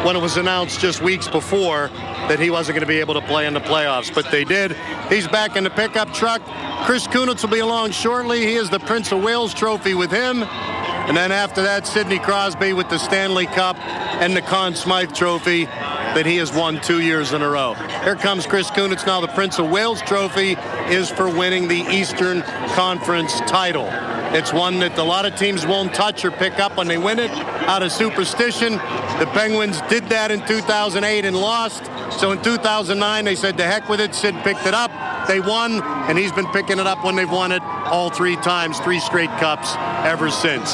when it was announced just weeks before that he wasn't going to be able to play in the playoffs, but they did. He's back in the pickup truck. Chris Kunitz will be along shortly. He has the Prince of Wales trophy with him. And then after that, Sidney Crosby with the Stanley Cup and the Conn Smythe trophy that he has won 2 years in a row. Here comes Chris Kunitz now. The Prince of Wales trophy is for winning the Eastern Conference title. It's one that a lot of teams won't touch or pick up when they win it out of superstition. The Penguins did that in 2008 and lost. So in 2009, they said, to heck with it. Sid picked it up. They won, and he's been picking it up when they've won it all 3 times, 3 straight cups ever since.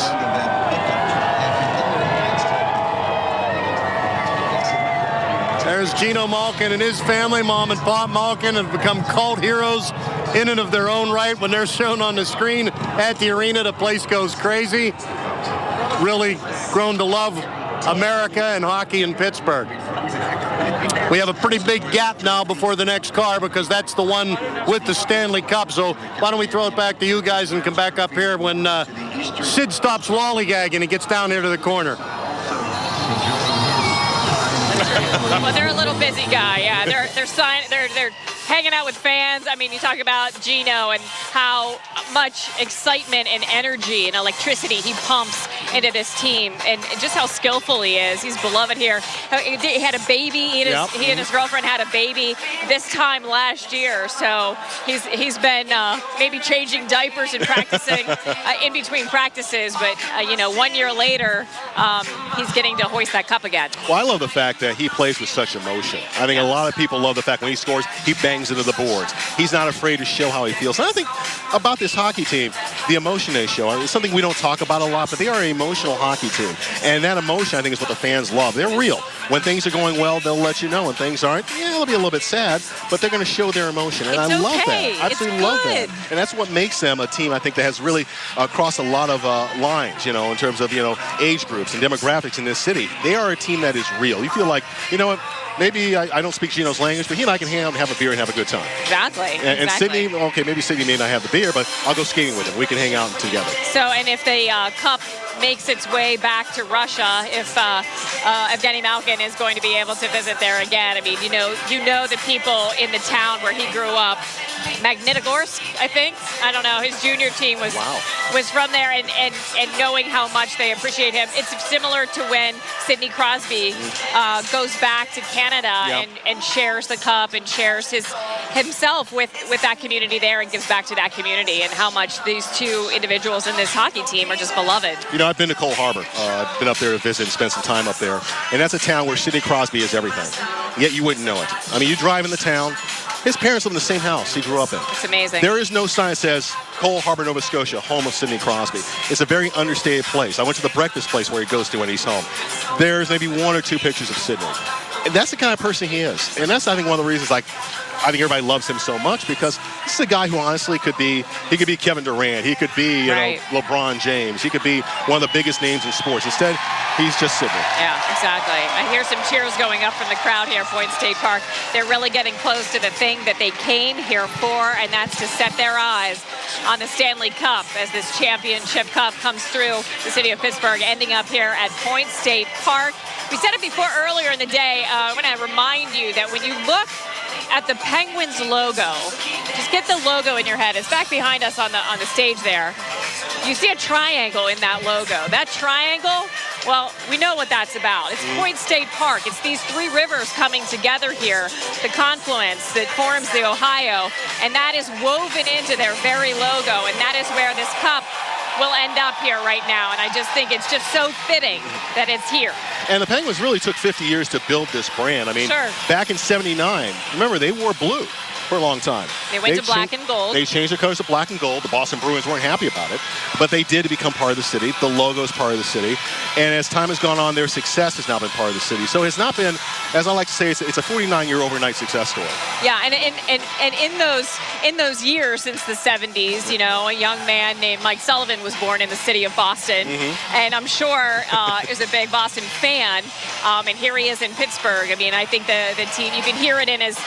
players. Geno Malkin and his family, Mom and Pop Malkin, have become cult heroes in and of their own right. When they're shown on the screen at the arena, the place goes crazy. Really grown to love America and hockey in Pittsburgh. We have a pretty big gap now before the next car because that's the one with the Stanley Cup. So why don't we throw it back to you guys and come back up here when Sid stops lollygagging and gets down here to the corner. Well, they're a little busy guy. Yeah, they're hanging out with fans. I mean, you talk about Geno and how much excitement and energy and electricity he pumps into this team, and just how skillful he is. He's beloved here. He had a baby. He and his girlfriend had a baby this time last year. So he's been maybe changing diapers and practicing in between practices. But 1 year later, he's getting to hoist that cup again. Well, I love the fact that he plays with such emotion. I think a lot of people love the fact when he scores, he bangs into the boards. He's not afraid to show how he feels. And I think about this hockey team, the emotion they show, it's something we don't talk about a lot, but they are an emotional hockey team. And that emotion, I think, is what the fans love. They're real. When things are going well, they'll let you know. When things aren't, they'll be a little bit sad, but they're going to show their emotion. And I love that. I absolutely love that. And that's what makes them a team, I think, that has really crossed a lot of lines, in terms of, age groups and demographics in this city. They are a team that is real. You feel like, you know what, maybe I don't speak Geno's language, but he and I can hang out and have a beer and have a good time. Exactly. And Sydney, okay, maybe Sydney may not have the beer, but I'll go skating with him. We can hang out together. So, and if the cup makes its way back to Russia, if Evgeny Malkin is going to be able to visit there again, I mean, you know the people in the town where he grew up. Magnitogorsk, I think. I don't know. His junior team was from there, and knowing how much they appreciate him. It's similar to when Sidney Crosby goes back to Canada and shares the cup and shares himself with that community there and gives back to that community, and how much these two individuals in this hockey team are just beloved. I've been to Cole Harbor. I've been up there to visit and spend some time up there. And that's a town where Sidney Crosby is everything. Yet you wouldn't know it. I mean, you drive in the town. His parents live in the same house he grew up in. It's amazing. There is no sign that says Cole Harbor, Nova Scotia, home of Sidney Crosby. It's a very understated place. I went to the breakfast place where he goes to when he's home. There's maybe one or two pictures of Sidney. And that's the kind of person he is. And that's, I think, one of the reasons, I think everybody loves him so much, because this is a guy who honestly could be Kevin Durant. He could be, LeBron James. He could be one of the biggest names in sports. Instead, he's just Sidney. Yeah, exactly. I hear some cheers going up from the crowd here at Point State Park. They're really getting close to the thing that they came here for, and that's to set their eyes on the Stanley Cup as this championship cup comes through the city of Pittsburgh, ending up here at Point State Park. We said it before earlier in the day. I want to remind you that when you look at the Penguins logo, just get the logo in your head. It's back behind us on the stage there. You see a triangle in that logo. That triangle, well, we know what that's about. It's Point State Park. It's these three rivers coming together here, the confluence that forms the Ohio, and that is woven into their very logo, and that is where this cup will end up here right now. And I just think it's just so fitting that it's here. And the Penguins really took 50 years to build this brand. I mean, back in '79, remember, they wore blue for a long time. They went to black and gold. They changed their colors to black and gold. The Boston Bruins weren't happy about it, but they did become part of the city. The logo's part of the city. And as time has gone on, their success has now been part of the city. So it's not been, as I like to say, it's a 49-year overnight success story. Yeah, and in those years since the 70s, a young man named Mike Sullivan was born in the city of Boston, and I'm sure is a big Boston fan. And here he is in Pittsburgh. I mean, I think the team, you can hear it in his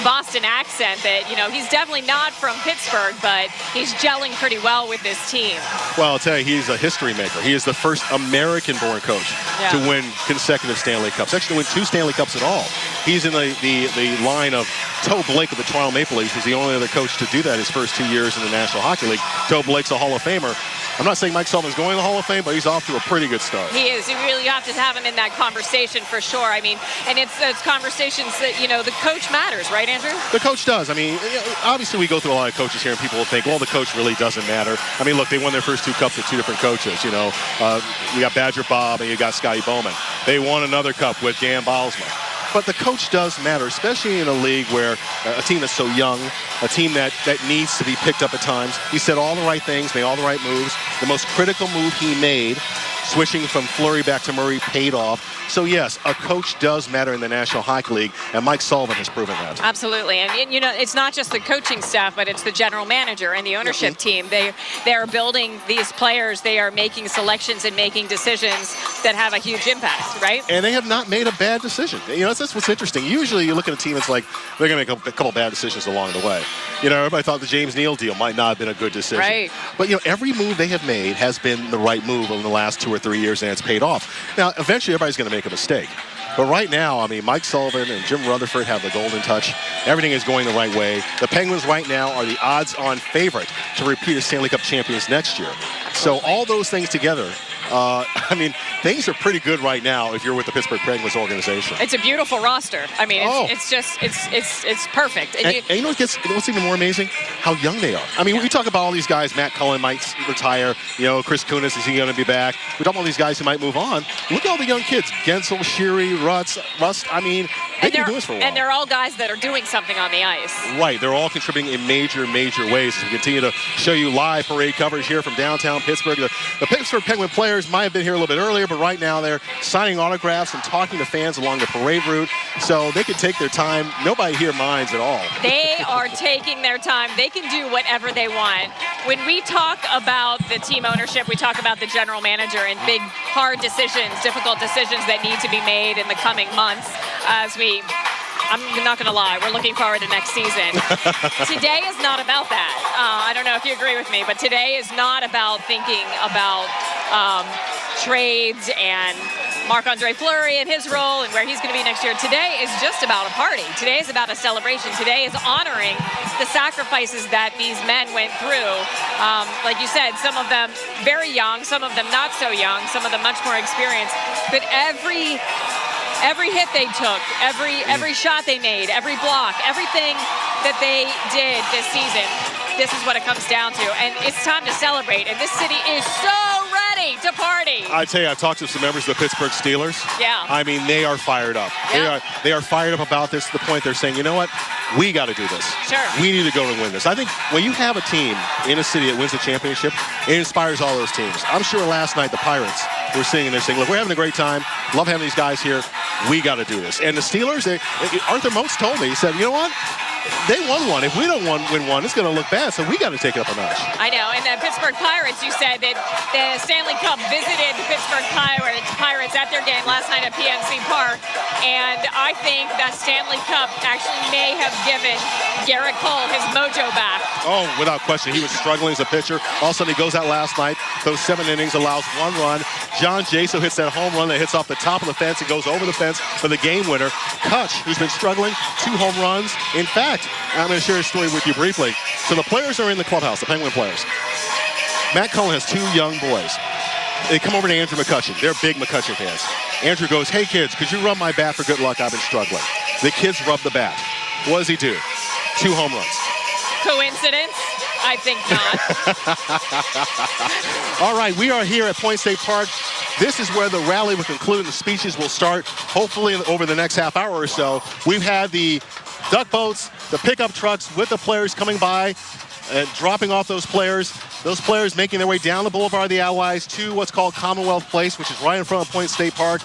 Boston accent that, he's definitely not from Pittsburgh, but he's gelling pretty well with this team. Well, I'll tell you, he's a history maker. He is the first American-born coach to win consecutive Stanley Cups. Actually, to win 2 Stanley Cups at all. He's in the line of Toe Blake of the Toronto Maple Leafs. He's the only other coach to do that his first 2 years in the National Hockey League. Toe Blake's a Hall of Famer. I'm not saying Mike Sullivan's going to the Hall of Fame, but he's off to a pretty good start. He is. You really have to have him in that conversation for sure. I mean, and it's those conversations that, the coach matters, right, Andrew? The coach does. I mean, obviously we go through a lot of coaches here, and people will think, well, the coach really doesn't matter. I mean, look, they won their first 2 cups with 2 different coaches. You got Badger Bob and you got Scotty Bowman. They won another cup with Dan Bylsma. But the coach does matter, especially in a league where a team that's so young, a team that needs to be picked up at times. He said all the right things, made all the right moves. The most critical move he made switching from Fleury back to Murray paid off. So yes, a coach does matter in the National Hockey League, and Mike Sullivan has proven that. Absolutely, and you know, it's not just the coaching staff, but it's the general manager and the ownership team. They are building these players. They are making selections and making decisions that have a huge impact, right? And they have not made a bad decision. You know, that's what's interesting. Usually you look at a team, it's like they're going to make a couple bad decisions along the way. You know, everybody thought the James Neal deal might not have been a good decision. Right. But, you know, every move they have made has been the right move in the last 2 or 3 years, and it's paid off. Now, eventually everybody's going to make a mistake. But right now, I mean, Mike Sullivan and Jim Rutherford have the golden touch. Everything is going the right way. The Penguins right now are the odds-on favorite to repeat as Stanley Cup champions next year. So all those things together, I mean, things are pretty good right now if you're with the Pittsburgh Penguins organization. It's a beautiful roster. I mean, it's just it's perfect. And you know what's even more amazing? How young they are. I mean, we talk about all these guys. Matt Cullen might retire. You know, Chris Kunis, is he going to be back? We talk about all these guys who might move on. Look at all the young kids. Gensel, Sheary, Rust. I mean, they can do this for a while. And they're all guys that are doing something on the ice. Right. They're all contributing in major ways. As we continue to show you live parade coverage here from downtown Pittsburgh. The Pittsburgh Penguin players might have been here a little bit earlier, but right now they're signing autographs and talking to fans along the parade route. So they can take their time. Nobody here minds at all. They are taking their time. They can do whatever they want. When we talk about the team ownership, we talk about the general manager and big, hard decisions, difficult decisions that need to be made in the coming months I'm not going to lie, we're looking forward to next season. Today is not about that. I don't know if you agree with me, but today is not about thinking about trades and Marc-Andre Fleury and his role and where he's going to be next year. Today is just about a party. Today is about a celebration. Today is honoring the sacrifices that these men went through. Like you said, some of them very young, some of them not so young, some of them much more experienced. But every hit they took, every shot they made, every block, everything that they did this season, this is what it comes down to. And it's time to celebrate. And this city is so ready to party. I tell you, I've talked to some members of the Pittsburgh Steelers. Yeah. I mean, they are fired up. Yeah. They are fired up about this to the point they're saying, you know what? We got to do this. Sure. We need to go and win this. I think when you have a team in a city that wins the championship, it inspires all those teams. I'm sure last night the Pirates were singing and saying, look, we're having a great time. Love having these guys here. We got to do this. And the Steelers, Arthur Moats told me, he said, you know what? They won one. If we don't win one, it's going to look bad, so we got to take it up a notch. I know. And the Pittsburgh Pirates, you said that the Stanley Cup visited the Pittsburgh Pirates at their game last night at PNC Park. And I think that Stanley Cup actually may have given Garrett Cole his mojo back. Oh, without question. He was struggling as a pitcher. All of a sudden, he goes out last night. Those 7 innings, allows 1 run. John Jaso hits that home run that hits off the top of the fence and goes over the fence for the game winner. Kutch, who's been struggling, 2 home runs. In fact, I'm going to share a story with you briefly. So the players are in the clubhouse, the Penguin players. Matt Cullen has 2 young boys. They come over to Andrew McCutcheon. They're big McCutcheon fans. Andrew goes, hey, kids, could you rub my bat for good luck? I've been struggling. The kids rub the bat. What does he do? 2 home runs. Coincidence? I think not. All right, we are here at Point State Park. This is where the rally will conclude and the speeches will start, hopefully over the next half hour or so. We've had the duck boats, the pickup trucks with the players coming by and dropping off those players making their way down the Boulevard of the Allies to what's called Commonwealth Place, which is right in front of Point State Park.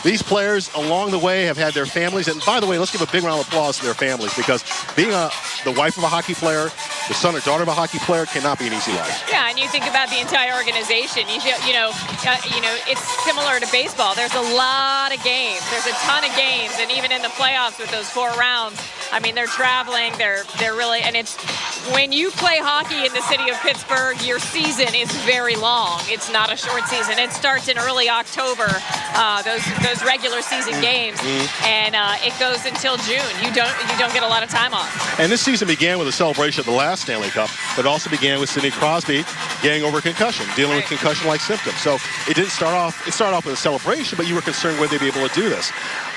These players along the way have had their families, and by the way, let's give a big round of applause to their families, because being the wife of a hockey player, the son or daughter of a hockey player cannot be an easy life. Yeah, and you think about the entire organization. You know, it's similar to baseball. There's a lot of games. There's a ton of games, and even in the playoffs with those 4 rounds, I mean, they're traveling. They're really, and it's when you play hockey in the city of Pittsburgh, your season is very long. It's not a short season. It starts in early October. Those regular season games, and it goes until June. You don't get a lot of time off. And this season began with a celebration of the last Stanley Cup, but also began with Sidney Crosby getting over concussion, dealing with concussion-like symptoms. So it didn't start off. It started off with a celebration, but you were concerned whether they'd be able to do this.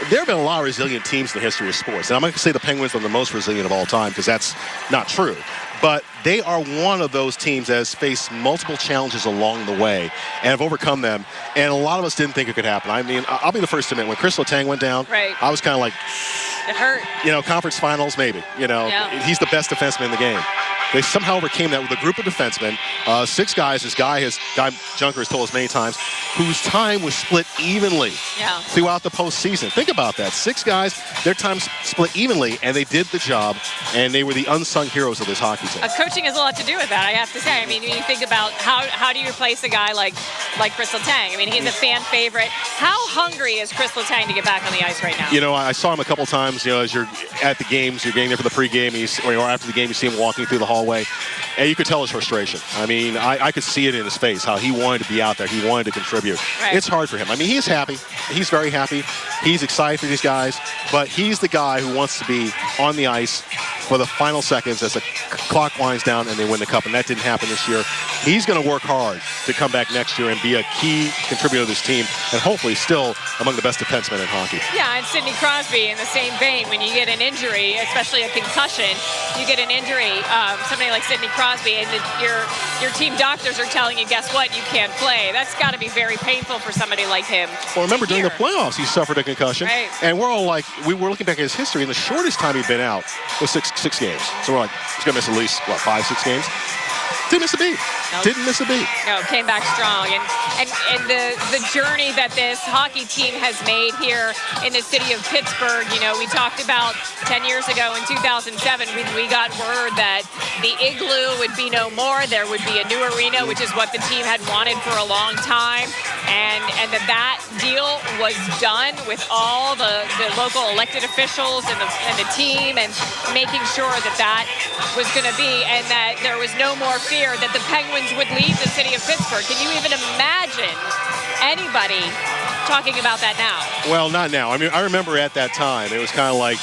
There have been a lot of resilient teams in the history of sports, and I'm going to say the Penguins are the most resilient of all time, because that's not true. But they are one of those teams that has faced multiple challenges along the way and have overcome them. And a lot of us didn't think it could happen. I mean, I'll be the first to admit, when Chris Letang went down, I was kind of like, it hurt. You know, conference finals, maybe. You know, he's the best defenseman in the game. They somehow overcame that with a group of defensemen, 6 guys. This guy Junker has told us many times, whose time was split evenly throughout the postseason. Think about that. 6 guys, their time split evenly, and they did the job, and they were the unsung heroes of this hockey team. Coaching has a lot to do with that, I have to say. I mean, when you think about how do you replace a guy like Crystal Tang? I mean, he's a fan favorite. How hungry is Crystal Tang to get back on the ice right now? You know, I saw him a couple times, you know, as you're at the games, you're getting there for the pregame, or after the game, you see him walking through the hallway, and you could tell his frustration. I mean, I could see it in his face, how he wanted to be out there. He wanted to contribute. Right. It's hard for him. I mean, he's happy. He's very happy. He's excited for these guys, but he's the guy who wants to be on the ice for the final seconds as the clock winds down and they win the cup, and that didn't happen this year. He's going to work hard to come back next year and be a key contributor to this team, and hopefully still among the best defensemen in hockey. Yeah, and Sidney Crosby in the same vein. When you get an injury, especially a concussion, you get an injury, somebody like Sidney Crosby, and your team doctors are telling you, guess what, you can't play. That's got to be very painful for somebody like him. Well, remember during the playoffs, he suffered a concussion, right. And we're all like, we were looking back at his history, and the shortest time he'd been out was six games. So we're like, he's going to miss at least, 5-6 games? Didn't miss a beat. Nope. Didn't miss a beat. No, came back strong. And the journey that this hockey team has made here in the city of Pittsburgh, you know, we talked about 10 years ago in 2007, we got word that the Igloo would be no more. There would be a new arena, which is what the team had wanted for a long time. And that deal was done with all the local elected officials and the team, and making sure that was going to be, and that there was no more fear that the Penguins would leave the city of Pittsburgh. Can you even imagine anybody talking about that now? Well, not now. I mean, I remember at that time, it was kind of like,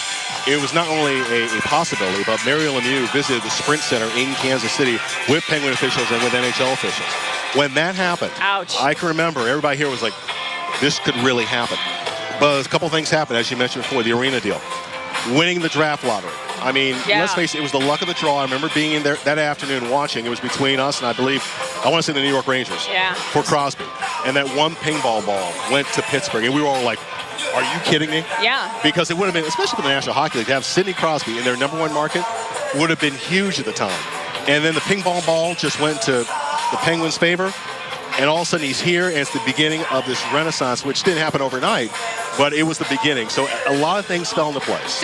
it was not only a possibility, but Mario Lemieux visited the Sprint Center in Kansas City with Penguin officials and with NHL officials. When that happened, ouch. I can remember everybody here was like, this could really happen. But a couple things happened, as you mentioned before, the arena deal. Winning the draft lottery. I mean, let's face it, it was the luck of the draw. I remember being in there that afternoon watching. It was between us and I want to say the New York Rangers for Crosby. And that one ping ball went to Pittsburgh. And we were all like, are you kidding me? Yeah. Because it would have been, especially for the National Hockey League, to have Sidney Crosby in their #1 market would have been huge at the time. And then the ping pong ball just went to the Penguins' favor. And all of a sudden he's here, and it's the beginning of this renaissance, which didn't happen overnight, but it was the beginning. So a lot of things fell into place.